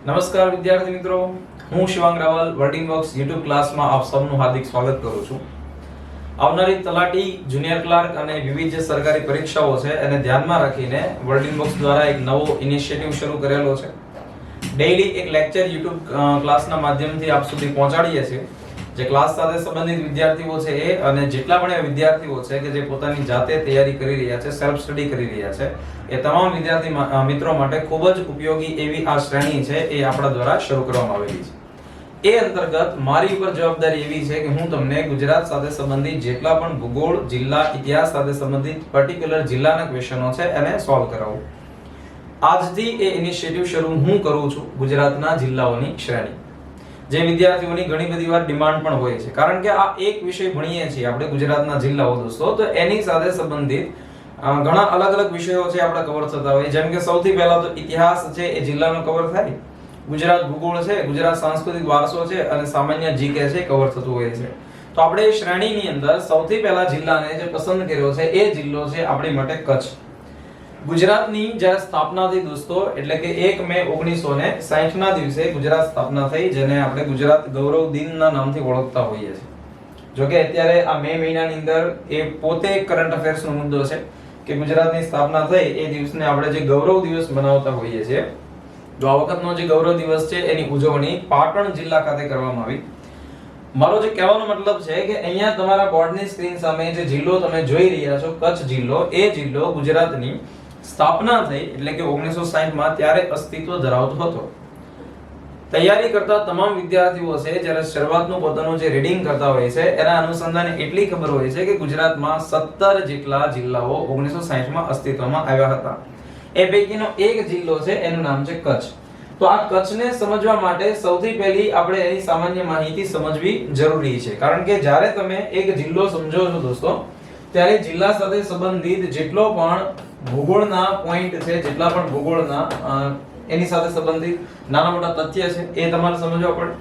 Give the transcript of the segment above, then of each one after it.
નમસ્કાર વિદ્યાર્થી મિત્રો, હું Shivang Raval wording box YouTube ક્લાસમાં આપ સૌનું હાર્દિક સ્વાગત કરું છું. આવનારી તલાટી, જુનિયર ક્લાર્ક અને વિવિધ જે સરકારી પરીક્ષાઓ છે એને ધ્યાનમાં રાખીને વર્ડિંગ બોક્સ દ્વારા એક નવો ઇનિશિયેટિવ શરૂ કરેલો છે. ડેઈલી એક લેક્ચર YouTube ક્લાસના માધ્યમથી આપ સુધી પહોંચાડીએ છીએ. જે ક્લાસ સાથે સંબંધિત વિદ્યાર્થીઓ છે એ અને જેટલા પણ વિદ્યાર્થીઓ છે કે જે પોતાની જાતે તૈયારી કરી રહ્યા છે, સેલ્ફ સ્ટડી કરી રહ્યા છે, એ તમામ વિદ્યાર્થી મિત્રો માટે ખૂબ જ ઉપયોગી એવી આ શ્રેણી છે એ આપણા દ્વારા શરૂ કરવામાં આવેલી છે. એ અંતર્ગત મારી ઉપર જવાબદારી એવી છે કે હું તમને ગુજરાત સાથે સંબંધિત જેટલા પણ ભૂગોળ, જિલ્લા, ઇતિહાસ સાથે સંબંધિત પર્ટિક્યુલર જિલ્લાના ક્વેશ્ચનો છે એને સોલ્વ કરાવું. આજથી એ ઇનિશિયેટિવ શરૂ હું કરું છું ગુજરાતના જિલ્લાઓની શ્રેણી. જે વિદ્યાર્થીઓની ઘણી બધી વાર ડિમાન્ડ પણ હોય છે, કારણ કે આ એક વિષય ભણીએ છીએ આપણે ગુજરાતના જિલ્લાઓ દોસ્તો, તો એની સાથે સંબંધિત ઘણા અલગ અલગ વિષયો છે આપણા કવર થતા હોય. જેમ કે સૌથી પહેલા તો ઇતિહાસ છે એ જિલ્લાનો કવર થાય, ગુજરાત ભૂગોળ છે, ગુજરાત સાંસ્કૃતિક વારસો છે અને સામાન્ય જીકે છે કવર થતું હોય છે. તો આપણે એ શ્રેણીની અંદર સૌથી પહેલા જિલ્લાને જે પસંદ કર્યો છે એ જિલ્લો છે આપણી માટે કચ્છ. ગુજરાતની જ્યારે સ્થાપના થઈ દોસ્તો, એટલે કે 1 મે 1960 ના દિવસે ગુજરાત સ્થાપના થઈ, જેને આપણે ગુજરાત ગૌરવ દિનના નામથી ઓળખતા હોઈએ છીએ. જો કે અત્યારે આ મે મહિનાની અંદર એ પોતે એક કરંટ અફેર્સનો મુદ્દો છે કે ગુજરાતની સ્થાપના થઈ એ દિવસને આપણે જે ગૌરવ દિવસ મનાવતા હોઈએ છીએ. તો આ વખતનો જે ગૌરવ દિવસ છે એની ઉજવણી પાટણ જિલ્લા ખાતે કરવામાં આવી. મારો જે કહેવાનો મતલબ છે કે અહીંયા તમારા બોર્ડની સ્ક્રીન સામે જે જિલ્લો તમે જોઈ રહ્યા છો, કચ્છ જિલ્લો, એ જિલ્લો ગુજરાતની સ્થાપના થઈ એટલે કે 1960 માં ત્યારે અસ્તિત્વ ધરાવતો હતો. તૈયારી કરતા તમામ વિદ્યાર્થીઓ છે જ્યારે શરૂઆતનું પોતાનું જે રીડિંગ કરતા હોય છે એના અનુસંધાને એટલી ખબર હોય છે કે ગુજરાતમાં 17 જેટલા જિલ્લાઓ 1960 માં અસ્તિત્વમાં આવ્યા હતા. એ પૈકીનો એક જિલ્લો છે એનું નામ છે કચ્છ. તો આ કચ્છને સમજવા માટે સૌથી પહેલી આપણે એની સામાન્ય માહિતી સમજવી જરૂરી છે, કારણ કે જ્યારે તમે એક જિલ્લો સમજો છો દોસ્તો, ત્યારે જિલ્લા સાથે સંબંધિત જેટલો પણ ભૂગોળના પોઈન્ટ છે, જેટલા પણ ભૂગોળના એની સાથે સંબંધિત નાના મોટા તથ્ય છે એ તમારે સમજવા પડે.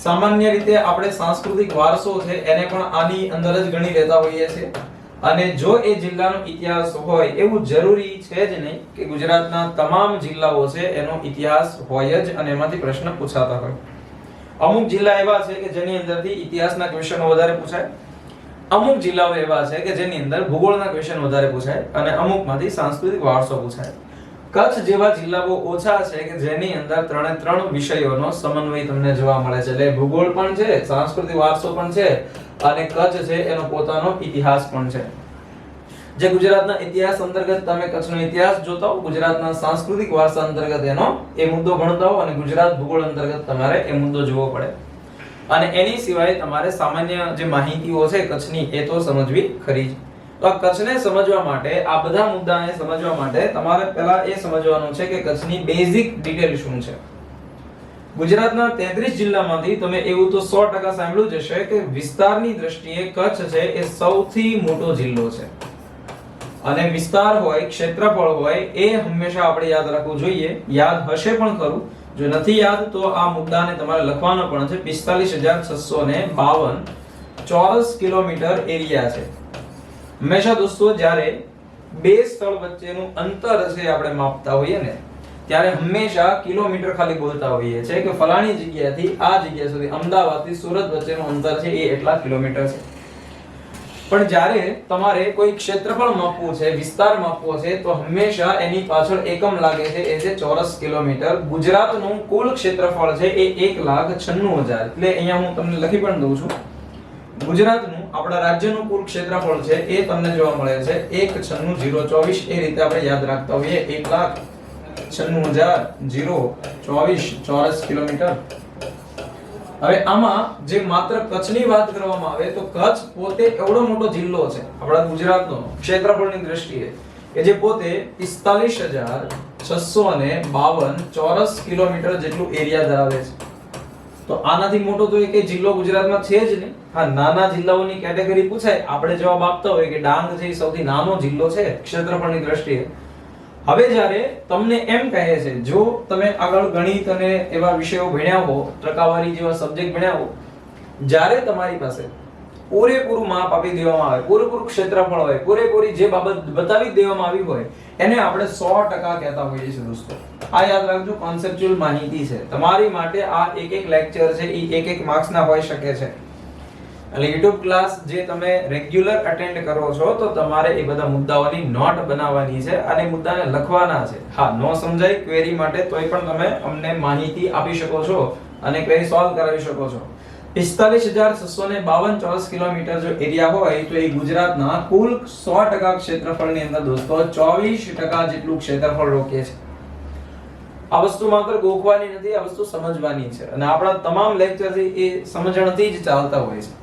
સામાન્ય રીતે આપણે સાંસ્કૃતિક વારસો છે એને પણ આની અંદર જ ગણી લેતા હોઈએ છીએ. અને જો એ જિલ્લાનો ઇતિહાસ હોય એવું જરૂરી છે જ નહીં કે ગુજરાતના તમામ જિલ્લાઓ છે એનો ઇતિહાસ હોય જ અને એમાંથી પ્રશ્ન પૂછાતા હોય. અમુક જિલ્લા એવા છે કે જેની અંદરથી ઇતિહાસના ક્વેશ્ચનો વધારે પૂછાય, અમુક જિલ્લાઓ એવા છે કે જેની અંદર ભૂગોળના ક્વેશ્ચન વધારે પૂછાય અને અમુકમાંથી સાંસ્કૃતિક વારસો પૂછાય. કચ્છ જેવા જિલ્લાઓ ઓછા છે કે જેની અંદર ત્રણ વિષયોનો સમન્વય તમને જોવા મળે છે. એટલે ભૂગોળ પણ છે, સાંસ્કૃતિક વારસો પણ છે અને કચ્છ છે એનો પોતાનો ઇતિહાસ પણ છે. જે ગુજરાતના ઇતિહાસ અંતર્ગત તમે કચ્છનો ઇતિહાસ જોતા હો, ગુજરાતના સાંસ્કૃતિક વારસા અંતર્ગત એનો એ મુદ્દો ભણતા હો અને ગુજરાત ભૂગોળ અંતર્ગત તમારે એ મુદ્દો જોવો પડે. અને એની સિવાય તમારે સામાન્ય જે માહિતીઓ છે કચ્છની એ તો સમજવી ખરી જ. તો આ કચ્છને સમજવા માટે, આ બધા મુદ્દાને સમજવા માટે તમારે પહેલા એ સમજવાનું છે કે કચ્છની બેઝિક ડિટેલ શું છે. ગુજરાતના 33 જિલ્લામાંથી તમે એવું તો 100% સાંભળ્યું જ હશે કે વિસ્તારની દ્રષ્ટિએ કચ્છ છે એ સૌથી મોટો જિલ્લો છે. અને વિસ્તાર હોય, ક્ષેત્રફળ હોય, એ હંમેશા આપણે યાદ રાખવું જોઈએ. યાદ હશે પણ ખરું, જો નથી યાદ તો આ મુદ્દાને તમારે લખવાનો પણ છે. 45,652 ચોરસ કિલોમીટર એરિયા છે. હંમેશા દોસ્તો જ્યારે બે સ્થળ વચ્ચેનું અંતર છે આપણે માપતા હોઈએ ને, ત્યારે હંમેશા કિલોમીટર ખાલી બોલતા હોઈએ છે કે ફલાણી જગ્યાથી આ જગ્યા સુધી, અમદાવાદથી સુરત વચ્ચેનું અંતર છે એ એટલા કિલોમીટર છે. પણ જ્યારે તમારે કોઈ ક્ષેત્રફળ માપવું છે, વિસ્તાર માપવો છે, તો હંમેશા એની પાછળ એકમ લાગે છે, એ છે ચોરસ કિલોમીટર. ગુજરાતનું કુલ ક્ષેત્રફળ છે એ 1,96,000. એટલે અહીંયા હું તમને લખી પણ દઉં છું. ગુજરાતનું, આપણા રાજ્યનું કુલ ક્ષેત્રફળ છે એ તમને જોવા મળે છે 1,96,024. એ રીતે આપણે યાદ રાખતા હોઈએ, 1,96,024 ચોરસ કિલોમીટર. હવે આમાં જે માત્ર કચ્છની વાત કરવામાં આવે તો કચ્છ પોતે એવડો મોટો જિલ્લો છે આપણા ગુજરાતનો ક્ષેત્રફળની દ્રષ્ટિએ કે જે પોતે 45,652 ચોરસ કિલોમીટર જેટલું એરિયા ધરાવે છે. તો આનાથી મોટો તો એક જિલ્લો ગુજરાતમાં છે જ નહીં. હા, નાના જિલ્લાઓની કેટેગરી પૂછાય, આપણે જવાબ આપતા હોય કે ડાંગ છે એ સૌથી નાનો જિલ્લો છે ક્ષેત્રફળની દ્રષ્ટિએ. હવે જ્યારે તમને એમ કહે છે, જો તમે આગળ ગણિત અને એવા વિષયો ભણ્યા હો, ટકાવારી જેવા સબ્જેક્ટ ભણ્યા હો, જ્યારે તમારી પાસે પૂરેપૂરું માપ આપી દેવામાં આવે, પૂરેપૂરું ક્ષેત્રફળ હોય, પૂરેપૂરી જે બાબત બતાવી દેવામાં આવી હોય એને આપણે 100% કહેતા હોઈએ છીએ દોસ્તો. આ યાદ રાખજો, કોન્સેપ્ચ્યુઅલ માહિતી છે તમારી માટે. આ એક લેક્ચર છે એ એક માર્ક્સ ના હોઈ શકે છે. એટલે YouTube ક્લાસ જે તમે રેગ્યુલર અટેન્ડ કરો છો તો તમારે એ બધા મુદ્દાઓની નોટ બનાવવાની છે અને મુદ્દાને લખવાના છે. હા, નો સમજાય ક્વેરી માટે તોય પણ તમે અમને માહિતી આપી શકો છો અને ક્વેરી સોલ્વ કરાવી શકો છો. 45,652 ચોરસ કિલોમીટર જો એરિયા હોય તો એ ગુજરાતના કુલ 100% ક્ષેત્રફળની અંદર દોસ્તો 24% જેટલું ક્ષેત્રફળ રોકે છે. આ વસ્તુ માત્ર ગોખવાની નથી, આ વસ્તુ સમજવાની છે અને આપણા તમામ લેક્ચર એ સમજણથી જ ચાલતા હોય છે.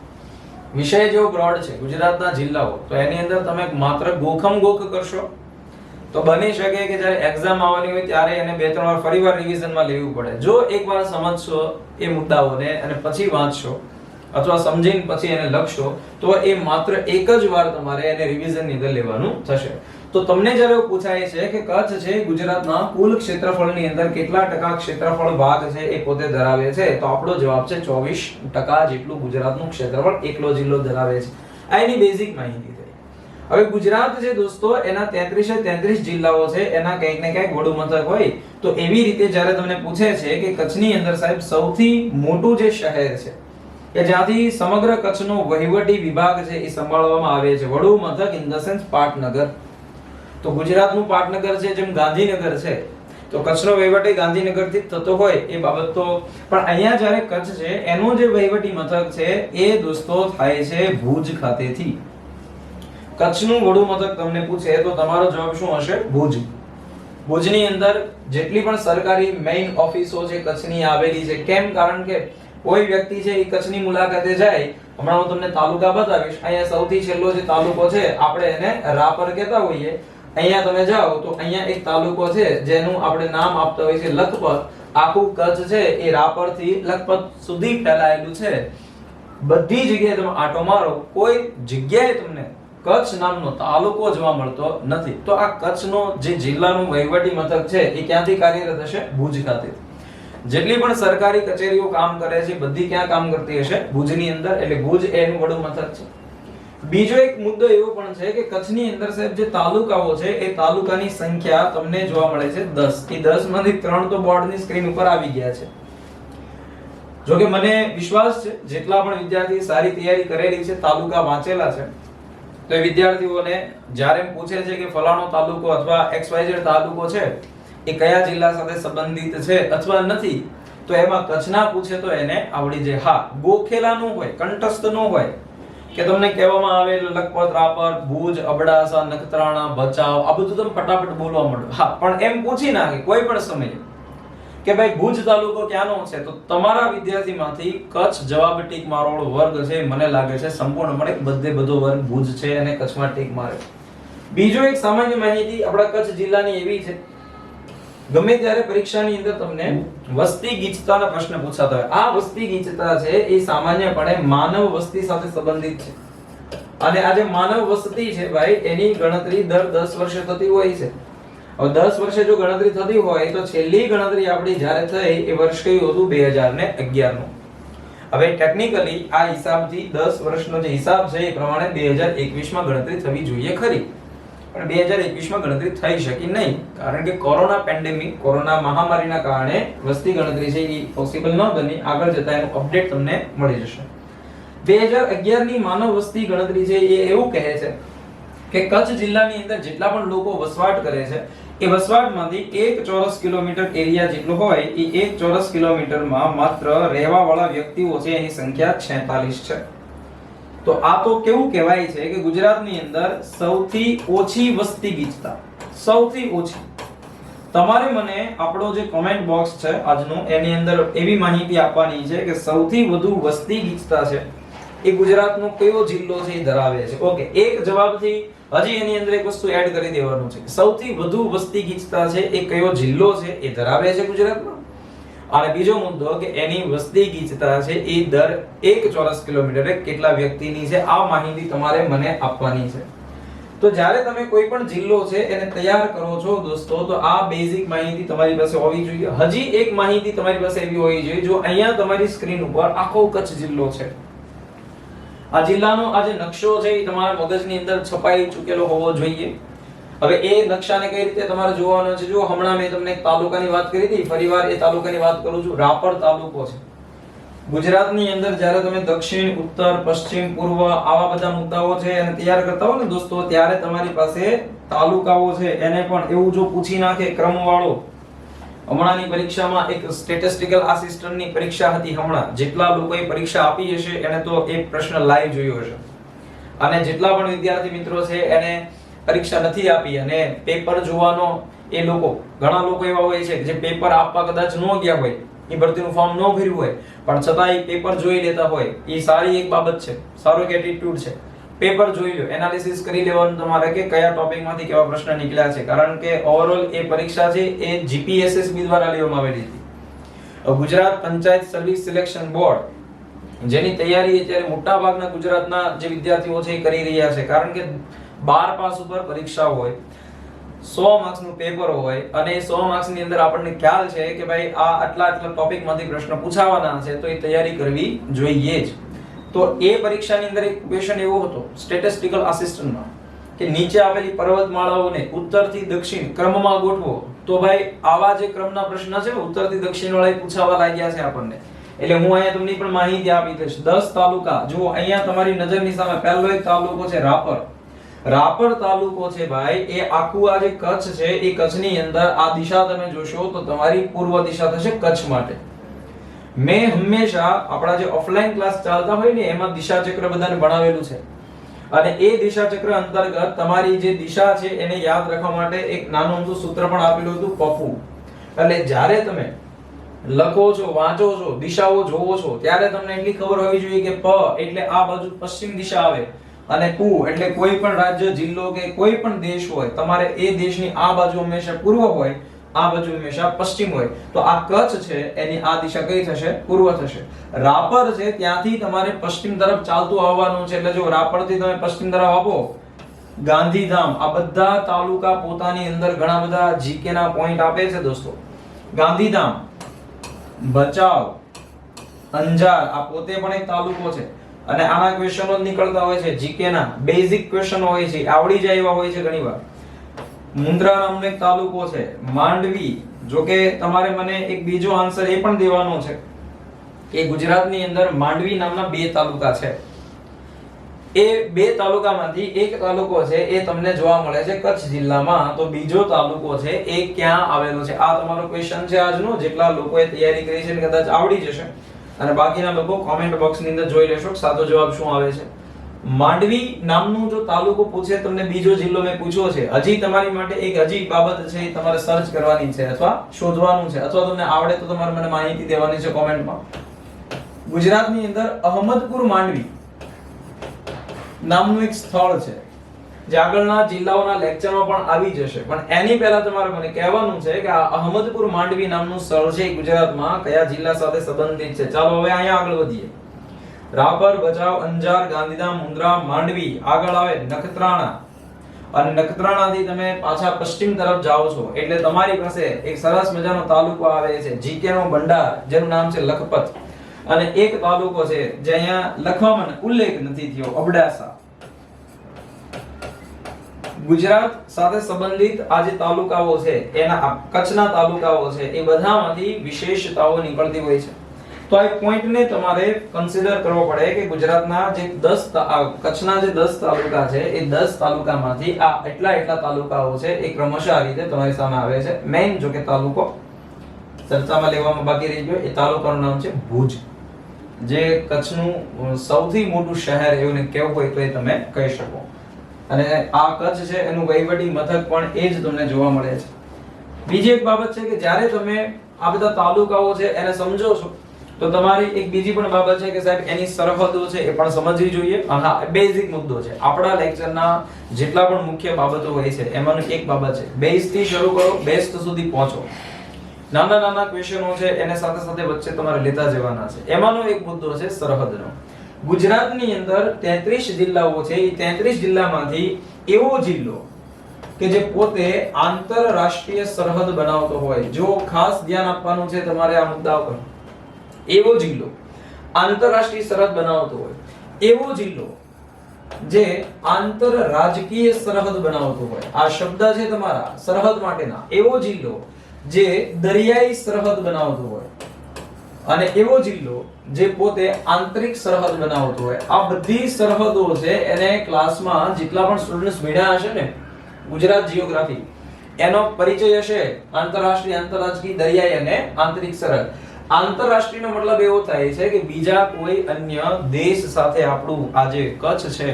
વિષય જેવો બ્રોડ છે, ગુજરાતના જિલ્લાઓ, તો એની અંદર તમે માત્ર ગોખ કરશો તો બની શકે કે જ્યારે એક્ઝામ આવવાની હોય ત્યારે એને 2-3 વાર ફરીવાર રિવિઝનમાં લેવું પડે. જો એકવાર સમજશો એ મુદ્દાઓને અને પછી વાંચશો અથવા સમજીને પછી એને લખશો તો એ માત્ર એક જ વાર તમારે એને રિવિઝનની અંદર લેવાનું થશે. તો તમને જ્યારે પૂછાય છે કે કચ્છ છે ગુજરાતના કુલ ક્ષેત્રફળની અંદર કેટલા ટકા ક્ષેત્રફળ ભાગ છે એ પોતે ધરાવે છે, તો આપણો જવાબ છે 24% જેટલું ગુજરાતનું ક્ષેત્રફળ એકલો જિલ્લો ધરાવે છે. આ એની બેઝિક માહિતી થઈ. હવે ગુજરાત છે દોસ્તો એના 33 જિલ્લાઓ છે, એના કંઈક ને કંઈક વડું મથક હોય. તો એવી રીતે જ્યારે તમને પૂછે છે કે કચ્છની અંદર સાહેબ સૌથી મોટું જે શહેર છે કે જ્યાંથી સમગ્ર કચ્છનો વહીવટી વિભાગ છે એ સંભાળવામાં આવે છે, વડું મથક ઇન ધ સેન્સ પાટનગર. તો ગુજરાતનું પાટનગર છે જેમ ગાંધીનગર છે તો કચ્છનો વહીવટી ગાંધીનગરથી થતો હોય એ બાબત તો, પણ અહીંયા જ્યારે કચ્છ છે એનો જે વહીવટી મથક છે એ દોસ્તો થાય છે ભુજ ખાતેથી. કચ્છનું વડું મથક તમને પૂછે તો તમારો જવાબ શું હશે? ભુજ. ભુજની અંદર જેટલી પણ સરકારી મેઇન ઓફિસો છે કચ્છની આવેલી છે. કેમ? કારણ કે કોઈ વ્યક્તિ છે એ કચ્છની મુલાકાતે જાય, હમણાં હું તમને તાલુકા બતાવીશ. અહીંયા સૌથી છેલ્લો જે તાલુકો છે આપણે એને રાપર કહેતા હોઈએ. અહીંયા તમે જાઓ તો અહીંયા એક તાલુકો છે જેનું આપણે નામ આપતા હોઈએ છીએ લખપત. આખું કચ્છ છે એ રાપર થી લખપત સુધી ફેલાયેલું છે. બધી જગ્યાએ તમે આટો મારો, કોઈ જગ્યાએ તમને કચ્છ નામનો તાલુકો જોવા મળતો નથી. તો આ કચ્છનો જે જિલ્લાનું વહીવટી મથક છે એ ક્યાંથી કાર્યરત હશે? ભુજ ખાતે. જેટલી પણ સરકારી કચેરીઓ કામ કરે છે બધી ક્યાં કામ કરતી હશે? ભુજની અંદર. એટલે ભુજ એનું વડું મથક છે. બીજો એક મુદ્દો એવો પણ છે કે કચ્છની અંદર સાહેબ જે તાલુકાઓ છે એ તાલુકાની સંખ્યા તમને જોવા મળે છે 10. એ 10 માંથી 3 તો બોર્ડની સ્ક્રીન ઉપર આવી ગયા છે. જો કે મને વિશ્વાસ છે જેટલા પણ વિદ્યાર્થી સારી તૈયારી કરેલી છે, તાલુકા વાંચેલા છે, તો એ વિદ્યાર્થીઓને જ્યારે પૂછે છે કે ફલાણો તાલુકો અથવા XYZ તાલુકો છે એ કયા જિલ્લા સાથે સંબંધિત છે અથવા નથી, તો એમાં કચ્છના પૂછે તો એને આવડી જાય. હા, ગોખેલા નો હોય, કંઠસ્થ નો હોય કે તમને કહેવામાં આવે લખપત, રાપર, ભુજ, અબડાસા, નખત્રાણા, ભચાઉ, આ બધું તમે ફટાફટ બોલવા માંડો. હા, પણ એમ પૂછી નાખે કોઈ પણ સમયે કે ભાઈ ભુજ તાલુકો ક્યાંનો છે, તો તમારા વિદ્યાર્થીમાંથી કચ્છ જવાબ ટીક મારો વર્ગ છે મને લાગે છે સંપૂર્ણપણે બધો વર્ગ ભુજ છે અને કચ્છમાં ટીક મારે. બીજો એક સામાન્ય માહિતી આપણા કચ્છ જિલ્લાની એવી છે, ગમે ત્યારે પરીક્ષાની અંદર તમને વસ્તી ગીચતાના પ્રશ્ન પૂછાતા હોય. આ વસ્તી ગીચતા છે એ સામાન્યપણે માનવ વસ્તી સાથે સંબંધિત છે અને આ જે માનવ વસ્તી છે ભાઈ એની ગણતરી દર 10 વર્ષે થતી હોય છે. હવે 10 વર્ષે જો ગણતરી થતી હોય તો છેલ્લી ગણતરી આપણી જ્યારે થઈ એ વર્ષ કયું હતું? 2011 નું. હવે ટેકનિકલી આ હિસાબથી 10 વર્ષનો જે હિસાબ છે એ પ્રમાણે 2021 માં ગણતરી થવી જોઈએ ખરી, પણ 2021 માં ગણતરી થઈ શકી નહીં કારણ કે કોરોના પેન્ડેમિક, કોરોના મહામારીના કારણે વસ્તી ગણતરી છે એ પોસિબલ ન બની. આગળ જતા એનું અપડેટ તમને મળી જશે. 2011 ની માનવ વસ્તી ગણતરી છે એ એવું કહે છે કે કચ્છ જિલ્લાની અંદર જેટલા પણ લોકો વસવાટ કરે છે એ વસવાટમાંથી 1 ચોરસ કિલોમીટર એરિયા જેટલો હોય એ 1 ચોરસ કિલોમીટરમાં માત્ર રહેવાવાળા વ્યક્તિઓ છે એની સંખ્યા 46 છે. તો આ તો કેવું કહેવાય છે કે ગુજરાતની અંદર સૌથી ઓછી વસ્તી ગીચતા, સૌથી ઓછી. તમારે મને આપણો જે કમેન્ટ બોક્સ છે આજનો એની અંદર એવી માહિતી આપવાની છે કે સૌથી વધુ વસ્તી ગીચતા છે એ ગુજરાતનો કયો જિલ્લો છે એ ધરાવે છે. ઓકે, એક જવાબથી હજી એની અંદર એક વસ્તુ એડ કરી દેવાનું છે. સૌથી વધુ વસ્તી ગીચતા છે એ કયો જિલ્લો છે એ ધરાવે છે ગુજરાતમાં. અને બીજો મુદ્દો કે એની વસ્તી ગીચતા છે એ દર 1 ચોરસ કિલોમીટરે કેટલા વ્યક્તિની છે, આ માહિતી તમારે મને આપવાની છે. તો જ્યારે તમે કોઈ પણ જિલ્લો છે એને તૈયાર કરો છો દોસ્તો, તો આ બેઝિક માહિતી તમારી પાસે હોવી જોઈએ. હજી એક માહિતી તમારી પાસે એવી હોવી જોઈએ, જો અહીંયા તમારી સ્ક્રીન ઉપર આખો કચ્છ જિલ્લો છે આ જિલ્લાનો આ જે નકશો છે એ તમારા મગજની અંદર છપાઈ ચૂકેલો હોવો જોઈએ. હવે એ નકશાને કઈ રીતે તમારે જોવાનો છે? જો હમણાં મેં તમને એક તાલુકાની વાત કરી હતી, ફરીવાર એ તાલુકાની વાત કરું છું. રાપર તાલુકો છે. ગુજરાતની અંદર જ્યારે તમે દક્ષિણ, ઉત્તર, પશ્ચિમ, પૂર્વ આવા બધા મુદ્દાઓ છે એને તૈયાર કરતા હો ને દોસ્તો, ત્યારે તમારી પાસે તાલુકાઓ છે એને પણ એવું જો પૂછી નાખે ક્રમવાળો. હમણાંની પરીક્ષામાં એક સ્ટેટિસ્ટિકલ આસિસ્ટન્ટની પરીક્ષા હતી હમણાં, જેટલા લોકોએ પરીક્ષા આપી હશે એને તો એક પ્રશ્ન લાઈવ જોયો હશે, અને જેટલા પણ વિદ્યાર્થી મિત્રો છે એને પરીક્ષા નથી આપી અને પેપર જોવાનો એ લોકો, ઘણા લોકો એવા હોય છે જે પેપર આપવા કદાચ ન ગયા હોય, એ ભરતીનું ફોર્મ ન ભર્યું હોય, પણ છતાં એ પેપર જોઈ લેતા હોય. એ સારી એક બાબત છે, સારો એક એટીટ્યુડ છે. પેપર જોઈ લો, એનાલિસિસ કરી લેવાનું તમારે કે કયા ટોપિકમાંથી કેવા પ્રશ્ન નીકળ્યા છે, કારણ કે ઓવરઓલ એ પરીક્ષા છે એ જીપીએસએસબી દ્વારા લેવામાં આવેલી હતી. Gujarat panchayat service selection board, જેની તૈયારી અત્યારે મોટા ભાગના ગુજરાતના જે વિદ્યાર્થીઓ છે એ કરી રહ્યા છે, કારણ કે 12 પાસ ઉપર પરીક્ષા હોય, 100 માર્ક્સનું પેપર હોય, અને એ 100 માર્ક્સની અંદર આપણને ખ્યાલ છે કે ભાઈ આ આટલા ટોપિકમાંથી પ્રશ્ન પૂછાવાના છે, તો એ તૈયારી કરવી જોઈએ જ. તો એ પરીક્ષાની અંદર એક ક્વેશ્ચન એવો હતો સ્ટેટિસ્ટિકલ આસિસ્ટન્ટમાં કે નીચે આપેલી પર્વતમાળાઓને ઉત્તરથી દક્ષિણ ક્રમમાં ગોઠવો. તો ભાઈ આવા જે ક્રમના પ્રશ્ન છે ઉત્તરથી દક્ષિણ વાળા પૂછાવા લાગ્યા છે આપણને. એટલે હું અહીંયા તમને પણ માહિતી આપી દઈશ. 10 તાલુકા જુઓ, અહીંયા તમારી નજરની સામે પહેલો એક તાલુકો છે રાપર. રાપર તાલુકો છે ભાઈ, એ આખું આ જે કચ્છ છે એ કચ્છની અંદર આ દિશા તમે જોશો તો તમારી પૂર્વ દિશા થશે કચ્છ માટે. મેં હંમેશા આપણા જે ઓફલાઈન ક્લાસ ચાલતા હોય ને એમાં દિશા ચક્ર બધાને ભણાવેલું છે, અને એ દિશા ચક્ર અંતર્ગત તમારી જે દિશા છે એને યાદ રાખવા માટે એક નાનું અમથું સૂત્ર પણ આપેલું હતું, પફુ. એટલે જ્યારે તમે લખો છો, વાંચો છો, દિશાઓ જોવો છો, ત્યારે તમને એટલી ખબર હોવી જોઈએ કે પ એટલે આ બાજુ પશ્ચિમ દિશા આવે, અને પુ એટલે કોઈ પણ રાજ્ય, જિલ્લો કે કોઈ પણ દેશ હોય, તમારે એ દેશની આ બાજુ હંમેશા પૂર્વ હોય, આ બાજુ હંમેશા પશ્ચિમ હોય. તો આ કચ્છ છે એની આ દિશા કઈ થશે? પૂર્વ થશે. રાપર છે ત્યાંથી તમારે પશ્ચિમ તરફ ચાલતું આવવાનું છે. એટલે જો રાપર થી તમે પશ્ચિમ તરફ આપો, ગાંધીધામ, આ બધા તાલુકા પોતાની અંદર ઘણા બધા જીકે ના પોઈન્ટ આપે છે દોસ્તો. ગાંધીધામ, ભચાઉ, અંજાર આ પોતે પણ એક તાલુકો છે, અને આના ક્વેશ્ચનો નીકળતા હોય છે જીકે ના, બેઝિક ક્વેશ્ચન હોય છે, આવડી જાય એવા હોય છે ઘણીવાર. મુન્દ્રા નામનો એક તાલુકો છે. માંડવી, જો કે તમારે મને એક બીજો આન્સર એ પણ દેવાનો છે કે ગુજરાતની અંદર માંડવી નામના 2 તાલુકા છે. એ 2 તાલુકામાંથી એક તાલુકો છે એ તમને જોવા મળે છે કચ્છ જિલ્લામાં, તો બીજો તાલુકો છે એ ક્યાં આવેલો છે? આ તમારો ક્વેશ્ચન છે આજનો. જેટલા લોકોએ તૈયારી કરી છે કદાચ આવડી જશે, અને બાકીના લોકો કોમેન્ટ બોક્સની અંદર જોઈ લેશો સાચો જવાબ શું આવે છે. માંડવી નામનું જો તાલુકો પૂછે તમને, બીજો જિલ્લો મેં પૂછ્યો છે, હજી તમારી માટે એક હજી બાબત છે એ તમારે સર્ચ કરવાની છે અથવા શોધવાનું છે, અથવા તમને આવડે તો તમારે મને માહિતી દેવાની છે કોમેન્ટમાં. ગુજરાતની અંદર અહમદપુર માંડવી નામનું એક સ્થળ છે, જે આગળના જિલ્લાઓના લેક્ચરમાં પણ આવી જશે, પણ એની પહેલા તમારે મને કહેવાનું છે કે આ અહમદપુર માંડવી નામનું સ્થળ છે ગુજરાતમાં કયા જિલ્લા સાથે સંબંધિત છે. ચાલો હવે અહીંયા આગળ વધીએ. રાપર, ભચાઉ, અંજાર, ગાંધીધામ, મુન્દ્રા, માંડવી, આગળ આવે નખત્રાણા, અને નખત્રાણાથી તમે પાછા પશ્ચિમ તરફ જાઓ છો એટલે તમારી પાસે એક સરસ મજાનો તાલુકો આવે છે, જીકે નો ભંડાર, જેનું નામ છે લખપત. અને એક તાલુકો છે જે અહીંયા લખવામાં ઉલ્લેખ નથી થયો, અબડાસા. ગુજરાત સાથે સંબંધિત આ જે તાલુકાઓ છે એના કચ્છના તાલુકાઓ છે એ બધામાંથી વિશેષતાઓ નીકળતી હોય છે. તો આ પોઈન્ટને તમારે કન્સિડર કરવો પડે કે ગુજરાતના જે 10 કચ્છના જે 10 તાલુકા છે એ 10 તાલુકામાંથી આ એટલા તાલુકાઓ છે એ ક્રમશઃ આ રીતે તમારી સામે આવે છે. મેઈન જો કે તાલુકો ચર્ચામાં લેવામાં બાકી રહી ગયો એ તાલુકાનું નામ છે ભુજ, જે કચ્છનું સૌથી મોટું શહેર એવું કહેવું હોય તો એ તમે કહી શકો. અને આ કચ્છ છે એનું વહીવટી મથક પણ એ જ તમને જોવા મળે છે. બીજી એક બાબત છે કે જ્યારે તમે આ બધા તાલુકાઓ છે એને સમજો છો તો તમારી એક બીજી પણ બાબત છે કે સાહેબ એની સરહદો છે એ પણ સમજવી જોઈએ. હા, બેઝિક મુદ્દો છે. આપણા લેક્ચરના જેટલા પણ મુખ્ય બાબતો હોય છે એમાંની એક બાબત છે, બેઝ થી શરૂ કરો, બેસ્ટ સુધી પહોંચો. નાના ક્વેશ્ચનો છે એને સાથે સાથે વચ્ચે તમારે લેતા જવાના છે. એમાંનો એક મુદ્દો છે સરહદનો. ગુજરાતની અંદર 33 જિલ્લાઓ છે, એ 33 જિલ્લામાંથી એવો જિલ્લો કે જે પોતે આંતરરાષ્ટ્રીય સરહદ બનાવતો હોય, જો ખાસ ધ્યાન આપવાનું છે તમારે આ મુદ્દા પર, એવો જિલ્લો આંતરરાષ્ટ્રીય સરહદ બનાવતો હોય એવો જિલ્લો જે આંતરરાજકીય સરહદ બનાવતો હોય, આ શબ્દ છે તમારા સરહદ માટેના, એવો જિલ્લો જે દરિયાઈ સરહદ બનાવતો હોય અને એવો જિલ્લો જે પોતે આંતરિક સરહદ બનાવતો હોય. આ બધી સરહદો છે એને ક્લાસમાં જેટલા પણ સ્ટુડન્ટ્સ ભણ્યા હશે ને ગુજરાત જીઓગ્રાફી, એનો પરિચય હશે આંતરરાષ્ટ્રીય, આંતરરાજકીય, દરિયાઈ અને આંતરિક સરહદ. આંતરરાષ્ટ્રીયનો મતલબ એવો થાય છે કે બીજા કોઈ અન્ય દેશ સાથે આપણું આ જે કચ્છ છે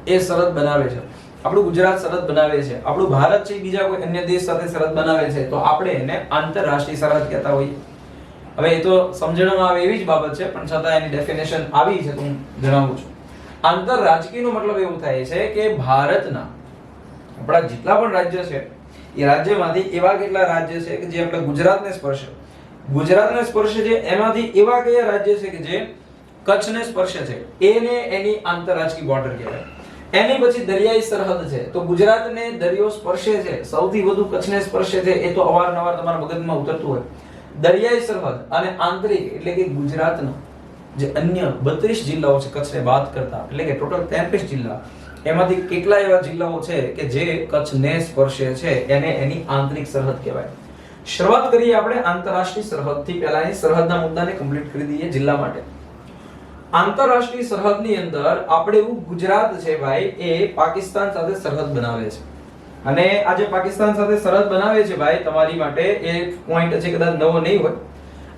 એ સરહદ બનાવે છે, આપણું ગુજરાત સરહદ બનાવે છે, આપણું ભારત છે બીજા કોઈ અન્ય દેશ સાથે સરહદ બનાવે છે, તો આપણે એને આંતરરાષ્ટ્રીય સરહદ કહેતા હોઈએ. હવે એ તો સમજણમાં આવે એવી જ બાબત છે, પણ છતાં એની ડેફિનેશન આવી છે તો હું જણાવું છું. આંતરરાજકીયનો મતલબ એવું થાય છે કે ભારતના આપણા જેટલા પણ રાજ્ય છે એ રાજ્યમાંથી એવા કેટલા રાજ્ય છે કે જે આપણે ગુજરાતને સ્પર્શે, ગુજરાતને સ્પર્શે છે, એમાંથી એવા કયા રાજ્ય છે કે જે કચ્છને સ્પર્શે છે, એને એની આંતરરાજકીય બોર્ડર કહેવાય. એની પછી દરિયાઈ સરહદ છે, તો ગુજરાતને દરિયો સ્પર્શે છે, સૌથી વધુ કચ્છને સ્પર્શે છે, એ તો અવારનવાર તમારા મગજમાં ઉતરતું હોય. દરિયાઈ સરહદ અને આંતરિક એટલે કે ગુજરાતનો જે અન્ય 32 જિલ્લાઓ છે કચ્છને બાદ કરતા, એટલે કે ટોટલ 33 જિલ્લા, એમાંથી કેટલા એવા જિલ્લાઓ છે કે જે કચ્છને સ્પર્શે છે, એને એની આંતરિક સરહદ કહેવાય. શરૂઆત કરીએ આપણે આંતરરાષ્ટ્રીય સરહદથી. પહેલાની સરહદના મુદ્દાને કમ્પ્લીટ કરી દઈએ જિલ્લા માટે. આંતરરાષ્ટ્રીય સરહદની અંદર આપણે ગુજરાત છે ભાઈ એ પાકિસ્તાન સાથે સરહદ બનાવે છે. અને આજે પાકિસ્તાન સાથે સરહદ બનાવે છે ભાઈ, તમારી માટે એ પોઈન્ટ છે, કદાચ નવો નહીં હોય.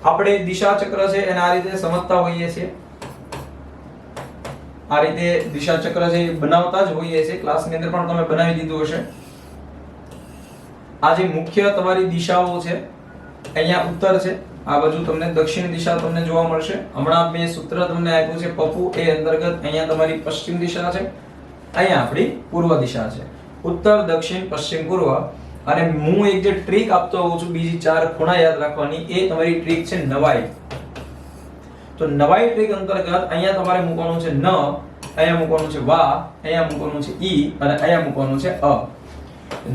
આપણે દિશા ચક્ર છે એને આ રીતે સમજતા હોઈએ છીએ, આ રીતે દિશા ચક્ર છે બનાવતા જ હોઈએ છીએ, ક્લાસની અંદર પણ તમે બનાવી દીધું હશે. આ જે મુખ્ય તમારી દિશાઓ છે, અહીંયા ઉત્તર છે, આ બાજુ તમને દક્ષિણ દિશા તમને જોવા મળશે. હમણાં મેં સૂત્ર તમને આપ્યું છે પપુ, એ અંતર્ગત અહીંયા તમારી પશ્ચિમ દિશા છે, અહીંયા આપણી પૂર્વ દિશા છે. ઉત્તર, દક્ષિણ, પશ્ચિમ, પૂર્વ. અને હું એક જે ટ્રીક આપતો હોઉં છું બીજી 4 ખૂણા યાદ રાખવાની, એ તમારી ટ્રીક છે નવાઈ. તો નવાઈ ટ્રીક અંતર્ગત અહીંયા તમારે મૂકવાનું છે ન, અહીંયા મૂકવાનું છે વા, અહીંયા મૂકવાનું છે ઈ અને અહીંયા મૂકવાનું છે અ.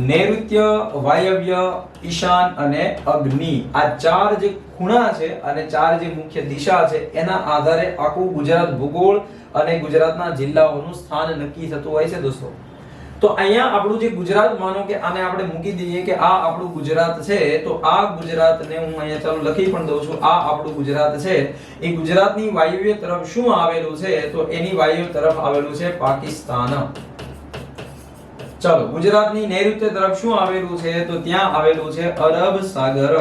નૈઋત્ય, વાયવ્ય, ઈશાન અને અગ્નિ, આ 4 જે ખૂણા છે અને 4 જે મુખ્ય દિશા છે એના આધારે આખું ગુજરાત ભૂગોળ અને ગુજરાતના જિલ્લાઓનું સ્થાન નક્કી થતું હોય છે દોસ્તો. તો અહીંયા આપણું જે ગુજરાત, માનો કે આને આપણે મૂકી દઈએ કે આ આપણું ગુજરાત છે, તો આ ગુજરાતને હું અહીંયા ચાલો લખી પણ દઉં છું, આ આપણું ગુજરાત છે. એ ગુજરાતની વાયવ્ય તરફ શું આવેલું છે, તો એની વાયવ્ય તરફ આવેલું છે પાકિસ્તાન. ચાલો, ગુજરાતની નૈઋત્ય તરફ શું આવેલું છે, તો ત્યાં આવેલું છે અરબ સાગર.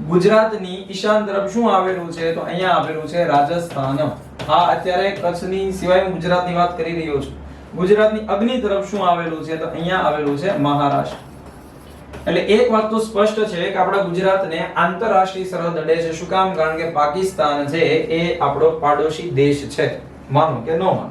ગુજરાતની ઈશાન તરફ શું આવેલું છે, તો અહીંયા આવેલું છે રાજસ્થાન. આ અત્યારે કચ્છની સિવાય હું ગુજરાતની વાત કરી રહ્યો છું. ગુજરાતની અગ્નિ તરફ શું આવેલું છે, તો અહીંયા આવેલું છે મહારાષ્ટ્ર. એટલે એક વાત તો સ્પષ્ટ છે કે આપણા ગુજરાતને આંતરરાષ્ટ્રીય સરહદ અડે છે. શું કામ? કારણ કે પાકિસ્તાન છે એ આપણો પાડોશી દેશ છે, માનો કે ન માનો.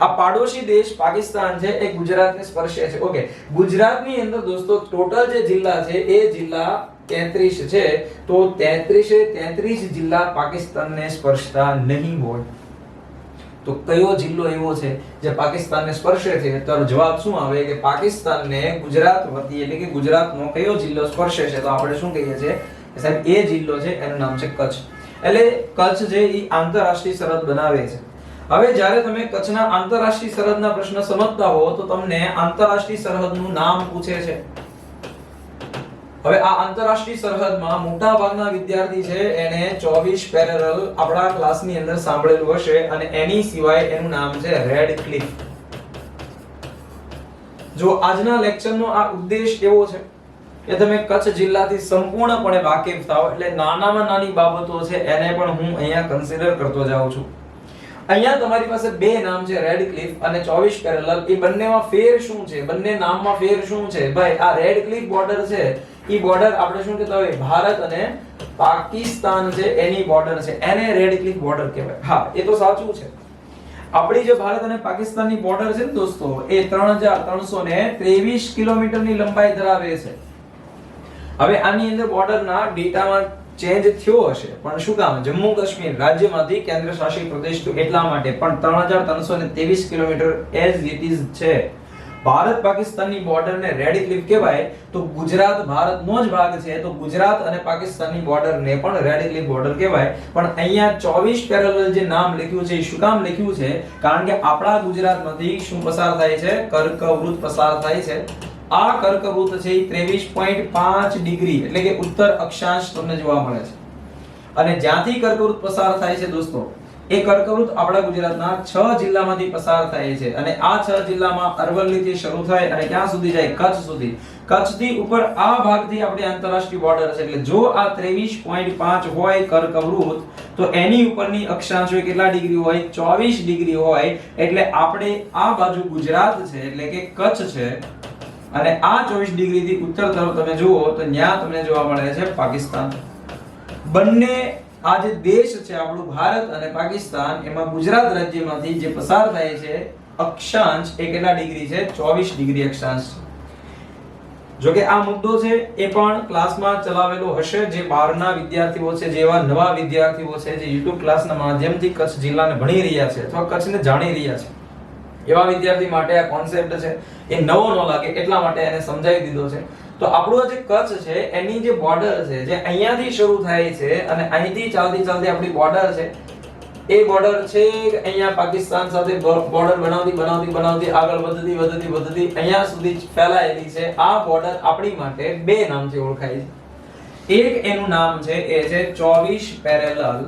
આ પાડોશી દેશ પાકિસ્તાન છે એ ગુજરાતને સ્પર્શે છે. ઓકે, ગુજરાતની અંદર દોસ્તો ટોટલ જે જિલ્લા છે એ જિલ્લા 33 છે, તો 33 જિલ્લા પાકિસ્તાનને સ્પર્શતા નહીં હોય. તો કયો જિલ્લો એવો છે જે પાકિસ્તાનને સ્પર્શે છે? તો જવાબ શું આવે કે પાકિસ્તાનને ગુજરાત વતી એટલે કે ગુજરાતનો કયો જિલ્લો સ્પર્શે છે? તો આપણે શું કહીએ છીએ કે સાહેબ એ જિલ્લો છે એનું નામ છે કચ્છ. એટલે કચ્છ જે એ આંતરરાષ્ટ્રીય સરહદ બનાવે છે. હવે જ્યારે તમે કચ્છના આંતરરાષ્ટ્રીય સરહદના પ્રશ્ન સમજતા હો તો તમને આંતરરાષ્ટ્રીય સરહદનું નામ પૂછે છે. હવે આ આંતરરાષ્ટ્રીય સરહદમાં મોટા ભાગના વિદ્યાર્થી છે એને 24 પેરેલલ આપણા ક્લાસની અંદર સાંભળેલું હશે અને એની સિવાય એનું નામ છે રેડ ક્લિફ. જો આજના લેક્ચરનો આ ઉદ્દેશ એવો છે કે તમે કચ્છ જિલ્લાથી સંપૂર્ણપણે વાકેફ થાઓ, એટલે નાનામાં નાની બાબતો છે એને પણ હું અહીંયા કન્સિડર કરતો જાઉં છું. અહીંયા તમારી પાસે બે નામ છે રેડ ક્લિફ અને 24 પેરેલલ. એ બંનેમાં ફેર શું છે? બંને નામમાં ફેર શું છે? ભાઈ આ રેડ ક્લિફ બોર્ડર છે, ઈ બોર્ડર આપણે શું કહેતા હોય, ભારત અને પાકિસ્તાન છે એની બોર્ડર છે, એને રેડ ક્લિફ બોર્ડર કહેવાય. હા, એ તો સાચું છે. આપણી જે ભારત અને પાકિસ્તાનની બોર્ડર છે ને દોસ્તો, એ 3323 કિલોમીટરની લંબાઈ ધરાવે છે. હવે આની અંદર બોર્ડરના ડેટામાં ચેન્જ થયો હશે, પણ શું કામ? જમ્મુ કાશ્મીર રાજ્યમાંથી કેન્દ્ર શાસિત પ્રદેશ તો એટલા માટે, પણ 3323 કિલોમીટર એઝ ઇટ ઇઝ છે. ભારત પાકિસ્તાનની બોર્ડરને રેડ ક્લિફ કહેવાય તો ગુજરાત ભારતનો જ ભાગ છે, તો ગુજરાત અને પાકિસ્તાનની બોર્ડરને પણ રેડ ક્લિફ બોર્ડર કહેવાય. પણ અહીંયા 24 પેરેલલ જે નામ લખ્યું છે એ શું કામ લખ્યું છે? કારણ કે આપણા ગુજરાતમાંથી શું પસાર થાય છે? કર્કવૃત પસાર થાય છે. આ કર્કવૃત છે એ 23.5 ડિગ્રી એટલે કે ઉત્તર અક્ષાંશ તમને જોવા મળે છે. અને જ્યાંથી કર્કવૃત પસાર થાય છે દોસ્તો, એ કર્કવૃત આપણા ગુજરાતના 6 જિલ્લામાંથી પસાર થાય છે. અને આ 6 જિલ્લામાં અરવલ્લીથી શરૂ થાય અને ક્યાં સુધી જાય? કચ્છ સુધી. કચ્છથી ઉપર આ ભાગથી આપણી આંતરરાષ્ટ્રીય બોર્ડર છે. એટલે જો આ 23.5 હોય કર્કવૃત, તો એની ઉપરની અક્ષાંશ હોય કેટલા ડિગ્રી હોય? 24 ડિગ્રી હોય. એટલે આપણે આ બાજુ ગુજરાત છે એટલે કે કચ્છ છે, અને આ 24 ડિગ્રીથી ઉત્તર તરફ તમે જુઓ તો ત્યાં તમને જોવા મળે છે પાકિસ્તાન. બંને આ જે દેશ છે આપણું ભારત અને પાકિસ્તાન, એમાં ગુજરાત રાજ્યમાંથી જે પસાર થાય છે અક્ષાંશ એ કેટલા ડિગ્રી છે? 24 ડિગ્રી અક્ષાંશ. જો કે આ મુદ્દો છે એ પણ ક્લાસમાં ચલાવેલો હશે. જે બહારના વિદ્યાર્થીઓ છે, જેવા નવા વિદ્યાર્થીઓ છે જે YouTube ક્લાસના માધ્યમથી કચ્છ જિલ્લાને ભણી રહ્યા છે અથવા કચ્છને જાણી રહ્યા છે, એવા વિદ્યાર્થી માટે આ કોન્સેપ્ટ છે એ નવો ન લાગે એટલા માટે એને સમજાવી દીધો છે. તો આપણું જે કચ્છ છે એની જે બોર્ડર છે, જે અહીંયાથી શરૂ થાય છે અને અહીંથી ચાલતી આપણી બોર્ડર છે, એ બોર્ડર છે અહીંયા પાકિસ્તાન સાથે બોર્ડર બનાવતી આગળ વધતી અહીંયા સુધી ફેલાયેલી છે. આ બોર્ડર આપણી માટે બે નામથી ઓળખાય છે. એક એનું નામ છે એ છે 24 પેરેલલ,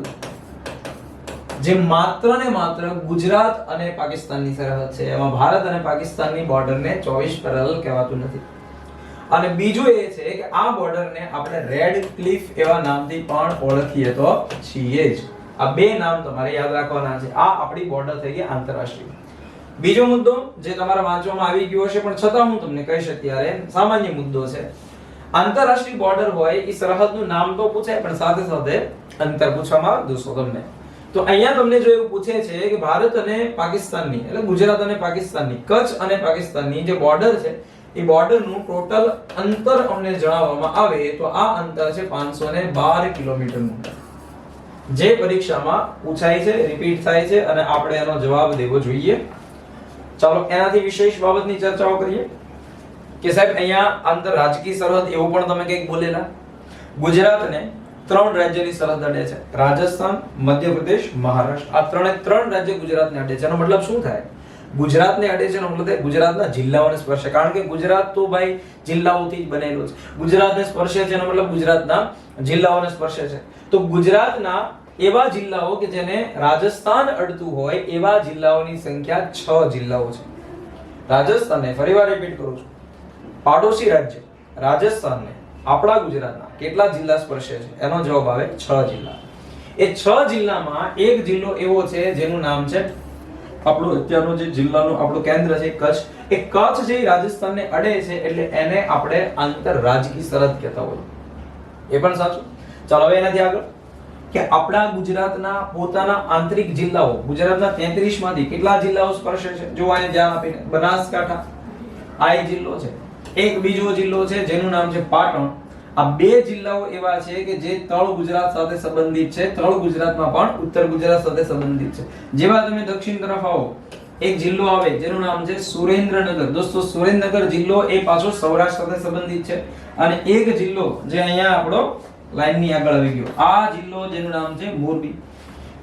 જે માત્ર ને માત્ર ગુજરાત અને પાકિસ્તાનની સરહદ છે. એમાં ભારત અને પાકિસ્તાનની બોર્ડરને 24 પેરેલલ કહેવાતું નથી. અને બીજું એ છે કે આ બોર્ડરને આપણે રેડ ક્લિફ એવા નામથી પણ ઓળખીએ તો છીએ જ. આ બે નામ તમારે યાદ રાખવાના છે. આ આપણી બોર્ડર થઈ ગઈ આંતરરાષ્ટ્રીય. બીજો મુદ્દો જે તમારા વાંચવામાં આવી ગયો હશે પણ છતાં હું તમને કહીશ અત્યારે, સામાન્ય મુદ્દો છે. આંતરરાષ્ટ્રીય બોર્ડર હોય એ સરહદનું નામ તો પૂછાય પણ સાથે સાથે અંતર પૂછવામાં આવે દોસ્તો તમને. તો અહીંયા તમને જો એવું પૂછે છે કે ભારત અને પાકિસ્તાનની એટલે ગુજરાત અને પાકિસ્તાનની, કચ્છ અને પાકિસ્તાનની જે બોર્ડર છે એ બોર્ડરનું ટોટલ અંતર અમને જણાવવામાં આવે તો આ અંતર છે 512 કિલોમીટરનું, જે પરીક્ષામાં પૂછાય છે, રિપીટ થાય છે અને આપણે એનો જવાબ દેવો જોઈએ. ચાલો એનાથી વિશેષ બાબતની ચર્ચાઓ કરીએ કે સાહેબ અહીંયા આંતરરાજકીય સરહદ એવું પણ તમે કંઈક બોલેલા. ગુજરાતને 3 રાજ્યની સરહદ અડે છે: રાજસ્થાન, મધ્યપ્રદેશ, મહારાષ્ટ્ર. આ ત્રણ રાજ્ય ગુજરાતને અડે છે. એનો મતલબ શું થાય? ગુજરાતને અડે છે એનો મતલબ થાય ગુજરાતના જિલ્લાઓને સ્પર્શે. કારણ કે ગુજરાત તો ભાઈ જિલ્લાઓથી જ બનેલું છે. ગુજરાતને સ્પર્શે છે એનો મતલબ ગુજરાતના જિલ્લાઓને સ્પર્શે છે. તો ગુજરાતના એવા જિલ્લાઓ કે જેને રાજસ્થાન અડતું હોય એવા જિલ્લાઓની સંખ્યા 6 જિલ્લાઓ છે. રાજસ્થાનને, ફરીવાર રિપીટ કરું છું, પાડોશી રાજ્ય રાજસ્થાનને આપણા ગુજરાતના કેટલા જિલ્લા સ્પર્શે છે? એનો જવાબ આવે 6 જિલ્લા. એ 6 જિલ્લામાં એક જિલ્લો એવો છે જેનું નામ છે આપણું અત્યારનું જે જિલ્લાનું આપણું કેન્દ્ર છે કચ્છ. એ કચ્છ જે રાજસ્થાનને અડે છે એટલે એને આપણે આંતરરાજકીય સરહદ કહેતા હોય. એ પણ સાચું. ચાલો હવે એનાથી આગળ કે આપણા ગુજરાતના પોતાના આંતરિક જિલ્લાઓ, ગુજરાતના 33 માંથી કેટલા જિલ્લાઓ સ્પર્શે છે? જો આને ધ્યાન આપીને, બનાસકાંઠા આ એક જિલ્લો છે. એક બીજો જિલ્લો છે જેનું નામ છે પાટણ. આ બે જિલ્લાઓ એવા છે કે જે તળ ગુજરાત સાથે સંબંધિત છે. તળ ગુજરાતમાં પણ ઉત્તર ગુજરાત સાથે સંબંધિત છે. જેવા તમે દક્ષિણ તરફ આવો, એક જિલ્લો આવે જેનું નામ છે સુરેન્દ્રનગર. દોસ્તો સુરેન્દ્રનગર જિલ્લો એ પાછો સૌરાષ્ટ્ર સાથે સંબંધિત છે. અને એક જિલ્લો જે અહીંયા આપણો લાઈનની આગળ આવી ગયો, આ જિલ્લો જેનું નામ છે મોરબી.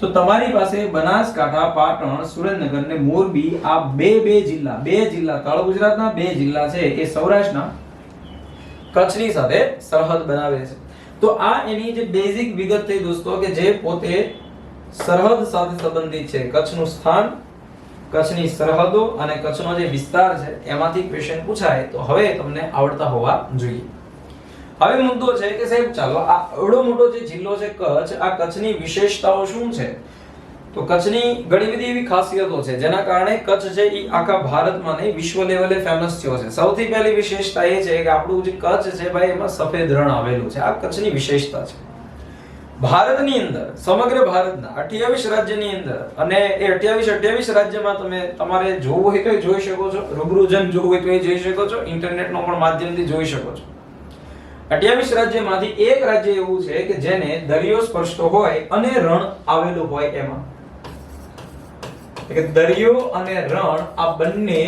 તો તમારી પાસે બનાસકાંઠા, પાટણ, સુરેન્દ્રનગર ને મોરબી આ બે જિલ્લા તળ ગુજરાતના બે જિલ્લા છે એ સૌરાષ્ટ્રના કચ્છની સાથે સરહદ બનાવે છે. તો આ એની જે બેઝિક વિગત થઈ દોસ્તો કે જે પોતે સરહદ સાથે સંબંધિત છે. કચ્છનું સ્થાન, કચ્છની સરહદો અને કચ્છનો જે વિસ્તાર છે એમાંથી ક્વેશ્ચન પૂછાય તો હવે તમને આવડતા હોવા જોઈએ. હવે મુદ્દો છે કે સાહેબ ચાલો આ એવડો મોટો જે જિલ્લો છે કચ્છ, આ કચ્છની વિશેષતાઓ શું છે? તો કચ્છની ઘણી બધી એવી ખાસિયતો છે જેના કારણે કચ્છ છે એ આખા ભારતમાં નહીં વિશ્વ લેવલે ફેમસ થયો છે. સૌથી પહેલી વિશેષતા એ છે કે આપણું જે કચ્છ છે ભાઈ એમાં સફેદ રણ આવેલું છે. આ કચ્છની વિશેષતા છે. ભારતની અંદર, સમગ્ર ભારતના 28 રાજ્યની અંદર, અને એ 28 રાજ્યમાં તમે તમારે જોવું હોય તો જોઈ શકો છો, રૂબરૂ જન જોવું હોય તો જોઈ શકો છો, ઇન્ટરનેટનો પણ માધ્યમથી જોઈ શકો છો. 28 રાજ્યમાંથી એક રાજ્ય એવું છે કે જેને દરિયો સ્પર્શતો હોય અને રણ આવેલું હોય. એમાં કે દરિયો અને રણ આ બંને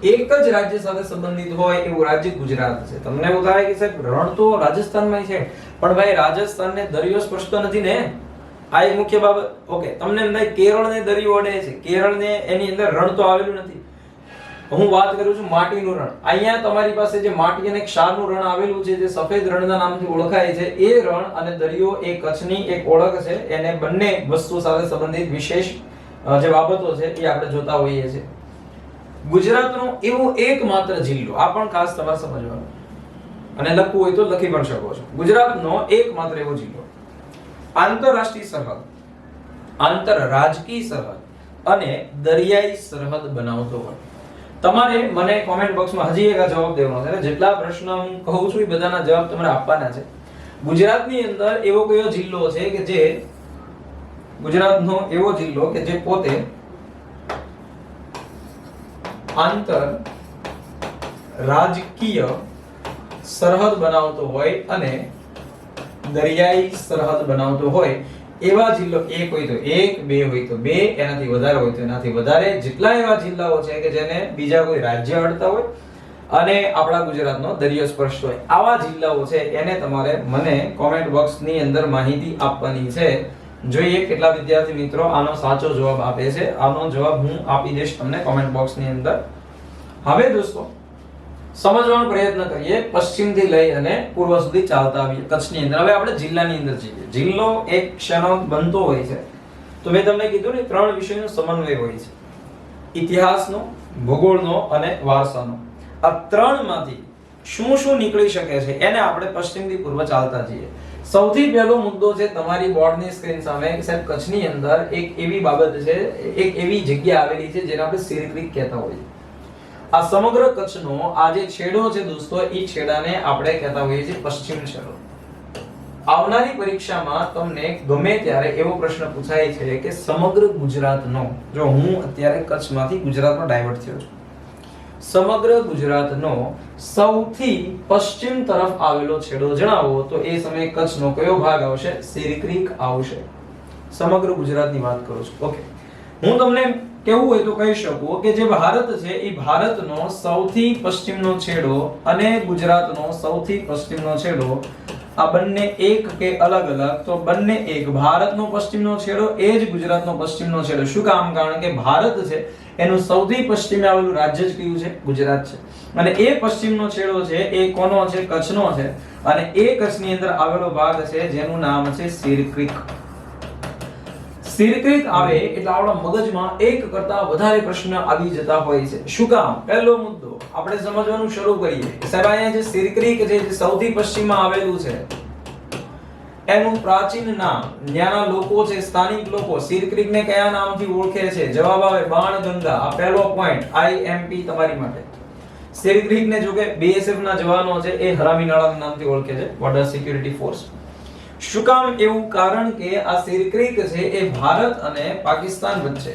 એક જ રાજ્ય સાથે સંબંધિત હોય એવું રાજ્ય ગુજરાત છે. તમને એવું થાય કે સાહેબ રણ તો રાજસ્થાનમાં છે, પણ ભાઈ રાજસ્થાનને દરિયો સ્પર્શતો નથી ને, આ એક મુખ્ય બાબત. ઓકે, તમને એમ થાય કેરળને દરિયો અડે છે, કેરળને એની અંદર રણ તો આવેલું નથી. હું વાત કરું છું માટીનું રણ. અહીંયા તમારી પાસે જે માટી અને ક્ષારનું રણ આવેલું છે, જે સફેદ રણના નામથી ઓળખાય છે, એ રણ અને દરિયો એ કચ્છની એક ઓળખ છે. એને બંને વસ્તુ સાથે સંબંધિત વિશેષ જે બાબતો છે એ આપણે જોતા હોઈએ છીએ. ગુજરાતનો એવો એકમાત્ર જિલ્લો, આ પણ ખાસ તમારે સમજવાનું, અને લખવું હોય તો લખી પણ શકો છો. ગુજરાતનો એકમાત્ર એવો જિલ્લો આંતરરાષ્ટ્રીય સરહદ, આંતરરાજકીય સરહદ અને દરિયાઈ સરહદ બનાવતો હોય. તમારે મને કોમેન્ટ બોક્સમાં હજી એક જવાબ દેવાનો છે. જેટલા પ્રશ્ન હું કહું છું એ બધાના જવાબ તમારે આપવાના છે. ગુજરાતની અંદર એવો કયો જિલ્લો છે કે જે ગુજરાતનો એવો જિલ્લો કે જે પોતે આંતર રાજકીય સરહદ બનાવતો હોય અને દરિયાઈ સરહદ બનાવતો હોય એવા જિલ્લો એક હોય તો એક, બે હોય તો બે, એનાથી વધારે હોય તો એનાથી વધારે, જેટલા એવા જિલ્લાઓ છે કે જેને બીજા કોઈ રાજ્ય અડતા હોય અને આપણા ગુજરાતનો દરિયો સ્પર્શ હોય, આવા જિલ્લાઓ છે એને તમારે મને કોમેન્ટ બોક્સની અંદર માહિતી આપવાની છે. જોઈએ કેટલા વિદ્યાર્થી મિત્રો આનો સાચો જવાબ આપે છે. આનો જવાબ હું આપી દઈશ તમને કોમેન્ટ બોક્સની અંદર. હવે દોસ્તો સમજવાનો પ્રયત્ન કરીએ, પશ્ચિમથી લઈ અને પૂર્વ સુધી ચાલતા આવીએ કચ્છની અંદર. હવે આપણે જિલ્લાની અંદર જઈએ. જિલ્લો એક ક્ષણો બનતો હોય છે તો મેં તમને કીધું ને ત્રણ વિષયનો સમન્વય હોય છે: ઇતિહાસનો, ભૂગોળનો અને વારસાનો. આ ત્રણમાંથી શું શું નીકળી શકે છે એને આપણે પશ્ચિમથી પૂર્વ ચાલતા જઈએ. સૌથી પહેલો મુદ્દો છે તમારી બોર્ડની સ્ક્રીન સામે, સાહેબ કચ્છની અંદર એક એવી બાબત છે, એક એવી જગ્યા આવેલી છે જેને આપણે શેર ક્રીક કહેતા હોઈએ. આ સમગ્ર કચ્છનો આ જે છેડો છે દોસ્તો, એ છેડાને આપણે કહેતા હોઈએ છીએ પશ્ચિમ છેડો. આવનારી પરીક્ષામાં તમને ગમે ત્યારે એવો પ્રશ્ન પૂછાય છે કે સમગ્ર ગુજરાતનો, જો હું અત્યારે કચ્છમાંથી ગુજરાતમાં ડાયવર્ટ થયો છું, સમગ્ર ગુજરાતનો સૌથી પશ્ચિમ તરફ આવેલો છેડો જણાવો, તો એ સમયે કચ્છનો કયો ભાગ આવશે? શેર ક્રીક આવશે. સમગ્ર ગુજરાતની વાત કરું છું. ઓકે, હું તમને કેવું હોય તો કહી શકું કે જે ભારત છે એ ભારતનો સૌથી પશ્ચિમનો છેડો અને ગુજરાતનો સૌથી પશ્ચિમનો છેડો, આ બંને એક કે અલગ અલગ? તો બંને એક. ભારતનો પશ્ચિમનો છેડો એ જ ગુજરાતનો પશ્ચિમનો છેડો. શું કામ? કારણ કે ભારત છે એનું સૌથી પશ્ચિમે આવેલું રાજ્ય જ કયું છે? ગુજરાત છે. અને એ પશ્ચિમનો છેડો છે એ કોનો છે? કચ્છનો છે. અને એ કચ્છની અંદર આવેલો ભાગ છે જેનું નામ છે શેર ક્રીક. શેર ક્રીક આવે એટલે આપણા મગજમાં એક કરતા વધારે પ્રશ્ન આવી જતા હોય છે. શું કામ? પહેલો મુદ્દો આપણે સમજવાનું શરૂ કરીએ. સાહેબ અહીંયા જે શેર ક્રીક છે જે સૌથી પશ્ચિમમાં આવેલું છે એનું પ્રાચીન નામ, ત્યાંના લોકો છે, સ્થાનિક લોકો શેર ક્રીકને કયા નામથી ઓળખે છે? જવાબ આવે બાણગંગા. આ પહેલો પોઈન્ટ આઈએમપી તમારી માટે. શેર ક્રીકને જો કે બીએસએફ ના જવાનો છે એ હરામી નાળાના નામથી ઓળખે છે, બોર્ડર સિક્યુરિટી ફોર્સ. શું કામ એવું? કારણ કે આ શેર ક્રીક છે એ ભારત અને પાકિસ્તાન વચ્ચે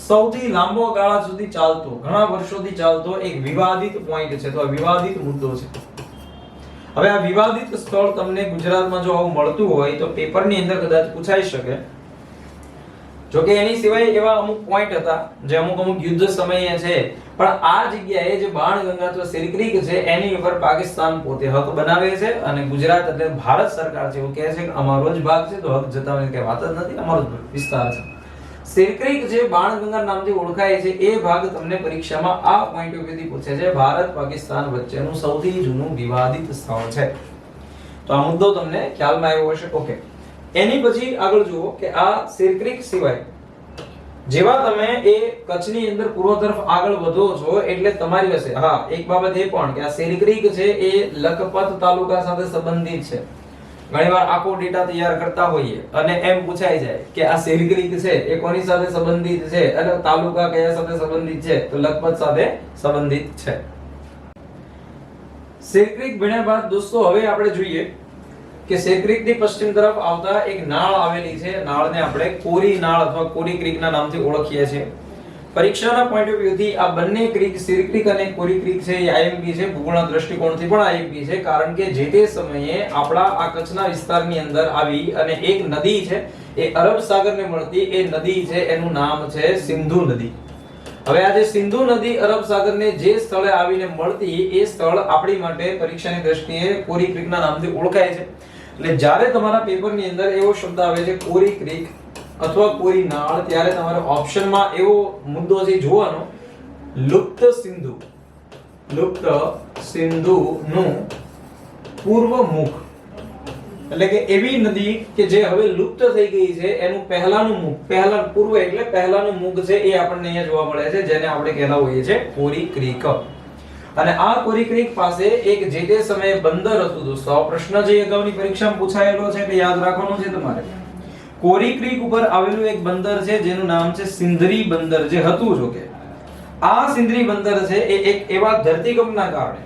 સૌથી લાંબો ગાળા સુધી ચાલતો, ઘણા વર્ષોથી ચાલતો એક વિવાદિત પોઈન્ટ છે. તો આ વિવાદિત મુદ્દો છે. હવે આ વિવાદિત સ્થળ તમને ગુજરાતમાં જો આવું મળતું હોય તો પેપરની અંદર કદાચ પૂછાઈ શકે. જો કે એની સિવાય એવા અમુક પોઈન્ટ હતા જે અમુક યુદ્ધ સમયે છે, પણ આ જગ્યાએ જે બાણગંગા અથવા શેર ક્રીક છે એની ઉપર પાકિસ્તાન પોતે હક બનાવે છે અને ગુજરાત એટલે ભારત સરકાર છે એવું કહે છે કે અમારો જ ભાગ છે, તો હક જતાવવાની કઈ વાત જ નથી, અમારો જ વિસ્તાર છે. શેર ક્રીક જે બાણગંગા નામથી ઓળખાય છે એ ભાગ તમને પરીક્ષામાં આ પોઈન્ટ ઓફ વ્યૂથી પૂછે છે. ભારત પાકિસ્તાન વચ્ચેનું સૌથી જૂનું વિવાદિત સ્થળ છે. તો આ મુદ્દો તમને ખ્યાલમાં આવ્યો હશે. ઓકે, એની પછી આગળ જુઓ કે આ શેર ક્રીક સિવાય જેવા તમે એ કચ્છની અંદર પૂર્વ તરફ આગળ વધો છો એટલે તમારી પાસે એક બાબત એ પણ કે આ શેર ક્રીક છે એ લખપત તાલુકા સાથે સંબંધિત છે. ઘણીવાર આખો ડેટા તૈયાર કરતા હોઈએ અને એમ પૂછાઈ જાય કે આ શેર ક્રીક છે એ કોની સાથે સંબંધિત છે, એટલે તાલુકા કયા સાથે સંબંધિત છે? તો લખપત સાથે સંબંધિત છે. શેર ક્રીક ભણ્યા બાદ દોસ્તો હવે આપણે જોઈએ કે શેર ક્રીક ની પશ્ચિમ તરફ આવતા એક નાળ આવેલી છે. નાળને આપણે કોરી નાળ અથવા કોરી ક્રીકના નામથી ઓળખીએ છીએ. પરીક્ષાના પોઈન્ટ ઓફ વ્યૂ થી આ બંને ક્રીક, શેર ક્રીક અને કોરી ક્રીક છે એ આઈએમપી છે. ભૂગોળના દ્રષ્ટિકોણથી પણ આઈએમપી છે, કારણ કે જે તે સમયે આપણા આ કચ્છના વિસ્તારની અંદર આવી અને એક નદી છે એ અરબ સાગરને મળતી એ નદી છે એનું નામ છે સિંધુ નદી. હવે આ જે સિંધુ નદી અરબ સાગરને જે સ્થળે આવીને મળતી એ સ્થળ આપણી માટે પરીક્ષાની દ્રષ્ટિએ કોરી ક્રીકના નામથી ઓળખાય છે. એટલે જ્યારે તમારા પેપરની અંદર એવો શબ્દ આવે છે કોરી ક્રીક અથવા કોરી નાળ, ત્યારે તમારે ઓપ્શનમાં એવો મુદ્દો છે જોવાનો, લુપ્ત સિંધુનું પૂર્વ મુખ, એટલે કે એવી નદી કે જે હવે લુપ્ત થઈ ગઈ છે એનું પહેલાનું મુખ, પૂર્વ એટલે પહેલાનું મુખ છે એ આપણને અહીંયા જોવા મળે છે, જેને આપણે કહેતા હોઈએ છીએ કોરી ક્રીક. અને આ કોરી ક્રીક પાસે એક જે તે સમયે બંદર હતું દોસ્તો. આ પ્રશ્ન જે અગાઉની પરીક્ષામાં પૂછાયેલો છે એટલે યાદ રાખવાનું છે તમારે. કોરી ક્રીક ઉપર આવેલું એક બંદર છે જેનું નામ છે સિંધરી બંદર, જે હતું. જો કે આ સિંધરી બંદર છે એ એક એવા ધરતીકંપના કારણે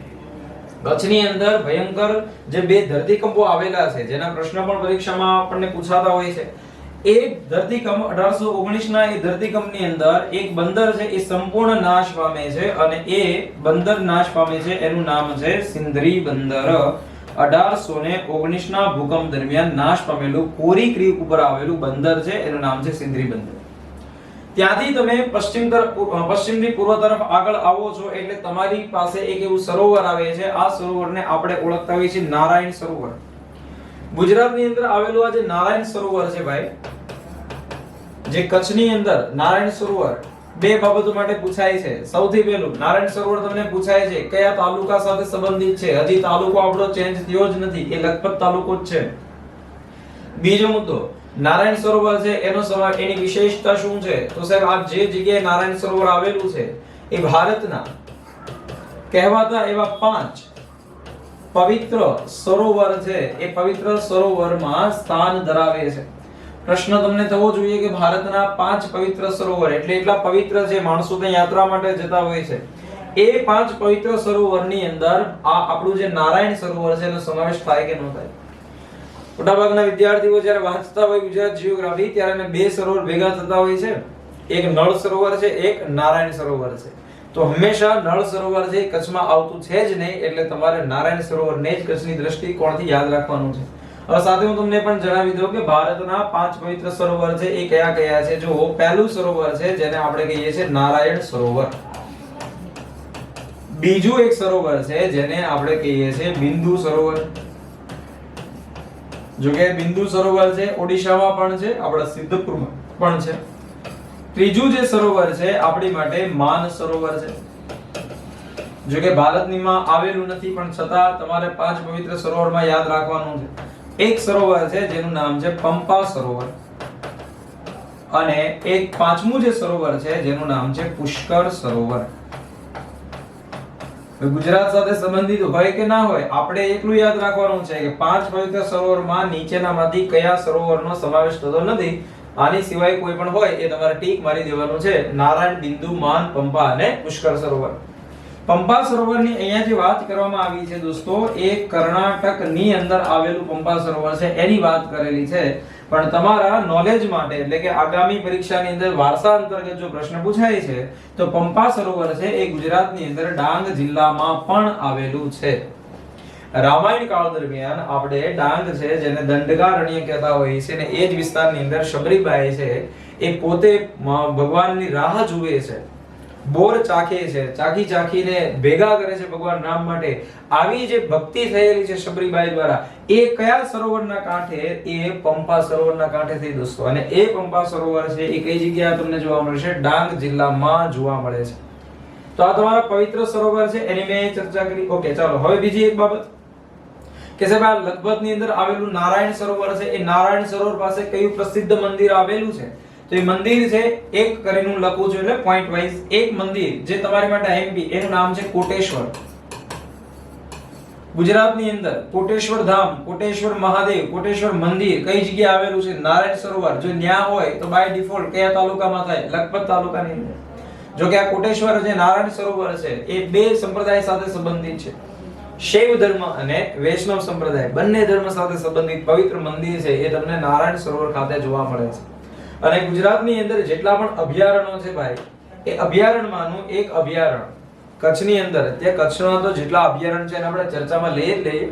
કચ્છની અંદર ભયંકર જે બે ધરતીકંપો આવેલા છે, જેના પ્રશ્ન પણ પરીક્ષામાં આપણને પૂછાતા હોય છે. એ ધરતીકંપ 1819 ના એ ધરતીકંપની અંદર એક બંદર છે એ સંપૂર્ણ નાશ પામે છે, અને એ બંદર નાશ પામે છે એનું નામ છે સિંધરી બંદર. 1819 ના ભૂકંપ દરમિયાન નાશ પામેલું કોરી ક્રીક ઉપર આવેલું બંદર છે એનું નામ છે સિંધરી બંદર. ત્યાંથી તમે પશ્ચિમથી પૂર્વ તરફ આગળ આવો છો એટલે તમારી પાસે એક એવું સરોવર આવે છે. આ સરોવરને આપણે ઓળખતા હોઈએ છીએ નારાયણ સરોવર. ગુજરાતની અંદર આવેલું આ જે નારાયણ સરોવર છે ભાઈ, જે કચ્છની અંદર નારાયણ સરોવર, બે બાબતો માટે પૂછાય છે. સૌથી પહેલું, નારાયણ સરોવર તમને પૂછાય છે કયા તાલુકા સાથે સંબંધિત છે. હજી તાલુકો આપણો ચેન્જ થયો જ નથી, એ લખપત તાલુકો જ છે. બીજો મુદ્દો, નારાયણ સરોવર છે એની વિશેષતા શું છે? તો સાહેબ આ જે જગ્યાએ નારાયણ સરોવર આવેલું છે એ ભારતના કહેવાતા એવા 5 પવિત્ર સરોવર છે, એ પવિત્ર સરોવરમાં સ્થાન ધરાવે છે. પ્રશ્ન તમને થવો જોઈએ કે ભારતના 5 પવિત્ર સરોવર એટલે એટલા પવિત્ર છે, માણસો ત્યાં યાત્રા માટે જતા હોય છે. એ 5 પવિત્ર સરોવરની અંદર આ આપણું જે નારાયણ સરોવર છે એનો સમાવેશ થાય કે ન થાય? મોટાભાગના વિદ્યાર્થીઓ જ્યારે વાંચતા હોય ગુજરાત જીઓગ્રાફી ત્યારે એને બે સરોવર ભેગા થતા હોય છે. એક નળ સરોવર છે, એક નારાયણ સરોવર છે. તો હંમેશા નળ સરોવર છે કચ્છમાં આવતું છે જ નહીં, એટલે તમારે નારાયણ સરોવરને જ કચ્છની દ્રષ્ટિકોણથી યાદ રાખવાનું છે. હવે સાથે હું તમને પણ જણાવી દઉં કે ભારતના 5 પવિત્ર સરોવર છે એ કયા કયા છે. જો પહેલું સરોવર છે જેને આપણે કહીએ છીએ નારાયણ સરોવર. બીજું એક સરોવર છે જેને આપણે કહીએ છીએ બિંદુ સરોવર. જો કે બિંદુ સરોવર છે ઓડિશામાં પણ છે, આપણા સિદ્ધપુરમાં પણ છે. ત્રીજું જે સરોવર છે આપણી માટે માન સરોવર છે. જો કે ભારતની માં આવેલું નથી પણ છતાં તમારે 5 પવિત્ર સરોવરમાં યાદ રાખવાનું છે. એક સરોવર છે જેનું નામ છે પંપા સરોવર, અને એક પાંચમું જે સરોવર છે જેનું નામ છે પુષ્કર સરોવર. ગુજરાત સાથે સંબંધિત હોય કે ના હોય, આપણે એટલું યાદ રાખવાનું છે કે 5 પવિત્ર સરોવરમાં નીચેનામાંથી કયા સરોવરનો સમાવેશ થતો નથી. આની સિવાય કોઈ પણ હોય એ તમારે ટીક મારી દેવાનું છે. નારાયણ, બિંદુ, માન, પંપા અને પુષ્કર સરોવર. પંપા સરોવરની અહીંયા જે વાત કરવામાં આવી છે દોસ્તો, એ કર્ણાટકની અંદર આવેલું પંપા સરોવર છે એની વાત કરેલી છે. પણ તમારા નોલેજ માટે એટલે કે આગામી પરીક્ષાની અંદર વારસા અંતર્ગત જો પ્રશ્ન પૂછાય છે તો પંપા સરોવર છે એ ગુજરાતની અંદર ડાંગ જિલ્લામાં પણ આવેલું છે. રામાયણ કાળ દરમિયાન આપણે ડાંગ છે જેને દંડકારણ્ય કહેતા હોઈએ છીએ, ને એ જ વિસ્તારની અંદર શબરીબાઈ છે એ પોતે ભગવાનની રાહ જુએ છે, બોર ચાખે છે, ચાખીને ભેગા કરે છે ભગવાન રામ માટે. આવી જે ભક્તિ થયેલી છે શબરીબાઈ દ્વારા, એ કયા સરોવરના કાંઠે? એ પંપા સરોવરના કાંઠે થઈ દોસ્તો. અને એ પંપા સરોવર છે એ કઈ જગ્યાએ તમને જોવા મળશે? ડાંગ જિલ્લામાં જોવા મળે છે. તો આ તમારા પવિત્ર સરોવર છે એની મેં ચર્ચા કરી. ઓકે, ચાલો હવે બીજી એક બાબત કે સાહેબ આ લખપતની અંદર આવેલું નારાયણ સરોવર છે, એ નારાયણ સરોવર પાસે કયું પ્રસિદ્ધ મંદિર આવેલું છે? તો એ મંદિર છે એક કરીને હું લખું છું એટલે પોઈન્ટ વાઇઝ. એક મંદિર જે તમારી માટે એમપી, એનું નામ છે કોટેશ્વર. ગુજરાતની અંદર કોટેશ્વર ધામ, કોટેશ્વર મહાદેવ, કોટેશ્વર મંદિર કઈ જગ્યાએ આવેલું છે? નારાયણ સરોવર. જો ન્યા હોય તો બાય ડિફોલ્ટ કયા તાલુકામાં થાય? લખપત તાલુકાની અંદર. જો કે આ કોટેશ્વર જે નારાયણ સરોવર છે એ બે સંપ્રદાય સાથે સંબંધિત છે. શૈવ ધર્મ અને વૈષ્ણવ સંપ્રદાય બંને ધર્મ સાથે સંબંધિત પવિત્ર મંદિર છે એ તમને નારાયણ સરોવર ખાતે જોવા મળે છે. અને ગુજરાતની અંદર જેટલા પણ અભયારણ્યો છે ભાઈ, એ અભયારણ્યમાંનું એક અભયારણ્ય કચ્છની અંદર, તે કચ્છના તો જેટલા અભયારણ્ય છે એને આપણે ચર્ચામાં લઈએ.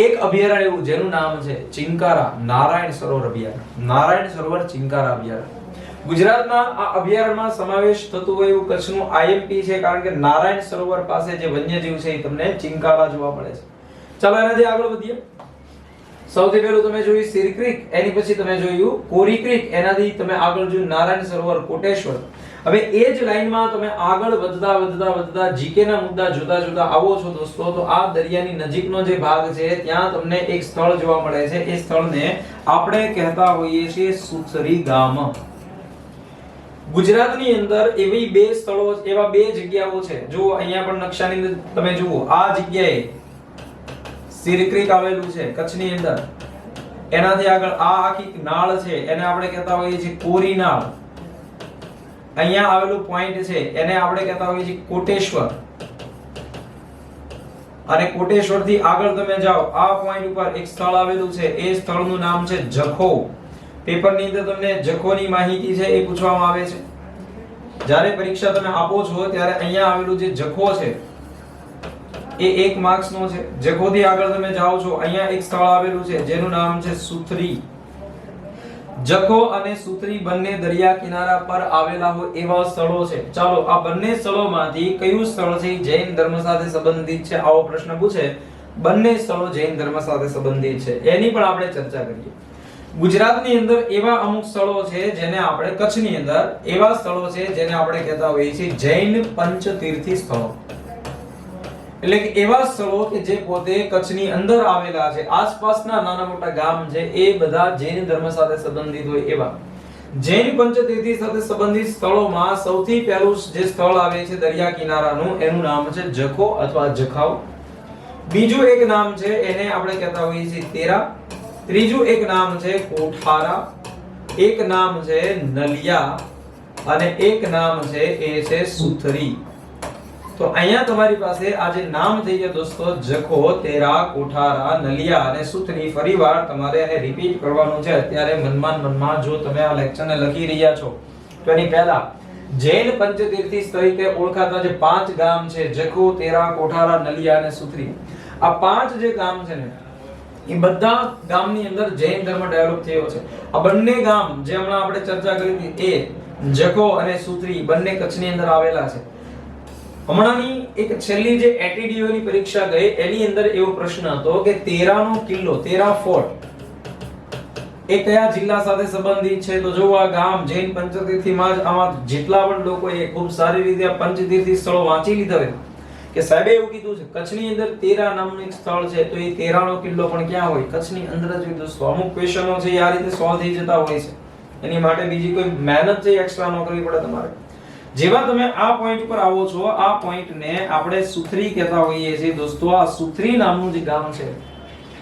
એક અભયારણ્ય એવું જેનું નામ છે ચિંકારા નારાયણ સરોવર અભયારણ્ય. નારાયણ સરોવર ચિંકારા અભયારણ્ય. ગુજરાતના આ અભયારણ્યમાં સમાવેશ થતું હોય એવું કચ્છનું આઈએમપી છે, કારણ કે નારાયણ સરોવર પાસે જે વન્યજીવ છે એ તમને ચિંકારા જોવા મળે છે. ચાલો એનાથી આગળ વધીએ. સૌથી પહેલું તમે જોયું સિર ક્રીક, એની પછી તમે જોયું કોરી ક્રીક, એનાથી તમે આગળ જોયું નારાયણ સરોવર, કોટેશ્વર. હવે એ જ લાઈનમાં તમે આગળ વધતા જીકે ના મુદ્દા જોતા આવો છો દોસ્તો, તો આ દરિયાની નજીકનો જે ભાગ છે ત્યાં તમને એક સ્થળ જોવા મળે છે. એ સ્થળને આપણે કહેતા હોઈએ છીએ સુથરી ગામ. ગુજરાતની અંદર એવી બે સ્થળો, એવા બે જગ્યાઓ છે. જો અહીંયા પણ નકશાની અંદર તમે જુઓ, આ જગ્યાએ સિર ક્રીક આવેલું છે કચ્છની અંદર. એનાથી આગળ આ આખી નાળ છે, એને આપણે કહેતા હોઈએ છીએ કોરી નાળ. અહીંયા આવેલું પોઈન્ટ છે એને આપણે કહેતા હોઈએ છીએ કોટેશ્વર. અને કોટેશ્વર થી આગળ તમે જાઓ, આ પોઈન્ટ ઉપર એક સ્થળ આવેલું છે, એ સ્થળનું નામ છે જખો. પેપરની અંદર તમને જખોની માહિતી છે એ પૂછવામાં આવે છે. જ્યારે પરીક્ષા તમે આપો છો ત્યારે અહીંયા આવેલું જે જખો છે એ 1 માર્ક્સ નો છે. જખોથી આગળ તમે જાઓ છો, અહીંયા એક સ્થળ આવેલું છે જેનું નામ છે સુથરી. જખો અને સુથરી બંને દરિયા કિનારા પર આવેલા હોય એવા સ્થળો છે. ચાલો આ બંને સ્થળોમાંથી કયું સ્થળ છે જૈન ધર્મ સાથે સંબંધિત છે? આવો પ્રશ્ન પૂછે. બંને સ્થળો જૈન ધર્મ સાથે સંબંધિત છે, એની પણ આપણે ચર્ચા કરીએ. ગુજરાતની અંદર એવા અમુક સ્થળો છે જેને આપણે, કચ્છની અંદર એવા સ્થળો છે જેને આપણે કહેતા હોઈએ છીએ જૈન પંચતીર્થી સ્થળો. એટલે કે એવા સ્થળો કે જે પોતે કચ્છની અંદર આવેલા છે, આસપાસના નાના મોટા ગામ છે એ બધા જૈન ધર્મ સાથે સંબંધિત હોય એવા. જૈન પંચતીર્થી સાથે સંબંધિત સ્થળોમાં સૌથી પહેલું જે સ્થળ આવે છે દરિયા કિનારાનું, એનું નામ છે જખો અથવા જખાવ. બીજું એક નામ છે એને આપણે કહેતા હોઈએ છીએ તેરા. ત્રીજું એક નામ છે કોઠારા. એક નામ છે નલિયા અને એક નામ છે એ છે સુથરી. તો અહીંયા તમારી પાસે આ જે નામ થઈ ગયા દોસ્તો, જખો, તેરા, કોઠારા, નલિયા અને સુથરી, ફરીવાર તમારે એને રિપીટ કરવાનું છે. અત્યારે મનમાં જો તમે આ લેક્ચરને લખી રહ્યા છો તો એની પહેલા જૈન પંચતીર્થી તરીકે ઓળખાતા જે 5 ગામ છે, જખો, તેરા, કોઠારા, નલિયા અને સુથરી, આ 5 જે ગામ છે ને એ બધા ગામની અંદર જૈન ધર્મ ડેવલપ થયો છે. આ બંને ગામ જે હમણાં આપણે ચર્ચા કરી હતી, એ જખો અને સુથરી બંને કચ્છની અંદર આવેલા છે. હમણાંની એક છેલ્લી જે એટીડીઓ ની પરીક્ષા ગઈ એની અંદર એવો પ્રશ્ન હતો કે તેરાનો કિલ્લો, તેરા ફોર્ટ એ કયા જિલ્લા સાથે સંબંધિત છે? તો જો આ ગામ જૈન પંચતીર્થીમાં જ, આમાં જેટલા પણ લોકો એ ખૂબ સારી રીતે આ પંચતીર્થી સ્થળો વાંચી લીધા હોય કે સાહેબે એવું કીધું છે કચ્છની અંદર તેરા નામનું એક સ્થળ છે, તો એ તેરાનો કિલ્લો પણ ક્યાં હોય? કચ્છની અંદર જ હોય દોસ્તો. અમુક ક્વેશ્ચનો છે આ રીતે સોલ્વ થઈ જતા હોય છે. એની માટે બીજી કોઈ મહેનત છે એક્સ્ટ્રા ન કરવી પડે તમારે. જેવા તમે આ પોઈન્ટ પર આવો છો, આ પોઈન્ટને આપણે સુથરી કહેતા હોઈએ છીએ દોસ્તો. આ સુથરી નામનું જે ગામ છે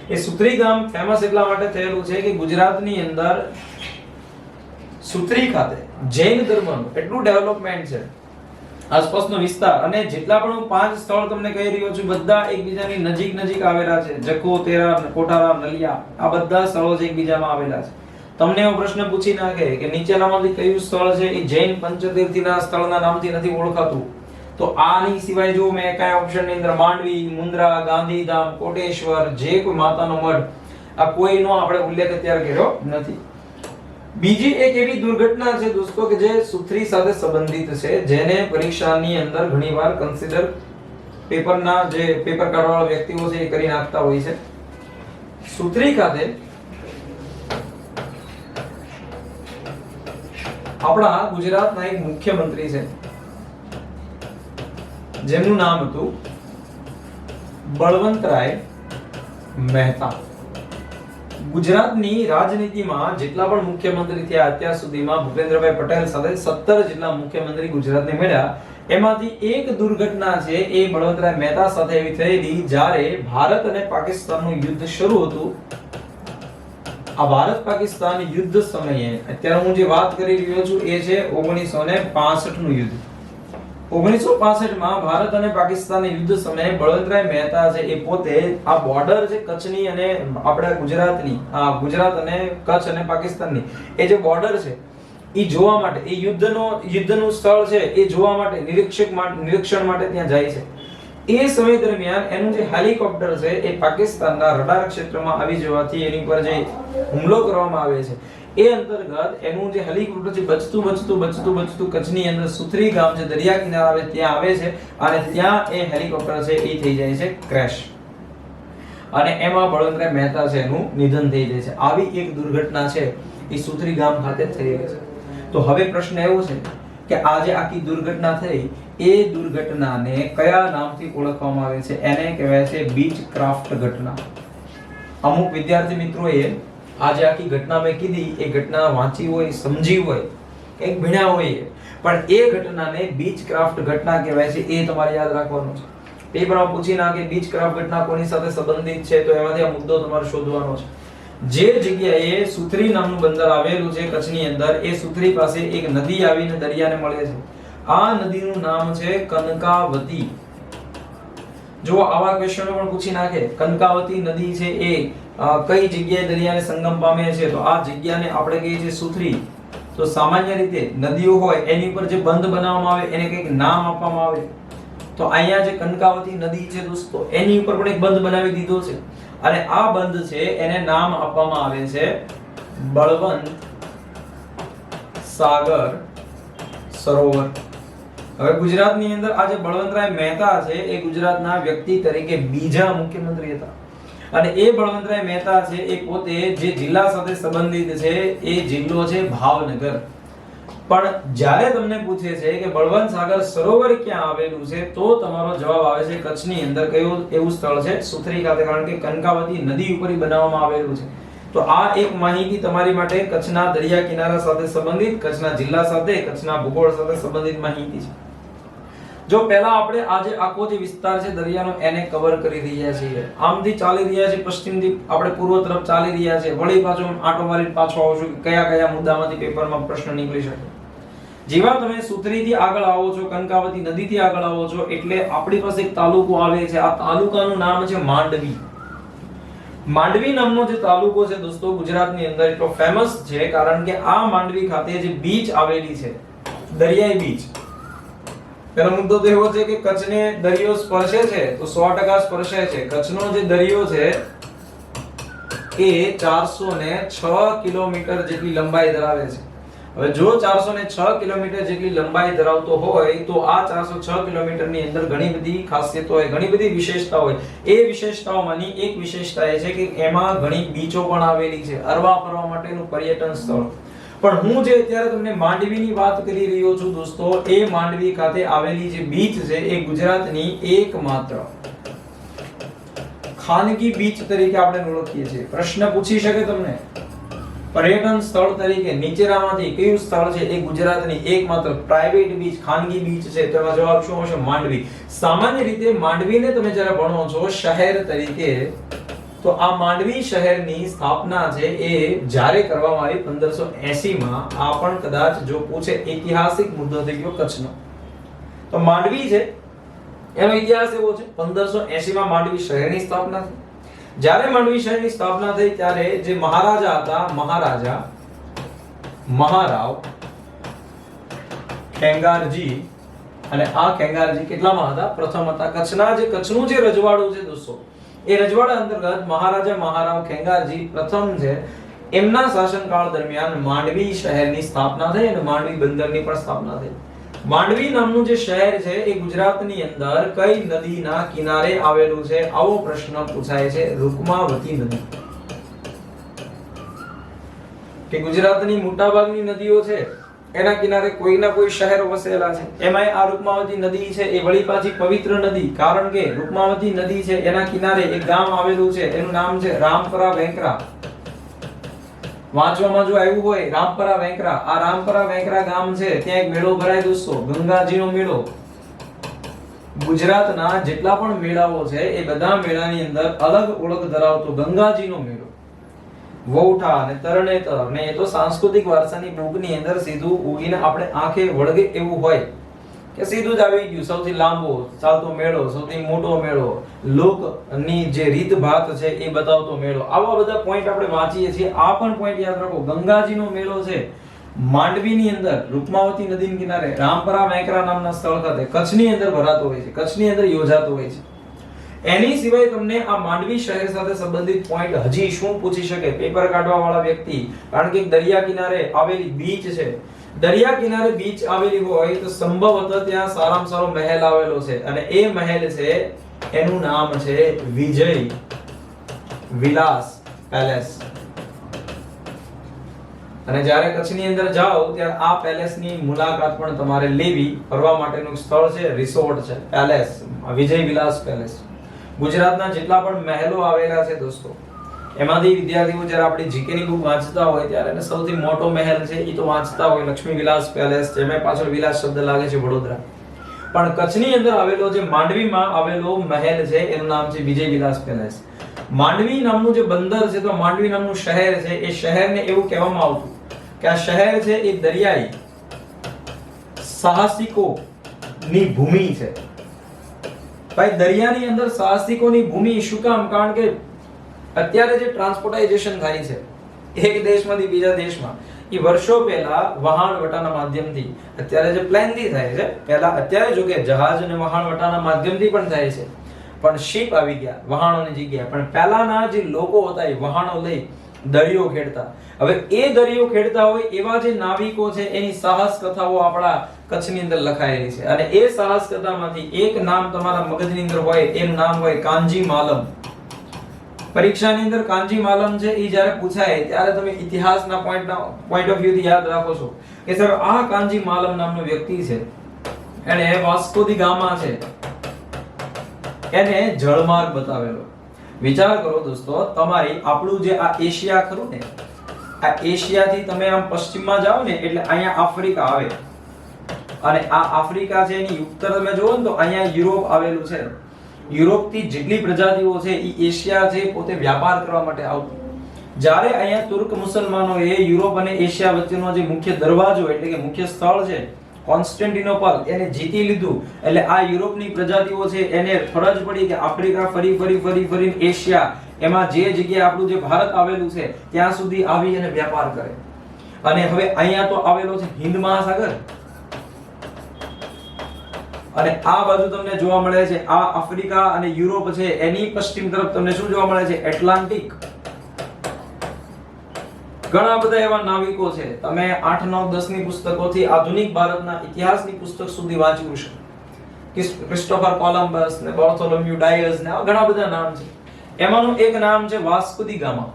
એ સુથરી ગામ ફેમસ એટલા માટે થયેલું છે કે ગુજરાતની અંદર સુથરી ખાતે જૈન ધર્મનું એટલું ડેવલપમેન્ટ છે, આસપાસનો વિસ્તાર, અને જેટલા પણ હું 5 સ્થળ તમને કહી રહ્યો છું બધા એકબીજાની નજીક આવેલા છે. જખો, તેરા, કોઠારા, નલિયા, આ બધા સ્થળો છે એકબીજામાં આવેલા છે. તમને એવો પ્રશ્ન પૂછી નાખે કે નીચેનામાંથી કયું સ્થળ છે એ જૈન પંચતીર્થીના સ્થળના નામથી નથી ઓળખાતું, તો આની સિવાય જો મેં કયા ઓપ્શનની અંદર માંડવી, મુન્દ્રા, ગાંધીધામ, કોટેશ્વર, જે કોઈ માતાનો મઢ, આ કોઈનો આપણે ઉલ્લેખ અત્યારે કર્યો નથી. બીજી એક એવી દુર્ઘટના છે દોસ્તો કે જે સુથરી સાથે સંબંધિત છે, જેને પરીક્ષાની અંદર ઘણીવાર કન્સિડર પેપરના જે પેપર કાઢવાવાળા વ્યક્તિઓ છે એ કરી નાખતા હોય છે. સુથરી ખાતે આપણા ગુજરાતના એક મુખ્યમંત્રી છે જેમનું નામ હતું બળવંતરાય મહેતા. ગુજરાતની રાજનીતિમાં જેટલા પણ મુખ્યમંત્રી થયા અત્યાર સુધીમાં ભૂપેન્દ્રભાઈ પટેલ સાથે 17 જેટલા મુખ્યમંત્રી ગુજરાતને મળ્યા. એમાંથી એક દુર્ઘટના છે એ બળવંતરાય મહેતા સાથે એવી થયેલી જ્યારે ભારત અને પાકિસ્તાનનું યુદ્ધ શરૂ હતું. આ ભારત પાકિસ્તાન યુદ્ધ સમયે અત્યારે હું જે વાત કરી રહ્યો છું એ છે 1965 નું યુદ્ધ. 1965 માં ભારત અને પાકિસ્તાનના યુદ્ધ સમયે બળવંતરાય મહેતા છે એ પોતે આ બોર્ડર છે કચ્છની અને આપણા ગુજરાતની, આ ગુજરાત અને કચ્છ અને પાકિસ્તાનની એ જે બોર્ડર છે એ જોવા માટે, એ યુદ્ધનું સ્થળ છે એ જોવા માટે નિરીક્ષણ માટે ત્યાં જાય છે. એ સમય દરમિયાન એનું જે હેલિકોપ્ટર છે એ પાકિસ્તાનના રડાર ક્ષેત્રમાં આવી જવાથી એની પર જે હુમલો કરવામાં આવે છે એ અંતર્ગત એનું જે હેલિકોપ્ટર છે બચતું કચ્છની અંદર સુથરી ગામ છે દરિયા કિનારે આવે ત્યાં આવે છે અને ત્યાં એ હેલિકોપ્ટર છે એ થઈ જાય છે ક્રેશ અને એમાં બળવંતરાય મહેતા છે એનું નિધન થઈ જાય છે. આવી એક દુર્ઘટના છે એ સુથરી ગામ ખાતે થઈ રહી છે. તો હવે પ્રશ્ન એવો છે કે આ જે આખી દુર્ઘટના થઈ એ દુર્ઘટનાને કયા નામથી ઓળખવામાં આવે છે? એને કહેવાય છે બીચ ક્રાફ્ટ ઘટના. અમુક વિદ્યાર્થી મિત્રોએ આ જે આખી ઘટના મેં કીધી એ ઘટના વાંચી હોય, સમજી હોય, એક ભણ્યા હોય, પણ એ ઘટનાને બીચ ક્રાફ્ટ ઘટના કહેવાય છે એ તમારે યાદ રાખવાનું છે. પેપરમાં પૂછી નાખે બીચ ક્રાફ્ટ ઘટના કોની સાથે સંબંધિત છે તો એમાંથી આ મુદ્દો તમારે શોધવાનો છે. જે જગ્યાએ સુથરી નામનું બંદર આવેલું છે કચ્છની અંદર, એ સુથરી પાસે એક નદી આવીને દરિયાને મળે છે. આ નદીનું નામ છે કનકાવતી. જો આવા ક્વેશ્ચનો પણ પૂછી નાખે, કનકાવતી નદી છે એ કઈ જગ્યાએ દરિયાને સંગમ પામે છે તો આ જગ્યાને આપણે કહીએ છીએ સુથરી. તો સામાન્ય રીતે નદીઓ હોય એની ઉપર જે બંધ બનાવવામાં આવે એને કંઈક નામ આપવામાં આવે. તો અહીંયા જે કનકાવતી નદી છે દોસ્તો એની ઉપર પણ એક બંધ બનાવી દીધો છે અને આ બંધ છે એને નામ આપવામાં આવે છે બળવંત સાગર સરોવર. હવે ગુજરાતની અંદર આજે બળવંતરાય મહેતા છે એ ગુજરાતના વ્યક્તિ તરીકે બીજા મુખ્યમંત્રી હતા અને એ બળવંતરાય મહેતા છે એ પોતે જે જિલ્લા સાથે સંબંધિત છે એ જિલ્લો છે ભાવનગર. પણ જ્યારે તમને પૂછે છે કે બળવંત સાગર સરોવર ક્યાં આવેલું છે તો તમારો જવાબ આવે છે કચ્છની અંદર. કયું એવું સ્થળ છે? સુથરી ખાતે, કારણ કે કનકાવતી નદી ઉપર બનાવવામાં આવેલું છે. તો આ એક માહિતી તમારી માટે કચ્છના દરિયા કિનારા સાથે સંબંધિત, કચ્છના જિલ્લા સાથે, કચ્છના ભૂગોળ સાથે સંબંધિત માહિતી છે. જો પહેલા આપણે આજે આખો જે વિસ્તાર છે દરિયાનો એને કવર કરી રહ્યા છીએ. આમથી ચાલી રહ્યા છે પશ્ચિમથી આપણે પૂર્વ તરફ ચાલી રહ્યા છે. વળી પાછો આંટો મારી પાછો આવશું કે કયા મુદ્દામાંથી પેપરમાં પ્રશ્ન નીકળી શકે. જેવા તમે સુથરીથી આગળ આવો છો, કનકાવતી નદીથી આગળ આવો છો એટલે આપણી પાસે એક તાલુકો આવે છે. આ તાલુકાનું નામ છે માંડવી. માંડવી નામનો જે તાલુકો છે દોસ્તો ગુજરાતની અંદર એટલો ફેમસ છે કારણ કે આ માંડવી ખાતે જે બીચ આવેલી છે, દરિયાઈ બીચ. પેલો મુદ્દો તો એવો છે કે કચ્છને દરિયો સ્પર્શે છે તો 100% સ્પર્શે છે. કચ્છનો જે દરિયો છે એ 406 કિલોમીટર જેટલી લંબાઈ ધરાવે છે. હવે જો 406 કિલોમીટર જેટલી લંબાઈ ધરાવતો હોય તો આ 406 કિલોમીટરની અંદર ઘણી બધી ખાસિયતો હોય, ઘણી બધી વિશેષતાઓ હોય. એ વિશેષતાઓમાંની એક વિશેષતા એ છે કે એમાં ઘણી બીચો પણ આવેલી છે, અરવા ફરવા માટેનું પર્યટન સ્થળ. પણ હું જે અત્યારે તમને માંડવીની વાત કરી રહ્યો છું દોસ્તો, એ માંડવી ખાતે આવેલી જે બીચ છે એ ગુજરાતની એકમાત્ર ખાનગી બીચ તરીકે આપણે ઓળખીએ છીએ. પ્રશ્ન પૂછી શકે તમને પર્યટન સ્થળ તરીકે નીચેનામાંથી કયું સ્થળ છે એ ગુજરાતની એકમાત્ર પ્રાઇવેટ બીચ, ખાનગી બીચ છે? તેમાં જવાબ શું આવશે? માંડવી. સામાન્ય રીતે માંડવીને તમે જ્યારે ભણો છો શહેર તરીકે તો આ માંડવી શહેરની સ્થાપના છે એ જ્યારે કરવામાં આવી 1580 માં. આ પણ કદાચ જો પૂછે ઐતિહાસિક મુદ્દો થઈ ગયો કચ્છનો. તો માંડવી છે એનો ઇતિહાસ એવો છે 1580 માં માંડવી શહેરની સ્થાપના થઈ. જ્યારે માંડવી શહેરની સ્થાપના થઈ ત્યારે જે મહારાજા હતા, મહારાવ ખેંગારજી, અને આ ખેંગારજી કેટલામાં હતા? પ્રથમ હતા. કચ્છનું જે રજવાડું છે દોસ્તો એ રજવાડા અંતર્ગત મહારાવ ખેંગારજી પ્રથમ છે. એમના શાસનકાળ દરમિયાન માંડવી શહેરની સ્થાપના થઈ અને માંડવી બંદરની પણ સ્થાપના થઈ. માંડવી નામનું જે શહેર છે એ ગુજરાતની અંદર કઈ નદીના કિનારે આવેલું છે? આવો પ્રશ્ન પૂછાય છે. રૂકમાવતી નદી. કે ગુજરાતની મોટાભાગની નદીઓ છે એના કિનારે કોઈના કોઈ શહેરો વસેલા છે. એમાંય આ રૂકમાવતી નદી છે એ વળી પાછી પવિત્ર નદી, કારણ કે રૂકમાવતી નદી છે એના કિનારે એક ગામ આવેલું છે, એનું નામ છે રામપરા વેંકરા. વાંચવામાં જો આવ્યું હોય રામપરા વેંકરા, આ રામપરા વેંકરા ગામ છે ત્યાં એક મેળો ભરાય દોસ્તો, ગંગાજીનો મેળો. ગુજરાતના જેટલા પણ મેળાઓ છે એ બધા મેળાની અંદર અલગ ઓળખ ધરાવતો ગંગાજીનો મેળો. વૌઠા અને તરણેતર ને એ તો સાંસ્કૃતિક વારસાની બુકની અંદર સીધું ઉગીને આપણે આંખે વળગે એવું હોય કે સીધું જ આવી ગયું. સૌથી લાંબો ચાલતો મેળો, સૌથી મોટો મેળો, લોકની જે રીતભાત છે એ બતાવતો મેળો. આવા બધા પોઈન્ટ આપણે વાંચીએ છીએ. આ પણ પોઈન્ટ યાદ રાખો, ગંગાજીનો મેળો છે માંડવીની અંદર રૂપમાવતી નદીના કિનારે રામપરા મેકરા નામના સ્થળ ખાતે કચ્છની અંદર ભરાતો હોય છે, કચ્છની અંદર યોજાતો હોય છે. એની સિવાય તમને આ માંડવી શહેર સાથે સંબંધિત પોઈન્ટ હજી શું પૂછી શકે પેપર કાઢવા વાળા વ્યક્તિ? કારણ કે દરિયા કિનારે આવેલી બીચ છે, દરિયા કિનારે બીચ આવેલી હોય તો સંભવતઃ ત્યાં સારામાં સારો મહેલ આવેલો છે અને એ મહેલ છે એનું નામ છે વિજય વિલાસ પેલેસ. અને જ્યારે કચ્છની અંદર જાઓ ત્યારે આ પેલેસની મુલાકાત પણ તમારે લેવી. ફરવા માટેનું સ્થળ છે, રિસોર્ટ છે, પેલેસ, વિજય વિલાસ પેલેસ. ગુજરાતના જેટલા પણ મહેલો આવેલા છે દોસ્તો, એમાંથી વિદ્યાર્થીઓ જ્યારે આપણી જીકે ની બુક વાંચતા હોય ત્યારે એને સૌથી મોટો મહેલ છે એ તો વાંચતા હોય લક્ષ્મી વિલાસ પેલેસ, જેમાં પાછળ વિલાસ શબ્દ લાગે છે વડોદરા. પણ કચ્છની અંદર આવેલો જે માંડવીમાં આવેલો મહેલ છે એનું નામ છે વિજય વિલાસ પેલેસ. માંડવી નામનું જે બંદર છે તો માંડવી નામનું શહેર છે, એ શહેરને એવું કહેવામાં આવતું કે આ શહેર છે એ દરિયાઈ સાહસિકોની ભૂમિ છે. ભાઈ દરિયાની અંદર સાહસિકોની ભૂમિ શું કામ? કારણ કે અત્યારે જે ટ્રાન્સપોર્ટાઇઝેશન થાય છે એક દેશમાંથી બીજા દેશમાં, એ વર્ષો પહેલા વહાણવટાના માધ્યમથી, અત્યારે જે પ્લેનથી થાય છે, પહેલા અત્યારે જો કે જહાજ અને વહાણવટાના માધ્યમથી પણ થાય છે, પણ શિપ આવી ગયા વહાણોની જગ્યાએ. પણ પહેલાના જે લોકો હતા એ વહાણો લઈ દરિયો ખેડતા. હવે એ દરિયો ખેડતા હોય એવા જે નાવિકો છે એની સાહસ કથાઓ આપણા કચ્છની અંદર લખાયેલી છે. અને એ સાહસ કથામાંથી એક નામ તમારા મગજની અંદર હોય, એનું નામ હોય કાંજી માલમ. પરીક્ષાની અંદર કાંજી માલમ છે એ જ્યારે પૂછાય ત્યારે તમે ઇતિહાસના પોઈન્ટ ઓફ વ્યૂ થી યાદ રાખો છો કે સર આ કાંજી માલમ નામનો વ્યક્તિ છે, એને વાસ્કો દી ગામા છે એને જળમાર્ગ બતાવેલો. વિચાર કરો દોસ્તો, તમારી આપણું જે આ એશિયા ખરું ને, આ એશિયાથી તમે આમ પશ્ચિમમાં જાઓ ને એટલે અહીંયા આફ્રિકા આવે, અને આ આફ્રિકા છે એની ઉત્તર તમે જુઓ ને તો અહીંયા યુરોપ આવેલું છે. યુરોપથી જેટલી પ્રજાતિઓ છે એ એશિયા છે પોતે વ્યાપાર કરવા માટે આવતી. જ્યારે અહીંયા તુર્ક મુસલમાનોએ યુરોપ અને એશિયા વચ્ચેનો જે મુખ્ય દરવાજો એટલે કે મુખ્ય સ્થળ છે કોન્સ્ટેન્ટિનોપલ એને જીતી લીધું, એટલે આ યુરોપની પ્રજાતિઓ છે એને ફરજ પડી કે આફ્રિકા ફરી એશિયા, એમાં જે જગ્યાએ આપણું જે ભારત આવેલું છે ત્યાં સુધી આવી અને વ્યાપાર કરે. અને હવે અહીંયા તો આવેલો છે હિન્દ મહાસાગર, અને આ બાજુ તમને જોવા મળે છે આ આફ્રિકા અને યુરોપ છે એની પશ્ચિમ તરફ તમને શું જોવા મળે છે? એટલાન્ટિક. ઘણા બધા એવા નાવિકો છે, તમે 8, 9, 10 ની પુસ્તકોથી આધુનિક ભારતના ઇતિહાસની પુસ્તક સુધી વાંચ્યું છે. ક્રિસ્ટોફર કોલંબસ ને બાર્થોલોમ્યુ ડાયસ ને આવા ઘણા બધા નામ છે. એમાંનું એક નામ છે વાસ્કો દી ગામા.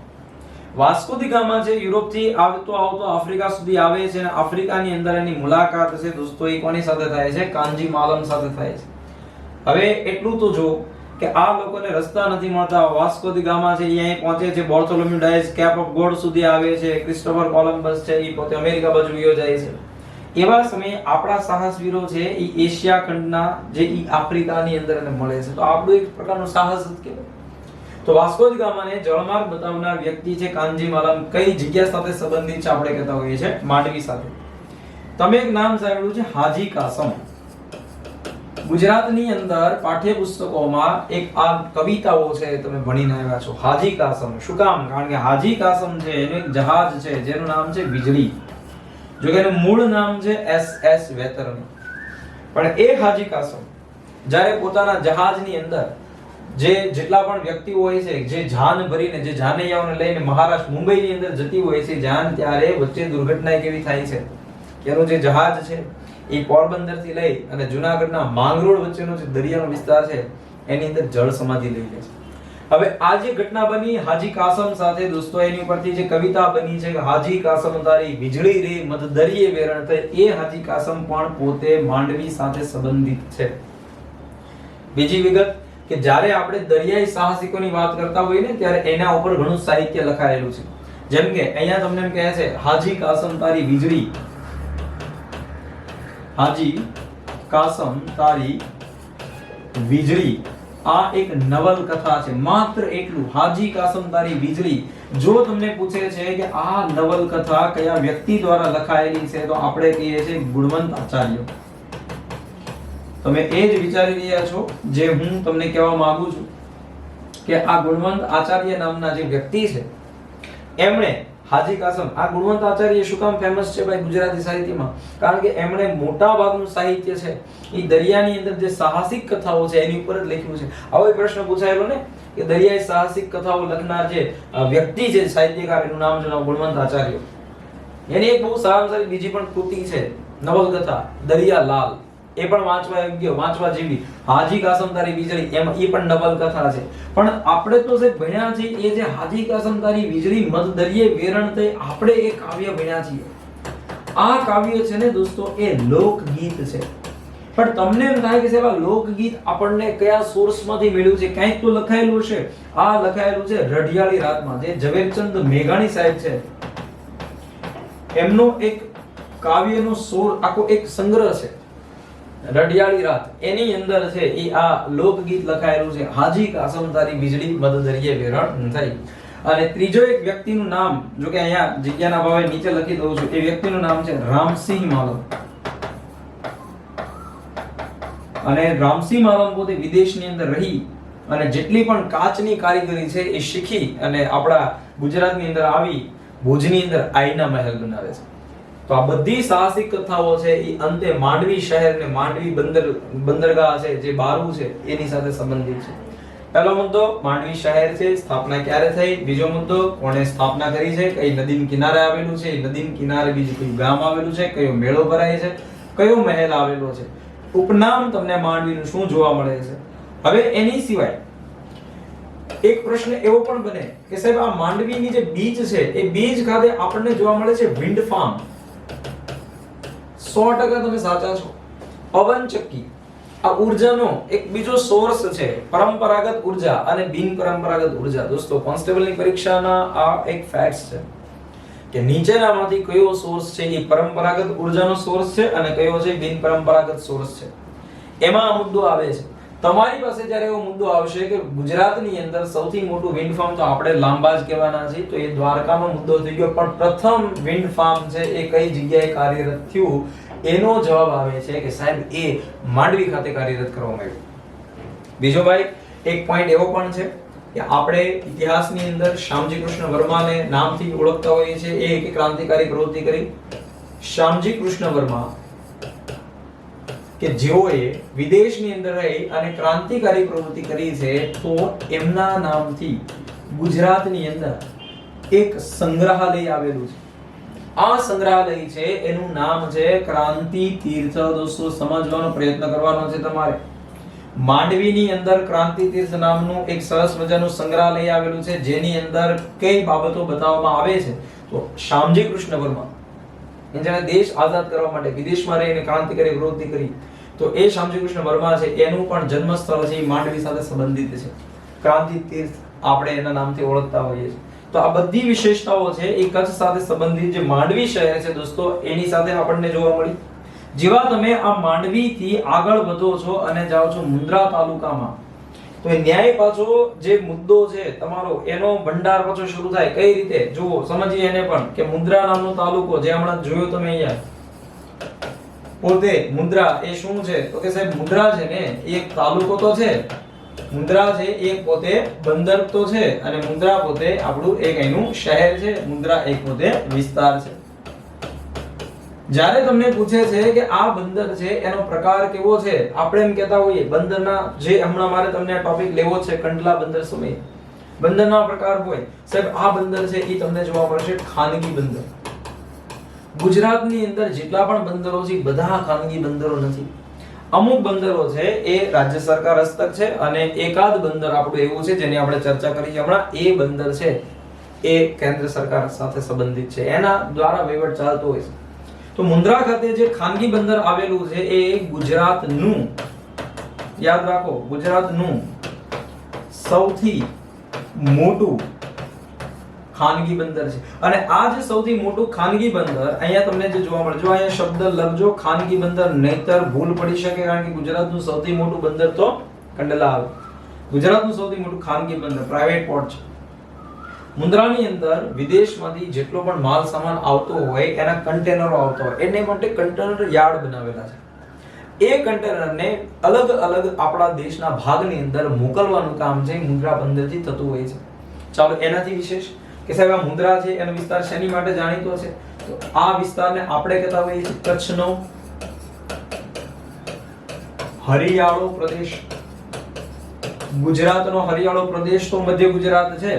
વાસ્કો દી ગામા છે યુરોપથી આવતો આફ્રિકા સુધી આવે છે, અને આફ્રિકાની અંદર એની મુલાકાત છે દોસ્તો એ કોની સાથે થાય છે? કાંજી માલમ સાથે થાય છે. હવે એટલું તો જો કે આ લોકોને રસ્તા નથી મળતા, વાસ્કો દી ગામા છે અહીંયા પહોંચે છે, Bartholomew Dias Cape of Good સુધી આવે છે, ક્રિસ્ટોફર કોલંબસ છે એ પોતે અમેરિકા બાજુ ગયો જાય છે. એવા સમયે આપણા સાહસવીરો છે એ એશિયા ખંડના જે આફ્રિકાની અંદર એને મળે છે, તો આપણું એક પ્રકારનું સાહસ જ કહેવાય. તો વાસ્કો દી ગામાને જળમાર્ગ બતાવનાર વ્યક્તિ છે કાંજી માલમ. કઈ જગ્યા સાથે સંબંધિત છે આપણે કહેતા હોઈએ છે? માંડવી સાથે. તમે એક નામ સાંભળ્યું છે હાજી કાસમ. ગુજરાતની અંદર પાઠ્યપુસ્તકોમાં એક આ કવિતાઓ છે તમે ભણીને આવ્યા છો. હાજી કાસમ શું કામ? કારણ કે હાજી કાસમ છે એનું એક જહાજ છે જેનું નામ છે વીજળી. જો કે એનું મૂળ નામ છે SS વેતરણી. પણ એ હાજી કાસમ જ્યારે પોતાના જહાજની અંદર જેટલા પણ વ્યક્તિઓ હોય છે જે જાન ભરીને જે જાનૈયાઓને લઈને મહારાષ્ટ્ર મુંબઈની અંદર જતી હોય છે જાન, ત્યારે વચ્ચે દુર્ઘટના કેવી થાય છે કે એનું જે જહાજ છે એ પોરબંદર થી લઈ અને જુનાગઢના માંગરોળ વચ્ચેનો જે દરિયાનો વિસ્તાર છે એની અંદર જળ સમાધિ લઈ લે છે. હવે આ જે ઘટના બની હાજી કાસમ સાથે દોસ્તો, એની ઉપરથી જે કવિતા બની છે કે હાજી કાસમ તારી વીજળી રે મધ દરિયે વેરણ થઈ, એ હાજી કાસમ પણ પોતે માંડવી સાથે સંબંધિત છે. બીજી વિગત કે જ્યારે આપણે દરિયાઈ સાહસિકોની વાત કરતા હોઈએ ને ત્યારે એના ઉપર ઘણું સાહિત્ય લખાયેલું છે. જેમ કે અહીંયા તમને એમ કહે છે હાજી કાસમ તારી વીજળી, હાજી કાસમ તારી વીજળી, આ એક નવલકથા છે. માત્ર એટલું, હાજી કાસમ તારી વીજળી. જો તમને પૂછે છે કે આ નવલકથા કયા વ્યક્તિ દ્વારા લખાયેલી છે, તો આપણે કહીએ છીએ ગુણવંત આચાર્ય. તમે એ જ વિચારી રહ્યા છો જે હું તમને કહેવા માંગુ છું કે આ ગુણવંત આચાર્ય નામના જે વ્યક્તિ છે એમણે હાજી કાસમ. આ ગુણવંત આચાર્ય શું કામ ફેમસ છે ભાઈ ગુજરાતી સાહિત્યમાં? કારણ કે એમણે મોટા ભાગનું સાહિત્ય છે એ દરિયાની અંદર જે સાહસિક કથાઓ છે એની ઉપર જ લખ્યું છે. આવો પ્રશ્ન પૂછાયેલો ને કે દરિયાઈ સાહસિક કથાઓ લખનાર જે વ્યક્તિ છે સાહિત્યકાર, એનું નામ જણાવો. ગુણવંત આચાર્ય. એની એક બહુ સારામાં સારી બીજી પણ કૃતિ છે નવલકથા દરિયાલાલ, એ પણ વાંચવા યોગ્ય, વાંચવા જેવી. હાજી કાસમ તારી વીજળી, એમ એ પણ નવલકથા છે. પણ આપણે તો જે ભણ્યા છે એ જે હાજી કાસમ તારી વીજળી મધ દરિયે વેરણ તે આપણે એ કાવ્ય ભણ્યા છીએ. આ કાવ્ય છે ને દોસ્તો એ લોકગીત છે. પણ તમને એમ થાય કે સાહેબ આ લોકગીત આપણને કયા સોર્સમાંથી મળ્યું છે? કંઈક તો લખાયેલું છે. આ લખાયેલું છે રઢિયાળી રાતમાં, જે ઝવેરચંદ મેઘાણી સાહેબ છે એમનો એક કાવ્યનો આખો એક સંગ્રહ છે રઢિયાળી રાત. એની અંદર છે એ આ લોકગીત લખાયેલું છે, હાજી કાસમ તારી વીજળી મધ દરિયે વેરણ થઈ. અને ત્રીજો એક વ્યક્તિનું નામ, જો કે અહીંયા જગ્યાના ભાવે નીચે લખી દઉં છું, એ વ્યક્તિનું નામ છે રામસિંહ માલમ. અને રામસિંહ માલમ પોતે વિદેશની અંદર રહી અને જેટલી પણ કાચની કારીગરી છે એ શીખી અને આપણા ગુજરાતની અંદર આવી ભુજની અંદર આઈના મહેલ બનાવે છે. તો આ બધી સાહસિક કથાઓ છે એ અંતે માંડવી શહેર ને માંડવી બંદરગાહ છે જે બારુ છે એની સાથે સંબંધિત છે. પહેલો મુદ્દો માંડવી શહેર છે, સ્થાપના ક્યારે થઈ. બીજો મુદ્દો કોણે સ્થાપના કરી છે, કઈ નદીના કિનારે આવેલું છે, નદીના કિનારે બીજું કયું ગામ આવેલું છે, કયો મેળો ભરાય છે, કયો મહેલ આવેલો છે, ઉપનામ તમને માંડવીનું શું જોવા મળે છે. હવે એની સિવાય એક પ્રશ્ન એવો પણ બને કે સાહેબ આ માંડવીની જે બીચ છે એ બીચ ખાતે આપણને જોવા મળે છે વિન્ડ ફાર્મ. 100% તમે સાચા છો. પવન ચક્કી આ ઉર્જાનો એક બીજો સોર્સ છે. પરંપરાગત ઉર્જા અને બિન પરંપરાગત ઉર્જા. દોસ્તો કોન્સ્ટેબલની પરીક્ષાના આ એક ફેક્ટ્સ છે કે નીચેનામાંથી કયો સોર્સ છે એ પરંપરાગત ઉર્જાનો સોર્સ છે અને કયો છે બિન પરંપરાગત સોર્સ છે. એમાં આ મુદ્દો આવે છે. તમારી પાસે જ્યારે એવો મુદ્દો આવશે કે ગુજરાતની અંદર સૌથી મોટું વિન્ડ ફાર્મ તો આપણે લાંબા જ કહેવાના છે, તો એ દ્વારકાનો મુદ્દો થઈ ગયો. પણ પ્રથમ વિન્ડ ફાર્મ છે એ કઈ જગ્યાએ કાર્યરત થયું? એનો જવાબ આવે છે કે સાહેબ એ માંડવી ખાતે કાર્યરત કરવામાં આવ્યું. બીજો ભાઈ એક પોઈન્ટ એવો પણ છે કે આપણે ઇતિહાસની અંદર શ્યામજી કૃષ્ણ વર્માને નામથી ઓળખતા હોઈએ છીએ. એ એક ક્રાંતિકારી પ્રવૃત્તિ કરી. શ્યામજી કૃષ્ણ વર્મા કે જેઓએ વિદેશની અંદર રહી અને ક્રાંતિકારી પ્રવૃત્તિ કરી છે, તો એમના નામથી ગુજરાતની અંદર એક સંગ્રહાલય આવેલું છે. આ સંગ્રહાલય છે એનું નામ છે ક્રાંતિ તીર્થ. દોસ્તો સમજવાનો પ્રયત્ન કરવાનો છે તમારે. માંડવીની અંદર ક્રાંતિ તીર્થ નામનું એક સરસ મજાનું સંગ્રહાલય આવેલું છે જેની અંદર કઈ બાબતો બતાવવામાં આવે છે. તો શ્યામજી કૃષ્ણ વર્મા જેણે દેશ આઝાદ કરવા માટે વિદેશમાં રહીને ક્રાંતિકારી પ્રવૃત્તિ કરી, તો એ શ્યામજી કૃષ્ણ વર્મા છે એનું પણ જન્મસ્થળ છે એ માંડવી સાથે સંબંધિત છે. ક્રાંતિ તીર્થ આપણે એના નામથી ઓળખતા હોઈએ છીએ. તો આ બધી વિશેષતાઓ છે એ કચ્છ સાથે સંબંધિત જે માંડવી શહેર છે દોસ્તો એની સાથે આપણને જોવા મળી. જેવા તમે આ માંડવી થી આગળ વધો છો અને જાઓ છો મુન્દ્રા તાલુકામાં, તો એ ન્યાય પાછો જે મુદ્દો છે તમારો એનો ભંડાર પાછો શરૂ થાય. કઈ રીતે જુઓ, સમજીએ એને પણ કે મુન્દ્રા નામનો તાલુકો જે હમણાં જોયો તમે અહીંયા, પોતે મુન્દ્રા એ શું છે? તો કે સાહેબ મુન્દ્રા છે ને એક તાલુકો તો છે, મુન્દ્રા છે એ પોતે બંદર તો છે, અને મુન્દ્રા પોતે આપણું એક એનું શહેર છે, મુન્દ્રા એક પોતે વિસ્તાર છે. જ્યારે તમને પૂછે છે કે આ બંદર છે એનો પ્રકાર કેવો છે, આપણે એમ કહેતા હોઈએ બંદરના જે હમણાં મારે તમને ટોપિક લેવો છે કંડલા બંદર સમય, બંદરના પ્રકાર હોય સાહેબ આ બંદર છે એ તમને જોવા મળશે ખાનગી બંદર. ગુજરાતની અંદર જેટલા પણ બંદરો છે બધા ખાનગી બંદરો નથી. અમુક બંદરો છે એ રાજ્ય સરકાર હસ્તક છે અને એકાદ બંદર આપણું એવું છે જેની આપણે ચર્ચા કરી છે હમણાં, એ બંદર છે એ કેન્દ્ર સરકાર સાથે સંબંધિત છે, એના દ્વારા વહીવટ ચાલતો હોય છે. તો મુન્દ્રા ખાતે જે ખાનગી બંદર આવેલું છે એ ગુજરાતનું, યાદ રાખો, ગુજરાતનું સૌથી મોટું ખાનગી બંદર છે. અને આ જે સૌથી મોટું ખાનગી બંદર અહીંયા તમને જે જોવા મળે, જો અહીંયા શબ્દ લખજો ખાનગી બંદર, નહીતર ભૂલ પડી શકે, કારણ કે ગુજરાતનું સૌથી મોટું બંદર તો કંડલા આવે. ગુજરાતનું સૌથી મોટું ખાનગી બંદર પ્રાઇવેટ પોર્ટ છે. મુન્દ્રાની અંદર વિદેશમાંથી જેટલો પણ માલ સામાન આવતો હોય એના કન્ટેનરો આવતા હોય એને માટે કન્ટેનર યાર્ડ બનાવેલા છે. એ કન્ટેનરને અલગ અલગ આપણા દેશના ભાગની અંદર મોકલવાનું કામ છે મુન્દ્રા બંદરથી થતું હોય છે. ચાલો એનાથી વિશેષ કે સાહેબ આ મુદ્રા છે એનો વિસ્તાર શેની માટે જાણીતો છે? તો આ વિસ્તારને આપણે કહેતા હોઈએ છીએ કચ્છનો હરિયાળો પ્રદેશ. ગુજરાતનો હરિયાળો પ્રદેશ તો મધ્ય ગુજરાત છે.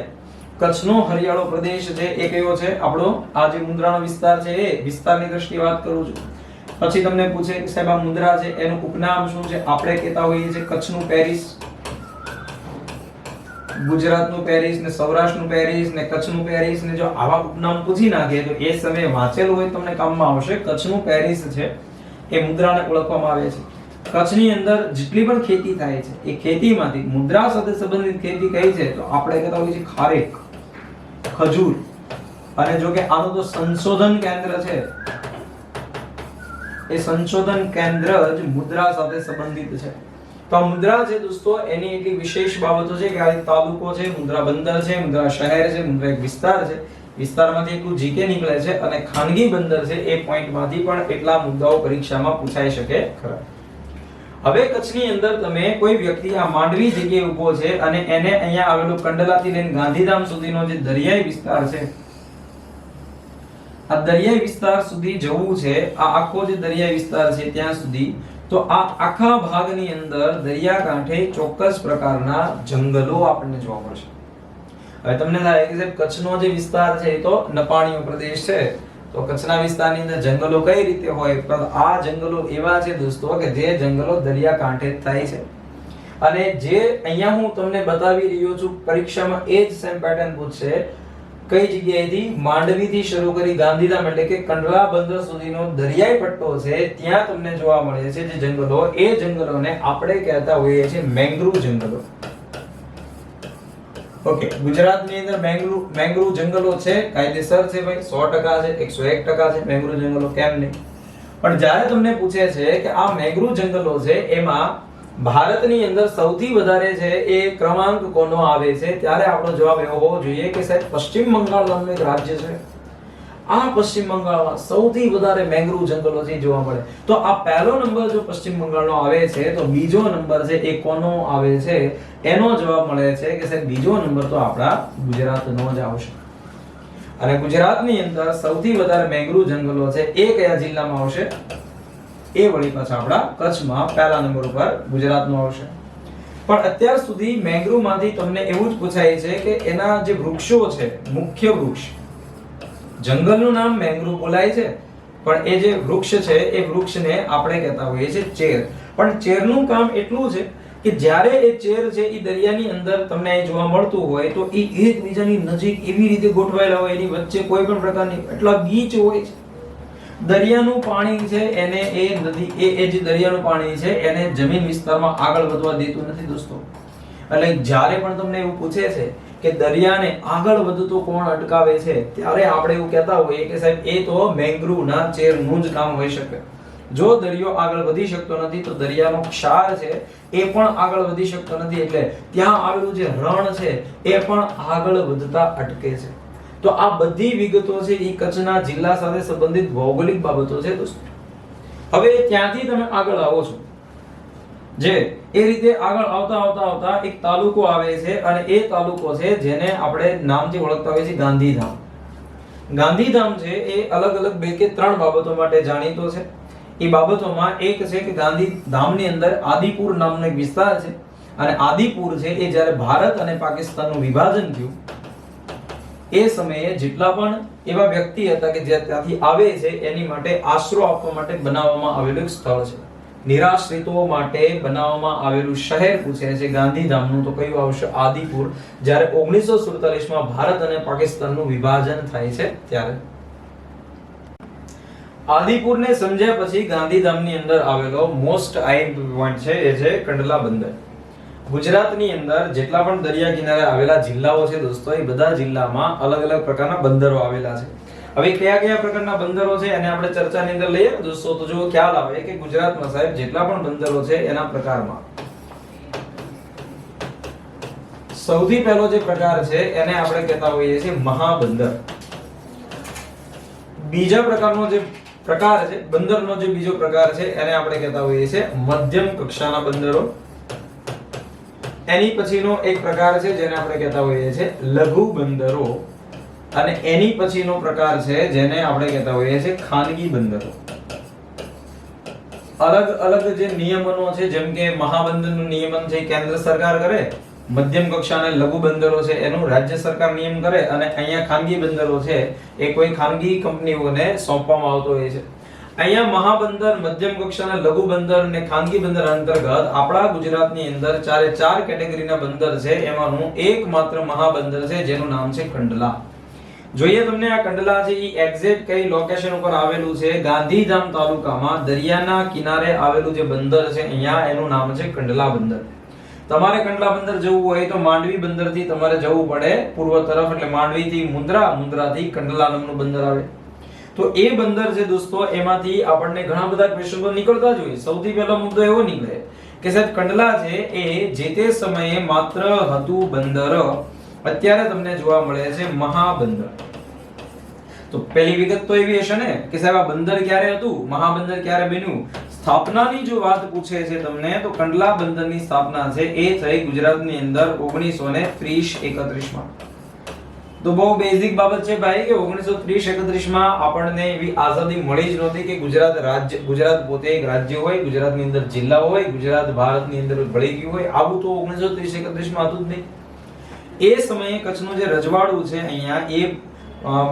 કચ્છનો હરિયાળો પ્રદેશ છે એ કયો છે? આપણો આ જે મુદ્રાનો વિસ્તાર છે એ વિસ્તારની દ્રષ્ટિએ વાત કરું છું. પછી તમને પૂછે કે સાહેબ આ મુદ્રા છે એનું ઉપનામ શું છે? આપણે કહેતા હોઈએ છીએ કચ્છનું પેરિસ, ગુજરાતનું પેરિસ ને સૌરાષ્ટ્રનું પેરિસ ને કચ્છનું પેરિસ ને જો આવા ઉપનામ પૂછી નાખે તો એ સમયે વાંચેલું હોય તમને કામમાં આવશે. કચ્છનું પેરિસ છે એ મુદ્રાને ઓળખવામાં આવે છે. કચ્છની અંદર જેટલી પણ ખેતી થાય છે એ ખેતીમાંથી મુદ્રા સાથે સંબંધિત ખેતી કઈ છે? તો આપણે કહેતા હોઈએ છીએ ખારેક, ખજૂર. અને જો કે આનું તો સંશોધન કેન્દ્ર છે, એ સંશોધન કેન્દ્ર જ મુદ્રા સાથે સંબંધિત છે. તો આ મુદ્રા છે દોસ્તો એની એટલી વિશેષ બાબતો છે કે આ એક તાલુકો છે, મુદ્રા બંદર છે, મુદ્રા શહેર છે, મુદ્રા એક વિસ્તાર છે. વિસ્તારમાંથી એટલું જીકે નીકળે છે અને ખાનગી બંદર છે એ પોઈન્ટમાંથી પણ એટલા મુદ્દાઓ પરીક્ષામાં પૂછાઈ શકે ખરા. હવે કચ્છની અંદર તમે કોઈ વ્યક્તિ આ માંડવી જગ્યાએ ઊભો છે અને એને અહીંયા આવેલું કંડલાથી લઈને ગાંધીધામ સુધીનો જે દરિયાઈ વિસ્તાર છે, આ દરિયાઈ વિસ્તાર સુધી જવું છે, આ આખો જે દરિયાઈ વિસ્તાર છે ત્યાં સુધી, તો આ આખા ભાગની અંદર દરિયાકાંઠે ચોક્કસ પ્રકારના જંગલો આપણને જોવા મળશે. હવે તમને થાય કે સાહેબ કચ્છનો જે વિસ્તાર છે એ તો નપાણીયો પ્રદેશ છે, તો કચ્છના વિસ્તારની અંદર જંગલો કઈ રીતે હોય? પણ આ જંગલો એવા છે દોસ્તો કે જે જંગલો દરિયાકાંઠે થાય છે. અને જે અહીંયા હું તમને બતાવી રહ્યો છું પરીક્ષામાં એ જ સેમ પેટર્ન પૂછશે. કઈ જગ્યાએથી? માંડવીથી શરૂ કરી ગાંધીધામ એટલે કે કંડલા બંદર સુધીનો દરિયાઈ પટ્ટો છે ત્યાં તમને જોવા મળે છે જે જંગલો, એ જંગલોને આપણે કહેતા હોઈએ છીએ મેંગ્રુવ જંગલો. ઓકે, ગુજરાતની અંદર મેંગ્રુવ જંગલો છે, કાયદેસર છે ભાઈ, 100% છે, 101% છે મેંગ્રુવ જંગલો, કેમ નહીં? પણ જ્યારે તમને પૂછે છે કે આ મેંગ્રુવ જંગલો છે એમાં ભારતની અંદર સૌથી વધારે છે એ ક્રમાંક કોનો આવે છે? ત્યારે આપણો જવાબ એવો હોવો જોઈએ કે સાહેબ પશ્ચિમ બંગાળ નામનું એક રાજ્ય છે. આ પશ્ચિમ બંગાળમાં સૌથી વધારે મેંગ્રુવ જંગલો છે જોવા મળે. તો આ પહેલો નંબર જો પશ્ચિમ બંગાળનો આવે છે તો બીજો નંબર છે એ કોનો આવે છે? એનો જવાબ મળે છે કે સાહેબ બીજો નંબર તો આપણા ગુજરાતનો જ આવશે. અને ગુજરાતની અંદર સૌથી વધારે મેંગ્રુવ જંગલો છે એ કયા જિલ્લામાં આવશે? એ વળી પાછા આપણા કચ્છમાં પહેલા નંબર ઉપર ગુજરાતનો આવશે. પણ અત્યાર સુધી મેંગ્રુવમાંથી તમને એવું જ પૂછાય છે કે એના જે વૃક્ષો છે, મુખ્ય વૃક્ષ, જંગલનું નામ મેંગ્રુવ બોલાય છે પણ એ જે વૃક્ષ છે એ વૃક્ષને આપણે કહેતા હોઈએ છીએ ચેર. પણ ચેરનું કામ એટલું છે કે જ્યારે એ ચેર છે એ દરિયાની અંદર તમને અહીં જોવા મળતું હોય તો એ એકબીજાની નજીક એવી રીતે ગોઠવાયેલા હોય, એની વચ્ચે કોઈ પણ પ્રકારની એટલા ગીચ હોય છે. દરિયાનું પાણી છે એને એ નદી એ જે દરિયાનું પાણી છે એને જમીન વિસ્તારમાં આગળ વધવા દેતું નથી દોસ્તો. એટલે જ્યારે પણ તમને એવું પૂછે છે કે દરિયાને આગળ વધતો કોણ અટકાવે છે ત્યારે આપણે એવું કહેતા હોઈએ કે સાહેબ એ તો મેંગ્રુવના ચેરનું જ કામ હોઈ શકે. જો દરિયો આગળ વધી શકતો નથી તો દરિયાનો ક્ષાર છે એ પણ આગળ વધી શકતો નથી, એટલે ત્યાં આવેલું જે રણ છે એ પણ આગળ વધતા અટકે છે. તો આ બધી વિગતો છે એ કચ્છના જિલ્લા સાથે સંબંધિત ભૌગોલિક બાબતો છે દોસ્તો. હવે ત્યાંથી તમે આગળ આવો છો, જે એ રીતે આગળ આવતા એક તાલુકો આવે છે અને એ તાલુકો છે જેને આપણે નામથી ઓળખતા હોઈએ છીએ ગાંધીધામ. ગાંધીધામ છે એ અલગ અલગ 2 કે 3 બાબતો માટે જાણીતો છે. એ બાબતોમાં એક છે કે ગાંધીધામની અંદર આદિપુર નામનો એક વિસ્તાર છે અને આદિપુર છે એ જ્યારે ભારત અને પાકિસ્તાનનું વિભાજન થયું એ સમયે જેટલા પણ એવા વ્યક્તિ હતા કે જે ત્યાંથી આવે છે એની માટે આશરો આપવા માટે બનાવવામાં આવેલું એક સ્થળ છે. નિરાશ્રિતો માટે બનાવવામાં આવેલું શહેર પૂછે છે ગાંધીધામનું, તો કયું આવશે? આદિપુર. જ્યારે 1947 માં ભારત અને પાકિસ્તાનનું વિભાજન થાય છે ત્યારે આદિપુરને સમજ્યા પછી ગાંધીધામની અંદર આવેલો મોસ્ટ આઈએમપી પોઈન્ટ છે એ છે કંડલા બંદર. ગુજરાતની અંદર જેટલા પણ દરિયા કિનારે આવેલા જિલ્લાઓ છે દોસ્તો એ બધા જિલ્લામાં અલગ અલગ પ્રકારના બંદરો આવેલા છે. હવે કયા કયા પ્રકારના બંદરો છે એને આપણે ચર્ચાની અંદર લઈએ દોસ્તો તો જો ખ્યાલ આવે કે ગુજરાતમાં સાહેબ જેટલા પણ બંદરો છે એના પ્રકારમાં સૌથી પહેલો જે પ્રકાર છે એને આપણે કહેતા હોઈએ છીએ મહાબંદર. બીજા પ્રકારનો જે પ્રકાર છે બંદરનો જે બીજો પ્રકાર છે એને આપણે કહેતા હોઈએ છીએ મધ્યમ કક્ષાના બંદરો. એની પછીનો એક પ્રકાર છે જેને આપણે કહેતા હોઈએ છીએ લઘુ બંદરો. અને એની પછીનો પ્રકાર છે જેને આપણે કહેતા હોઈએ છીએ ખાનગી બંદરો. અલગ અલગ જે નિયમનો છે, જેમ કે મહાબંદરનું નિયમન છે કેન્દ્ર સરકાર કરે, મધ્યમ કક્ષાના લઘુ બંદરો છે એનું રાજ્ય સરકાર નિયમ કરે, અને અહીંયા ખાનગી બંદરો છે એ કોઈ ખાનગી કંપનીઓને સોંપવામાં આવતો હોય છે. અહીંયા મહાબંદર, મધ્યમ કક્ષાના લઘુ બંદર અને ખાનગી બંદર અંતર્ગત આપણા ગુજરાતની અંદર ચારે ચાર કેટેગરીના બંદર છે. એમાંનું એકમાત્ર મહાબંદર છે જેનું નામ છે કંડલા. જોઈએ તમને આ કંડલા છે એ એક્ઝેક્ટ કઈ લોકેશન ઉપર આવેલું છે? ગાંધીધામ તાલુકામાં દરિયાના કિનારે આવેલું જે બંદર છે અહીંયા એનું નામ છે કંડલા બંદર. તમારે કંડલા બંદર જવું હોય તો માંડવી બંદર થી તમારે જવું પડે પૂર્વ તરફ, એટલે માંડવી થી મુન્દ્રા, મુન્દ્રા થી કંડલા નામનું બંદર આવે. તો એ બંદર છે દોસ્તો, એમાંથી આપણને ઘણા બધા ક્વેશ્ચનો નીકળતા જ હોય. સૌથી પહેલો મુદ્દો એવો નીકળે કે સાહેબ કંડલા છે એ જે તે સમયે માત્ર હતું બંદર, અત્યારે તમને જોવા મળે છે મહાબંદર. તો પહેલી વિગત તો એવી હશે ને કે સાહેબ આ બંદર ક્યારે હતું, મહાબંદર ક્યારે બન્યું? સ્થાપનાની જો વાત પૂછે છે તમને તો કંડલા બંદરની સ્થાપના છે એ થઈ ગુજરાતની અંદર 1930-31 માં. તો બહુ બેઝિક બાબત છે ભાઈ કે 1930-31 માં આપણને એવી આઝાદી મળી જ નહોતી કે ગુજરાત રાજ્ય, ગુજરાત પોતે એક રાજ્ય હોય, ગુજરાતની અંદર જિલ્લા હોય, ગુજરાત ભારતની અંદર ભળી ગયું હોય. આવું તો 1930-31 માં હતું જ નહીં. એ સમયે કચ્છનું જે રજવાડું છે અહીંયા એ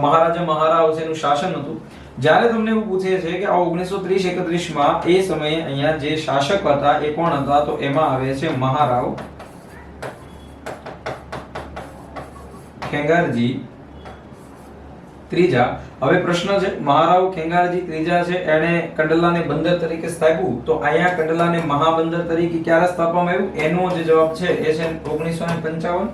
મહારાજા મહારાવનું શાસન હતું. જ્યારે તમને એવું પૂછે છે કે આ 1930-31 માં એ સમયે અહીંયા જે શાસક હતા એ કોણ હતા, તો એમાં આવે છે મહારાવ ખેંગારજી ત્રીજા. હવે પ્રશ્ન છે, મહારાવ ખેંગારજી ત્રીજા છે એણે કંડલાને બંદર તરીકે સ્થાપ્યું, તો અહીંયા કંડલાને મહાબંદર તરીકે ક્યારે સ્થાપવામાં આવ્યું? એનો જે જવાબ છે એ છે 1955.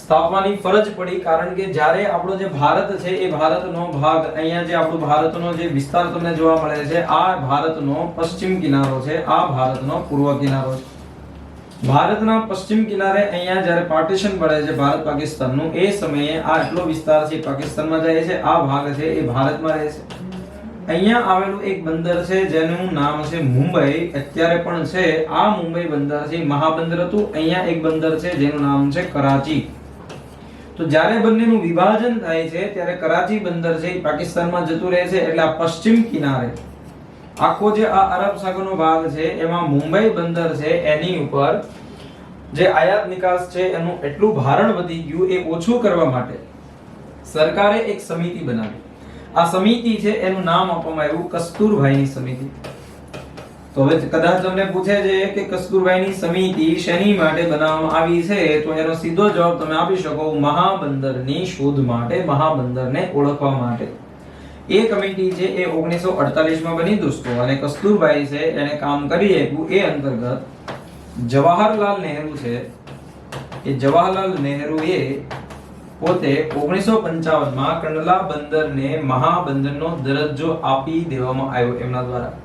સ્થાપવાની ફરજ પડી કારણ કે જ્યારે આપણો જે ભારત છે એ ભારતનો ભાગ, અહીંયા જે આપણો ભારતનો જે વિસ્તાર તમને જોવા મળે છે આ ભારતનો પશ્ચિમ કિનારો છે, આ ભારતનો પૂર્વ કિનારો છે. ભારતના પશ્ચિમ કિનારે અહીંયા જ્યારે પાર્ટીશન પડે છે ભારત પાકિસ્તાનનું, એ સમયે આ એટલો વિસ્તાર છે પાકિસ્તાનમાં જાય છે, આ ભાગ છે એ ભારતમાં રહે છે. અહીંયા આવેલું એક બંદર છે જેનું નામ છે મુંબઈ, અત્યારે પણ છે. આ મુંબઈ બંદર છે મહાબંદર હતું. અહીંયા એક બંદર છે જેનું નામ છે કરાચી. તો જ્યારે બંનેનું વિભાજન થાય છે ત્યારે કરાચી બંદર છે એ પાકિસ્તાનમાં જતું રહે છે, એટલે આ પશ્ચિમ કિનારે આખો જે આ અરબ સાગરનો ભાગ છે એમાં મુંબઈ બંદર છે એની ઉપર જે આયાત નિકાસ છે એનું એટલું ભારણ વધી ગયું, એ ઓછું કરવા માટે સરકારે એક સમિતિ બનાવી. આ સમિતિ છે એનું નામ આપવામાં આવ્યું કસ્તુરભાઈની સમિતિ. તો હવે કદાચ તમને પૂછે છે કે કસ્તુરભાઈની સમિતિ શેની માટે બનાવવામાં આવી છે, તો એનો સીધો જવાબ તમે આપી શકો મહાબંદરની શોધ માટે, મહાબંદરને ઓળખવા માટે. એ કમિટી છે એ 1948 માં બની દોસ્તો, અને કસ્તુરભાઈ છે એને કામ કરી આપ્યું. એ અંતર્ગત જવાહરલાલ નહેરુ છે એ જવાહરલાલ નહેરુએ પોતે 1955 માં કંડલા બંદરને મહાબંદરનો દરજ્જો આપી દેવામાં આવ્યો એમના દ્વારા.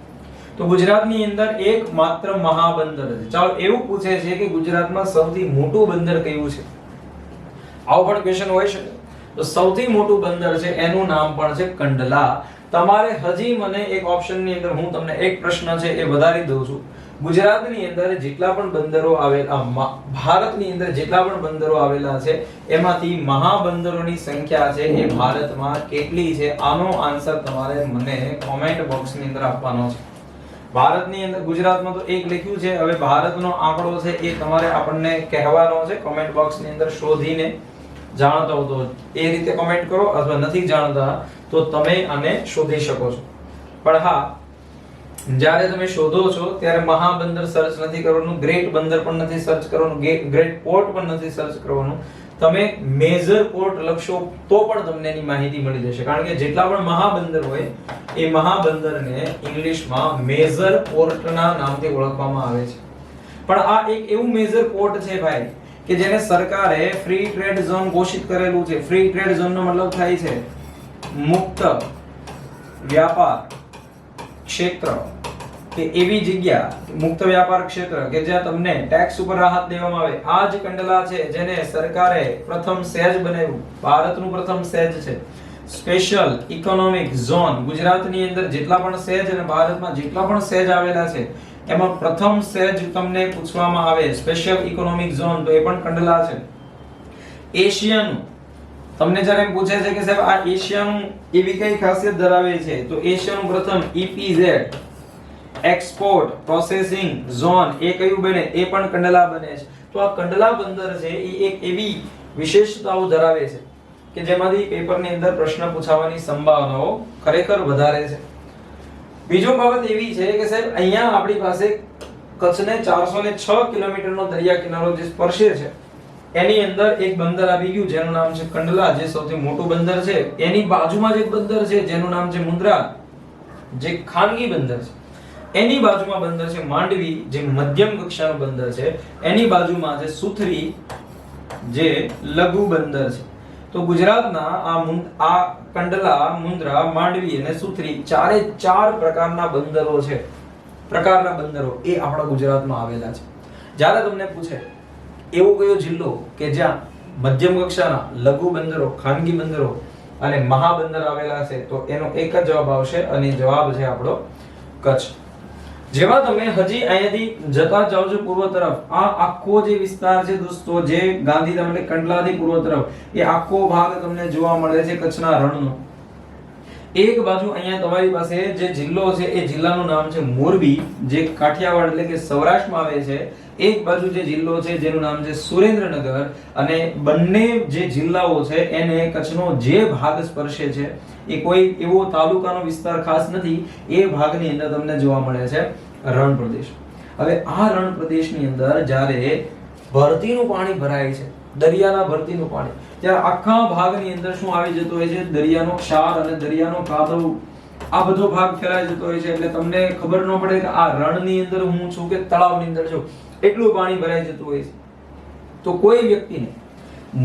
તો ગુજરાતની અંદર એકમાત્ર મહાબંદર છે. ચાલો એવું પૂછે છે કે ગુજરાતમાં સૌથી મોટું બંદર કયું છે, આવો પણ ક્વેશ્ચન હોય છે. તો સૌથી મોટું બંદર છે એનું નામ પણ છે કંડલા. તમારે હજી મને એક ઓપ્શનની અંદર હું તમને એક પ્રશ્ન છે એ વધારી દઉં છું. ગુજરાતની અંદર જેટલા પણ બંદરો આવેલા, ભારતની અંદર જેટલા પણ બંદરો આવેલા છે એમાંથી મહાબંદરોની સંખ્યા છે એ ભારતમાં કેટલી છે? આનો આન્સર તમારે મને કોમેન્ટ બોક્સની અંદર આપવાનો છે. ભારતની અંદર ગુજરાતમાં તો એક લખ્યું છે, હવે ભારતનો આંકડો છે એ તમારે આપણને કહેવાનો છે કોમેન્ટ બોક્સની અંદર શોધીને. જાણતા હો તો એ રીતે કોમેન્ટ કરો, અથવા નથી જાણતા તો તમે આને શોધી શકો છો. પણ હા, જ્યારે તમે શોધો છો ત્યારે મહાબંદર સર્ચ નથી કરવાનું, ગ્રેટ બંદર પણ નથી સર્ચ કરવાનું, ગ્રેટ પોર્ટ પણ નથી સર્ચ કરવાનું. તમે મેજર પોર્ટ લખશો તો પણ તમને એની માહિતી મળી જશે, કારણ કે જેટલા પણ મહાબંદર હોય એ મહાબંદરને ઇંગ્લિશમાં મેજર પોર્ટના નામથી ઓળખવામાં આવે છે. પણ આ એક એવું મેજર પોર્ટ છે ભાઈ કે જેને સરકારે ફ્રી ટ્રેડ ઝોન ઘોષિત કરેલું છે. ફ્રી ટ્રેડ ઝોનનો મતલબ થાય છે મુક્ત વ્યાપાર ક્ષેત્ર, કે એવી જગ્યા, મુક્ત વ્યાપાર ક્ષેત્ર કે જ્યાં તમને ટેક્સ ઉપર રાહત દેવામાં આવે. આ જ કંડલા છે જેને સરકારે પ્રથમ સેજ બનાવ્યું, ભારતનું પ્રથમ સેજ છે સ્પેશિયલ ઇકોનોમિક ઝોન. ગુજરાતની અંદર જેટલા પણ સેજ અને ભારતમાં જેટલા પણ સેજ આવેલા છે એમાં પ્રથમ સેજ તમને પૂછવામાં આવે સ્પેશિયલ ઇકોનોમિક ઝોન, તો એ પણ કંડલા છે. એશિયાનું તમને જ્યારે એમ પૂછે છે કે સાહેબ આ એશિયાનું એવી કઈ ખાસિયત ધરાવે છે, તો એશિયાનું પ્રથમ EPZ એક્સપોર્ટ પ્રોસેસિંગ ઝોન એ કયું બને? એ પણ કંડલા બને છે. તો આ કંડલા બંદર છે એ એક એવી વિશેષતાઓ ધરાવે છે કે જેમાંથી પેપરની અંદર પ્રશ્ન પૂછાવાની સંભાવનાઓ ખરેખર વધારે છે. બીજો બાબત એવી છે કે સાહેબ અહીંયા આપણી પાસે કચ્છને 406 કિલોમીટરનો દરિયા કિનારો જે સ્પર્શે છે એની અંદર એક બંદર આવી ગયું જેનું નામ છે કંડલા, જે સૌથી મોટું બંદર છે. એની બાજુમાં જ એક બંદર છે જેનું નામ છે મુન્દ્રા, જે ખાનગી બંદર છે. એની બાજુમાં બંદર છે માંડવી, જે મધ્યમ કક્ષાનું બંદર છે. એની બાજુમાં છે સુથરી, જે લઘુ બંદર છે. તો ગુજરાતના આ કંડલા, મુન્દ્રા, માંડવી અને સુથરી ચારે ચાર પ્રકારના બંદરો છે. એ આપણા ગુજરાતમાં આવેલા છે. જ્યારે તમને પૂછે એવો કયો જિલ્લો કે જ્યાં મધ્યમ કક્ષાના લઘુ બંદરો, ખાનગી બંદરો અને મહાબંદર આવેલા છે, તો એનો એક જ જવાબ આવશે અને જવાબ છે આપણો કચ્છ. જેવા તમે હજી અહીંયાથી જતા જાવ છો પૂર્વ તરફ, આ આખો જે વિસ્તાર છે દોસ્તો, જે ગાંધીધામ એટલે કંડલાથી પૂર્વ તરફ, એ આખો ભાગ તમને જોવા મળે છે કચ્છના રણનો. એક બાજુ અહીંયા તમારી પાસે જે જિલ્લો છે એ જિલ્લાનું નામ છે મોરબી, જે કાઠિયાવાડ એટલે કે સૌરાષ્ટ્રમાં આવે છે. એક બાજુ જે જિલ્લો છે જેનું નામ છે સુરેન્દ્રનગર, અને બંને જે જિલ્લાઓ છે એને કચ્છનો જે ભાગ સ્પર્શે છે એ કોઈ એવો તાલુકાનો વિસ્તાર ખાસ નથી, એ ભાગની અંદર તમને જોવા મળે છે રણ પ્રદેશ. હવે આ રણ પ્રદેશની અંદર જ્યારે ભરતીનું પાણી ભરાય છે, દરિયાના ભરતીનું પાણી, ત્યારે આખા ભાગની અંદર શું આવી જતો હોય છે? દરિયાનો ક્ષાર અને દરિયાનો કાદવ, આ બધો ભાગ ફેલાઈ જતો હોય છે. એટલે તમને ખબર ન પડે કે આ રણની અંદર હું છું કે તળાવની અંદર છું, એટલું પાણી ભરાઈ જતું હોય છે. તો કોઈ વ્યક્તિને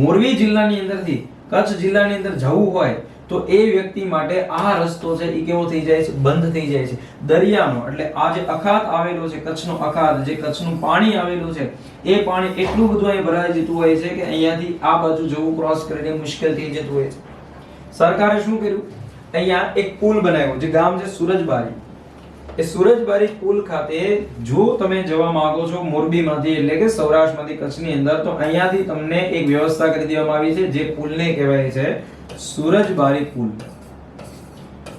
મોરબી જિલ્લાની અંદરથી કચ્છ જિલ્લાની અંદર જવું હોય તો એ વ્યક્તિ માટે આ રસ્તો છે એ કેવો થઈ જાય છે? બંધ થઈ જાય છે. દરિયાનો એટલે આ જે અખાત આવેલો છે, કચ્છનો અખાત, જે કચ્છનું પાણી આવેલું છે, એ પાણી એટલું બધું અહીં ભરાઈ જતું હોય છે કે અહીંયાથી આ બાજુ જવું, ક્રોસ કરીને મુશ્કેલ થઈ જતું હોય છે. સરકારે શું કર્યું? અહીંયા એક પુલ બનાવ્યો, જે ગામ છે સુરજબારી. એ સુરજબારી પુલ ખાતે જો તમે જવા માંગો છો મોરબીમાંથી એટલે કે સૌરાષ્ટ્રમાંથી કચ્છની અંદર, તો અહીંયાથી તમને એક વ્યવસ્થા કરી દેવામાં આવી છે, જે પુલને કહેવાય છે સુરજબારી પુલ.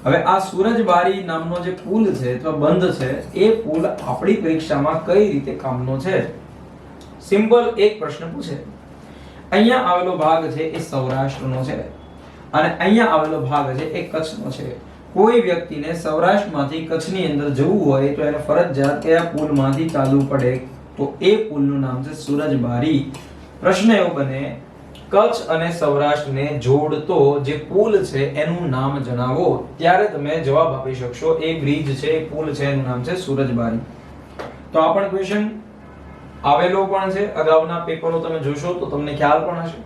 હવે આ સુરજબારી નામનો જે પુલ છે અથવા બંધ છે, એ પુલ આપણી પરીક્ષામાં કઈ રીતે કામનો છે? સિમ્પલ એક પ્રશ્ન પૂછે. અહીંયા આવેલો ભાગ છે એ સૌરાષ્ટ્રનો છે અને અહીંયા આવેલો ભાગ છે એ કચ્છનો છે. કોઈ વ્યક્તિને સૌરાષ્ટ્રમાંથી કચ્છની અંદર જવું હોય તો એને ફરજિયાત કયા પુલમાંથી ચાલવું પડે? તો એ પુલનું નામ છે સુરજબારી. પ્રશ્ન એવો બને, કચ્છ અને સૌરાષ્ટ્રને જોડતો જે પુલ છે એનું નામ જણાવો. ત્યારે તમે જવાબ આપી શકશો એ બ્રિજ છે, એ પુલ છે, એનું નામ છે સુરજબારી. તો આ પણ ક્વેશ્ચન આવેલો પણ છે, અગાઉના પેપરો તમે જોશો તો તમને ખ્યાલ પણ હશે.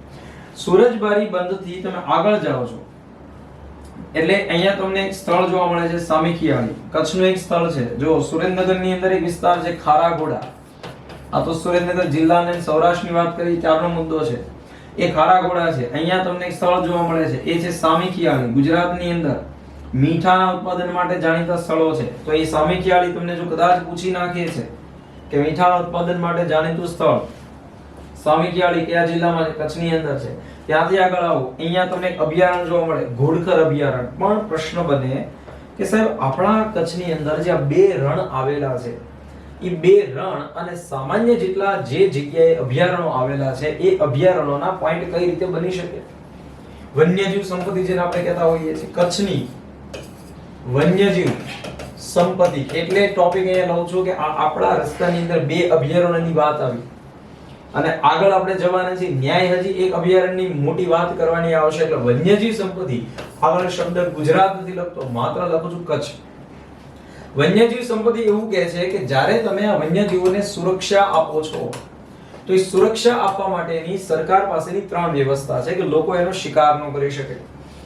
સુરજબારી બંધથી તમે આગળ જાઓ છો એટલે અહીંયા તમને એક સ્થળ જોવા મળે છે સામીખિયાળી. કચ્છનું એક સ્થળ છે. જો સુરેન્દ્રનગરની અંદર એક વિસ્તાર છે ખારાગોડા. આ તો સુરેન્દ્રનગર જિલ્લા અને સૌરાષ્ટ્રની વાત કરી ત્યારનો મુદ્દો છે. એ ખારાગોડા છે. અહીંયા તમને એક સ્થળ જોવા મળે છે, એ છે સામીખિયાળી. ગુજરાતની અંદર મીઠાના ઉત્પાદન માટે જાણીતા સ્થળો છે. તો એ સામીખિયાળી તમને જો કદાચ પૂછી નાખીએ છે કે મીઠાના ઉત્પાદન માટે જાણીતું સ્થળ સામીખિયાળી કયા જિલ્લામાં છે? કચ્છની અંદર છે. ત્યાંથી આગળ આવો, અહીંયા તમને એક અભયારણ્ય જોવા મળે, ઘોડખર અભયારણ્ય. પણ પ્રશ્ન બને કે સાહેબ આપણા કચ્છની અંદર જે બે રણ આવેલા છે, એ બે રણ અને સામાન્ય જેટલા જે જગ્યાએ અભયારણ્યો આવેલા છે, એ અભયારણ્યોના પોઈન્ટ કઈ રીતે બની શકે? વન્યજીવ સંપત્તિ જેને આપણે કહેતા હોઈએ છીએ, કચ્છની વન્યજીવ સંપત્તિ એટલે ટોપિક અહીંયા લઉં છું કે આપણા રસ્તાની અંદર બે અભયારણ્યની વાત આવી અને આગળ આપણે જવાના છીએ ન્યાય હજી એક અભયારણ્યની મોટી વાત કરવાની આવશે. એટલે વન્યજીવ સંપત્તિ આગળ શબ્દ ગુજરાત નથી લખતો, માત્ર લખું છું કચ્છ. વન્યજીવ સંપત્તિ એવું કહે છે કે જ્યારે તમે આ વન્યજીવોને સુરક્ષા આપો છો તો એ સુરક્ષા આપવા માટેની સરકાર પાસેની ત્રણ વ્યવસ્થા છે કે લોકો એનો શિકાર ન કરી શકે.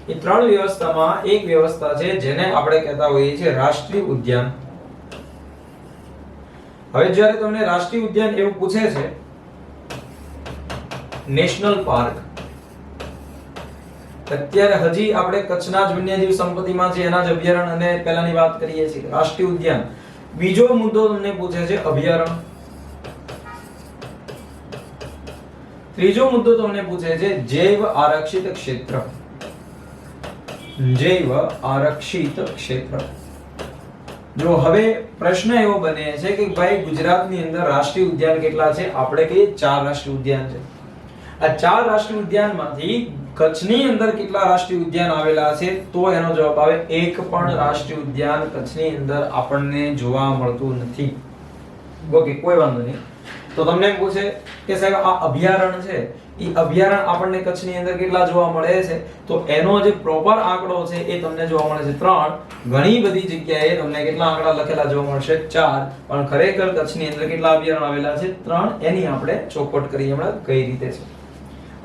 એ ત્રણ વ્યવસ્થામાં એક વ્યવસ્થા છે જેને આપણે કહેતા હોઈએ છીએ રાષ્ટ્રીય ઉદ્યાન. હવે જ્યારે તમને રાષ્ટ્રીય ઉદ્યાન એવું પૂછે છે, નેશનલ પાર્ક, અત્યારે હજી આપણે કચ્છના જ વન્યજીવ સંપત્તિમાં છે એના જ અભયારણ્ય અને પહેલાની વાત કરીએ છીએ રાષ્ટ્રીય ઉદ્યાન. બીજો મુદ્દો તમને પૂછે છે અભયારણ્ય. ત્રીજો મુદ્દો તમને પૂછે છે જૈવ આરક્ષિત ક્ષેત્ર. જૈવ આરક્ષિત ક્ષેત્ર. જો હવે પ્રશ્ન એવો બને છે કે ભાઈ ગુજરાતની અંદર રાષ્ટ્રીય ઉદ્યાન કેટલા છે? આપણે કહીએ 4 રાષ્ટ્રીય ઉદ્યાન છે. આ 4 રાષ્ટ્રીય ઉદ્યાનમાંથી કચ્છની અંદર કેટલા રાષ્ટ્રીય ઉદ્યાન આવેલા છે? તો એનો જવાબ આવે એક પણ રાષ્ટ્રીય ઉદ્યાન કચ્છની અંદર આપણને જોવા મળતું નથી. ઓકે, કોઈ વાંધો નહીં. તો તમને એમ પૂછે કે સાહેબ આ અભયારણ્ય છે, એ અભયારણ્ય આપણને કચ્છની અંદર કેટલા જોવા મળે છે? તો એનો જે પ્રોપર આંકડો છે એ તમને જોવા મળે છે 3. ઘણી બધી જગ્યાએ તમને કેટલા આંકડા લખેલા જોવા મળશે? 4. પણ ખરેખર કચ્છની અંદર કેટલા અભયારણ્ય આવેલા છે? 3. એની આપણે ચોખવટ કરી હમણાં કઈ રીતે છે.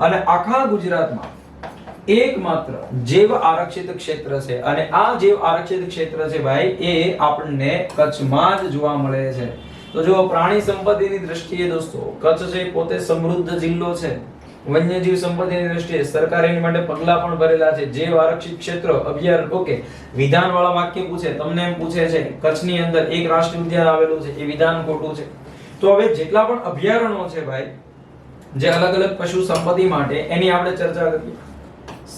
અને આખા ગુજરાતમાં એકમાત્ર જૈવ આરક્ષિત ક્ષેત્ર છે, અને આ જૈવ આરક્ષિત ક્ષેત્ર છે ભાઈ એ આપણને કચ્છમાં જ જોવા મળે છે. તો જો પ્રાણી સંપત્તિની દ્રષ્ટિએ દોસ્તો કચ્છ છે પોતે સમૃદ્ધ જિલ્લો છે. વન્યજીવ સંપત્તિની દ્રષ્ટિએ સરકારે એની માટે પગલા પણ ભરેલા છે. જૈવ આરક્ષિત ક્ષેત્ર અભયારણ્ય. ઓકે, વિધાનવાળા વાક્ય પૂછે, તમને એમ પૂછે છે કચ્છની અંદર એક રાષ્ટ્રીય ઉદ્યાન આવેલું છે, એ વિધાન ખોટું છે. તો હવે જેટલા પણ અભયારણ્યો છે ભાઈ જે અલગ અલગ પશુ સંપત્તિ માટે, એની આપણે ચર્ચા કરીએ.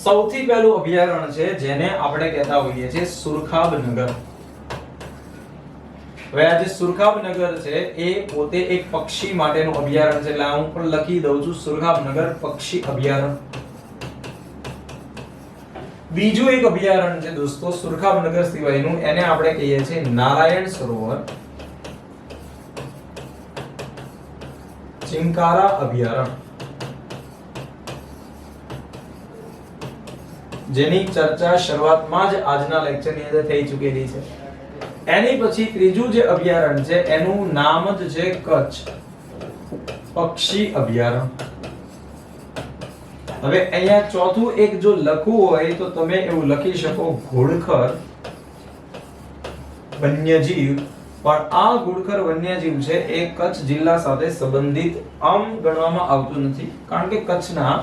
સૌથી પહેલું અભયારણ્ય છે જેને આપણે કહેતા હોઈએ છીએ સુરખાબનગર. હવે આ જે સુરખાબનગર છે એ પોતે એક પક્ષી માટેનું અભયારણ્ય છે. એટલે હું પણ લખી દઉં છું સુરખાબનગર પક્ષી અભયારણ્ય. બીજું એક અભયારણ્ય છે દોસ્તો સુરખાબનગર સિવાયનું, એને આપણે કહીએ છીએ નારાયણ સરોવર ચિંકારા અભયારણ્ય, જેની ચર્ચા શરૂઆતમાં જ આજના લેક્ચરની અંદર થઈ ચૂકેલી છે. એની પછી ત્રીજું જે અભયારણ્ય છે એનું નામ જ છે કચ્છ પક્ષી અભયારણ્ય. હવે અહીંયા ચોથું એક જો લખવું હોય તો તમે એવું લખી શકો ઘોડખર વન્યજીવ. પણ આ ઘોડખર વન્યજીવ છે એ કચ્છ જિલ્લા સાથે સંબંધિત આમ ગણવામાં આવતું નથી, કારણ કે કચ્છના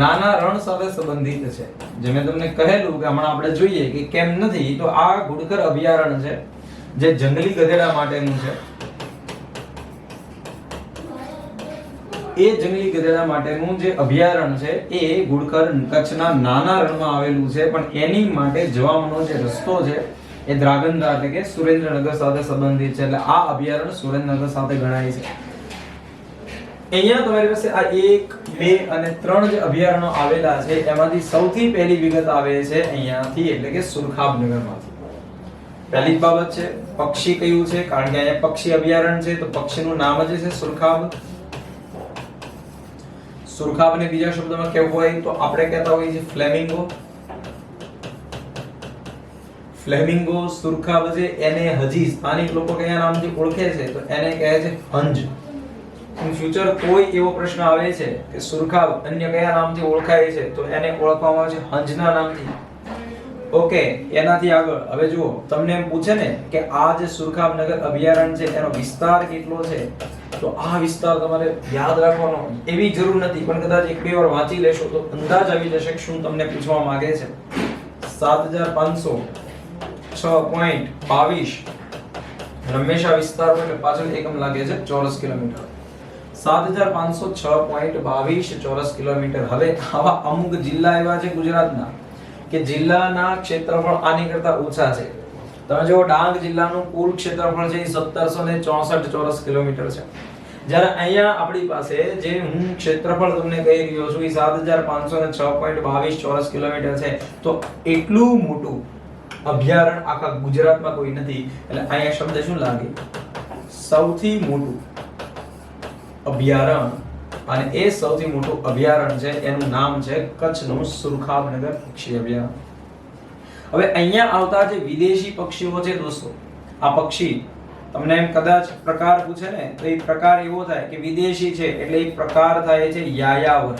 નાના રણ સાથે સંબંધિત છે. જે મેં તમને કહેલું કે હમણાં આપણે જોઈએ કે કેમ નથી, તો આ ઘોડખર અભયારણ્ય છે જે જંગલી ગધેડા માટેનું છે. એ જંગલી ગધેડા માટેનું જે અભયારણ્ય છે એ ઘોડખર કચ્છના નાના રણમાં આવેલું છે. પણ એની માટે જવાનો જે રસ્તો છે એ દ્રાગંધા એટલે કે સુરેન્દ્રનગર સાથે સંબંધિત છે. એટલે આ અભયારણ્ય સુરેન્દ્રનગર સાથે ગણાય છે. અહીંયા તમારી પાસે આ 1, 2 અને 3 જે અભયારણ્યો આવેલા છે એમાંથી સૌથી પહેલી વિગત આવે છે અહીંયાથી, એટલે કે સુરખાબનગરમાંથી. પહેલી બાબત છે પક્ષી કયું છે, કારણ કે અહીંયા પક્ષી અભયારણ્ય છે તો પક્ષીનું નામ જ છે સુરખાબ. સુરખાબને બીજા શબ્દમાં કહેવું હોય તો આપણે કહેતા હોઈએ છીએ ફ્લેમિંગો. ફ્લેમિંગો સુરખાબ છે એને હજી સ્થાનિક લોકો કયા નામથી ઓળખે છે તો એને કહે છે હંજ. ઇન ફ્યુચર કોઈ એવો પ્રશ્ન આવે છે કે સુરખાબ અન્ય કયા નામથી ઓળખાય છે તો એને ઓળખવામાં આવે છે હંજના નામથી. ઓકે, એનાથી આગળ હવે જુઓ તમને એમ પૂછે ને કે આ જે સુરખાબનગર અભયારણ્ય છે એનો વિસ્તાર કેટલો છે, તો આ વિસ્તાર તમારે યાદ રાખવાનો એવી જરૂર નથી, પણ કદાચ એક બે વાર વાંચી લેશો તો અંદાજ આવી જશે કે શું તમને પૂછવા માંગે છે. 7506.22 હંમેશા વિસ્તાર એટલે પાછળ એકમ લાગે છે ચોરસ કિલોમીટર. 7506.22 ચોરસ કિલોમીટર. હવે આવા અમુક જિલ્લા એવા છે ગુજરાતના કે જિલ્લાના ક્ષેત્રફળ આની કરતા ઓછા છે. તમે જો ડાંગ જિલ્લાનું કુલ ક્ષેત્રફળ છે 1764 ચોરસ કિલોમીટર છે. જ્યારે અહીંયા આપણી પાસે જે હું ક્ષેત્રફળ તમને કહી રહ્યો છું એ 7506.22 ચોરસ કિલોમીટર છે. તો એટલું મોટું અભયારણ્ય આખા ગુજરાતમાં કોઈ નથી. એટલે અહીંયા શબ્દ શું લાગે? સૌથી મોટું અભયારણ્ય. અને એ સૌથી મોટું અભયારણ્ય છે એનું નામ છે કચ્છનું સુરખાબનગર પક્ષી અભયારણ્ય. હવે અહીંયા આવતા જે વિદેશી પક્ષીઓ છે દોસ્તો, આ પક્ષી તમને એમ કદાચ પ્રકાર પૂછે ને તો એ પ્રકાર એવો થાય કે વિદેશી છે એટલે એક પ્રકાર થાય છે યાયાવર.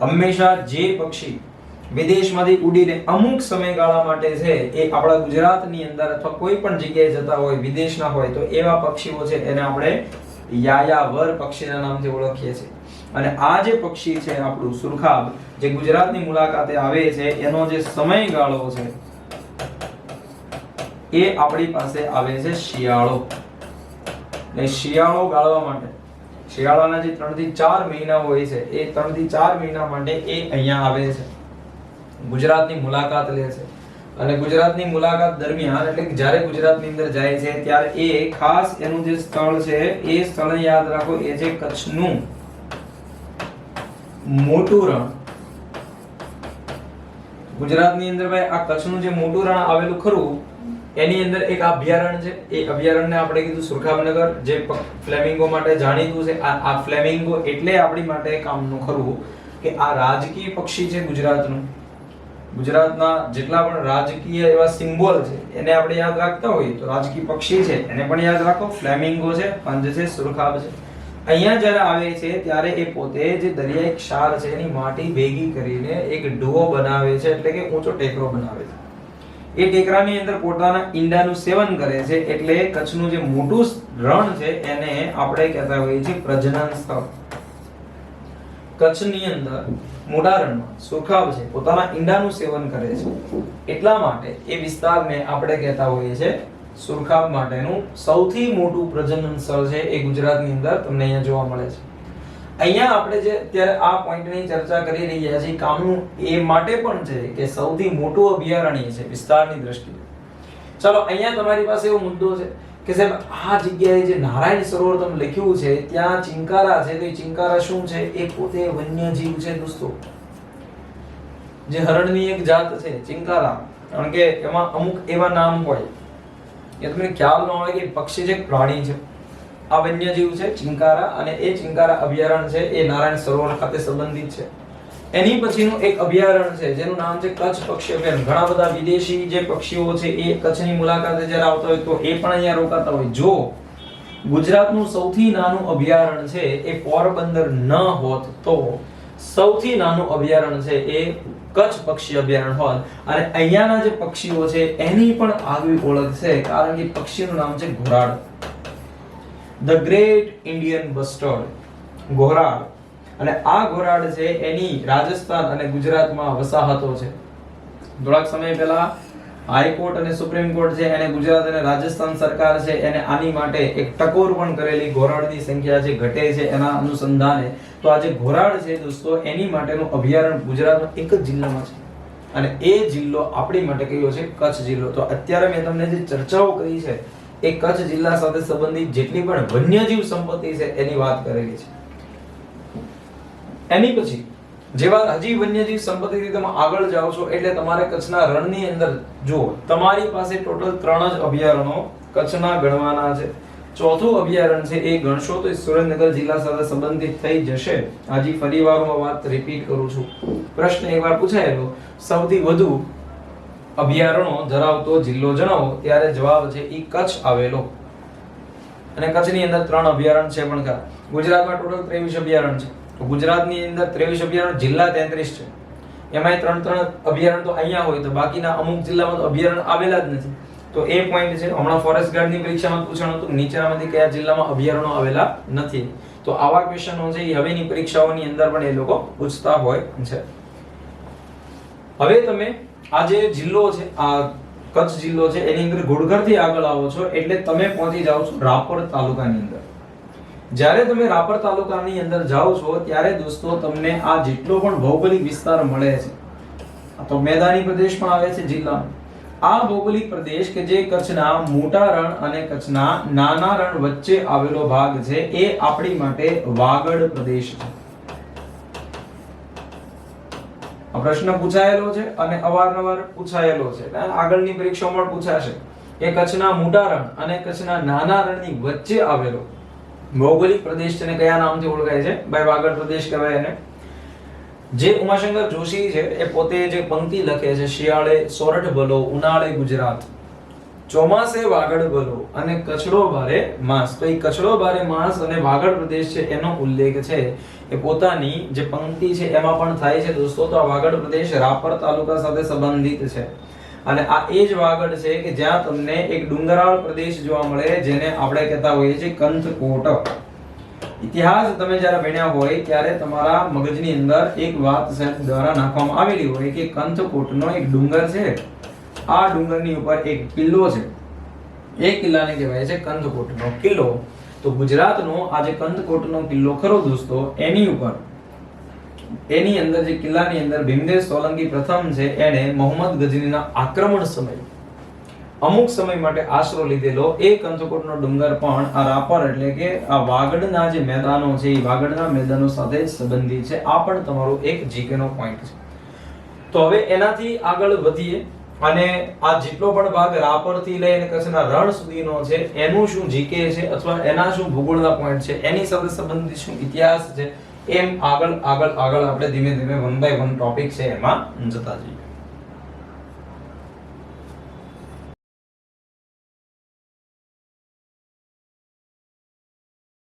હંમેશા જે પક્ષી વિદેશમાંથી ઉડીને અમુક સમયગાળા માટે છે એ આપણા ગુજરાતની અંદર અથવા કોઈ પણ જગ્યાએ જતા હોય, વિદેશના હોય, તો એવા પક્ષીઓ છે એને આપણે યાયાવર પક્ષીના નામથી ઓળખીએ છીએ. અને આ જે પક્ષી છે આપણું સુરખાબ જે ગુજરાતની મુલાકાતે આવે છે એનો જે સમયગાળો છે એ આપણી પાસે આવે છે શિયાળો. ને શિયાળો ગાળવા માટે શિયાળાના જે 3 થી 4 મહિના હોય છે એ 3 થી 4 મહિના માટે એ અહીંયા આવે છે, ગુજરાતની મુલાકાત લે છે. અને ગુજરાતની મુલાકાત દરમિયાન એટલે કે જ્યારે ગુજરાતની અંદર જાય છે ત્યારે એ ખાસ એનું જે સ્થળ છે એ સ્થળ યાદ રાખો, એ છે કચ્છનું મોટું રણ. ગુજરાતની અંદર ભાઈ આ કચ્છનું જે મોટું રણ આવેલું ખરું એની અંદર એક અભયારણ્ય છે. એ અભયારણ્યને આપણે કીધું સુરખાબનગર, જે ફ્લેમિંગો માટે જાણીતું છે. આ ફ્લેમિંગો એટલે આપણી માટે કામનું ખરું કે આ રાજકીય પક્ષી છે ગુજરાતનું. ગુજરાતના જેટલા પણ રાજકીય એવા સિમ્બોલ છે એને આપણે યાદ રાખતા હોઈએ તો રાજકીય પક્ષી છે એને પણ યાદ રાખો. ફ્લેમિંગો છે, પંજ છે, સુરખાબ છે. અહીંયા જ્યારે આવે છે ત્યારે એ પોતે જે દરિયાઈ ક્ષાર છે એની માટી ભેગી કરીને એક ડુઓ બનાવે છે, એટલે કે ઊંચો ટેકરો બનાવે છે. એ ટેકરાની અંદર પોતાના ઈંડાનું સેવન કરે છે, એટલે કચ્છનું જે મોટું રણ છે એને આપણે કહેતા હોઈએ છીએ પ્રજનન સ્થળ. કચ્છની અંદર મોટા રણમાં સુરખાબ છે પોતાના ઈંડાનું સેવન કરે છે, એટલા માટે એ વિસ્તારને આપણે કહેતા હોઈએ છીએ સુરખાબ માટેનું સૌથી મોટું પ્રજનન સ્થળ છે એ ગુજરાતની અંદર તમને અહીંયા જોવા મળે છે. અહીંયા આપણે જે અત્યારે આ પોઈન્ટની ચર્ચા કરી રહ્યા છીએ કામનું એ માટે પણ છે કે સૌથી મોટું અભયારણ્ય છે વિસ્તારની દ્રષ્ટિએ. ચાલો અહીંયા તમારી પાસે એવો મુદ્દો છે કે સાહેબ આ જગ્યાએ જે નારાયણ સરોવર તમે લખ્યું છે ત્યાં ચિંકારા છે, તો એ ચિંકારા શું છે? એ પોતે વન્યજીવ છે દોસ્તો, જે હરણની એક જાત છે ચિંકારા. કારણ કે એમાં અમુક એવા નામ હોય એ તમને ખ્યાલ ન હોય કે પક્ષી છે પ્રાણી છે. આ વન્યજીવ છે ચિંકારા, અને એ ચિંકારા અભયારણ્ય છે એ નારાયણ સરોવર ખાતે સંબંધિત છે. એની પછીનું એક અભયારણ્ય છે જેનું નામ છે કચ્છ પક્ષી અભયારણ્ય. ઘણા બધા વિદેશી જે પક્ષીઓ છે એ કચ્છની મુલાકાતે જ્યારે આવતા હોય તો એ પણ અહીંયા રોકાતા હોય. જો ગુજરાતનું સૌથી નાનું અભયારણ્ય છે એ પોરબંદર ન હોત તો સૌથી નાનું અભયારણ્ય છે એ કચ્છ પક્ષી અભયારણ્ય હોત. અને અહીંયાના જે પક્ષીઓ છે એની પણ આગવી ઓળખ છે, કારણ કે પક્ષીનું નામ છે ઘોરાડ, ધ ગ્રેટ ઇન્ડિયન બસ્ટર્ડ, ઘોરાડ. અને આ ઘોરાડ છે એની રાજસ્થાન અને ગુજરાતમાં વસાહતો છે. થોડાક સમય પહેલા હાઈકોર્ટ અને સુપ્રીમ કોર્ટ છે એને ગુજરાત અને રાજસ્થાન સરકાર છે એને આની માટે એક ટકોર પણ કરેલી. ઘોરાડની સંખ્યા જે ઘટે છે એના અનુસંધાને. તો આ જે ઘોરાડ છે દોસ્તો એની માટેનું અભયારણ્ય ગુજરાતના એક જ જિલ્લામાં છે, અને એ જિલ્લો આપણી માટે કયો છે? કચ્છ જિલ્લો. તો અત્યારે મેં તમને જે ચર્ચાઓ કરી છે એ કચ્છ જિલ્લા સાથે સંબંધિત જેટલી પણ વન્યજીવ સંપત્તિ છે એની વાત કરેલી છે. એની પછી જેવા હજી વન્યજીવ સંપત્તિથી તમે આગળ જાઓ છો એટલે તમારે કચ્છના રણની અંદર જો તમારી પાસે ટોટલ 3 જ અભયારણ્યો કચ્છના ગણવાના છે. ચોથું અભયારણ્ય છે એ ગણશો તો સુરેન્દ્રનગર જિલ્લા સાથે સંબંધિત થઈ જશે. હજી ફરીવાર હું વાત રિપીટ કરું છું. પ્રશ્ન એકવાર પૂછાયેલો સૌથી વધુ અભયારણ્યો ધરાવતો જિલ્લો જણાવો, ત્યારે જવાબ છે એ કચ્છ આવેલો. અને કચ્છની અંદર 3 અભયારણ્ય છે પણ ખરા. ગુજરાતમાં ટોટલ 23 અભયારણ્ય છે. તો ગુજરાતની અંદર 23 અભયારણ્ય, જિલ્લા 33 છે. એમાંય 3 અભયારણ્ય તો અહીંયા હોય તો બાકીના અમુક જિલ્લામાં તો અભયારણ્ય આવેલા જ નથી. તો એ પોઈન્ટ છે. હમણાં ફોરેસ્ટ ગાર્ડની પરીક્ષામાં પૂછાણું હતું નીચેનામાંથી કયા જિલ્લામાં અભયારણ્યો આવેલા નથી. તો આવા ક્વેશ્ચનો છે એ હવેની પરીક્ષાઓની અંદર પણ એ લોકો પૂછતા હોય છે. હવે તમે આ જે જિલ્લો છે આ કચ્છ જિલ્લો છે એની અંદર ઘોડઘરથી આગળ આવો છો એટલે તમે પહોંચી જાઓ છો રાપર તાલુકાની અંદર. જ્યારે તમે રાપર તાલુકાની અંદર જાઓ છો ત્યારે દોસ્તો તમને આ જેટલો પણ ભૌગોલિક વિસ્તાર મળે છે તો મેદાની પ્રદેશ પણ આવે છે જિલ્લામાં. આ ભૌગોલિક પ્રદેશ કે જે કચ્છના મોટા રણ અને કચ્છના નાના રણ વચ્ચે આવેલો ભાગ છે એ આપણી માટે વાગડ પ્રદેશ છે. આ પ્રશ્ન પૂછાયેલો છે અને અવારનવાર પૂછાયેલો છે, આગળની પરીક્ષામાં પણ પૂછાશે કે કચ્છના મોટા રણ અને કચ્છના નાના રણની વચ્ચે આવેલો ભૌગોલિક પ્રદેશ છે ને કયા નામથી ઓળખાય છે? ભાઈ વાગડ પ્રદેશ કહેવાય એને. જે ઉમાશંકર જોશી છે એ પોતે જે પંક્તિ લખે છે શિયાળે સોરઠ ભલો ઉનાળે ગુજરાત, ચોમાસે વાગડ ભલો અને કચ્છડો ભારે માસ. તો એ કચ્છડો ભારે માસ અને વાગડ પ્રદેશ છે એનો ઉલ્લેખ છે એ પોતાની જે પંક્તિ છે એમાં પણ થાય છે દોસ્તો. તો આ વાગડ પ્રદેશ રાપર તાલુકા સાથે સંબંધિત છે. અને આ એ જ વાગડ છે કે જ્યાં તમને એક ડુંગરાળ પ્રદેશ જોવા મળે જેને આપણે કહેતા હોઈએ છીએ કંથકોટ. ઇતિહાસ તમે જ્યારે ભણ્યા હોય ત્યારે તમારા મગજની અંદર એક વાત દ્વારા નાખવામાં આવેલી હોય કે કંથકોટનો એક ડુંગર છે, આ ડુંગરની ઉપર એક કિલ્લો છે, એ કિલ્લાને કહેવાય છે કંથકોટનો કિલ્લો. તો ગુજરાતનો આ જે કંદકોટનો કિલ્લો ખરો દોસ્તો, એની ઉપર એની અંદર જે કિલ્લાની અંદર ભીમદેવ સોલંકી પ્રથમ છે એને મોહમ્મદ ગજનીના આક્રમણ સમય અમુક સમય માટે આશરો લીધેલો એ કંદકોટનો ડુંગર પણ આ રાપર એટલે કે આ વાગડના જે મેદાનો છે એ વાગડના મેદાનો સાથે સંબંધિત છે. આ પણ તમારો એક જીકે નો પોઈન્ટ છે. તો હવે એનાથી આગળ વધીએ અને આ જેટલો પણ ભાગ રાપર થી લઈને કચ્છના રણ સુધીનો છે એનું શું જીકે છે અથવા એના શું ભૂગોળના પોઈન્ટ છે, એની સાથે સંબંધિત શું ઇતિહાસ છે, એમ આગળ આપણે ધીમે ધીમે વન બાય વન ટોપિક છે એમાં જતા જઈએ.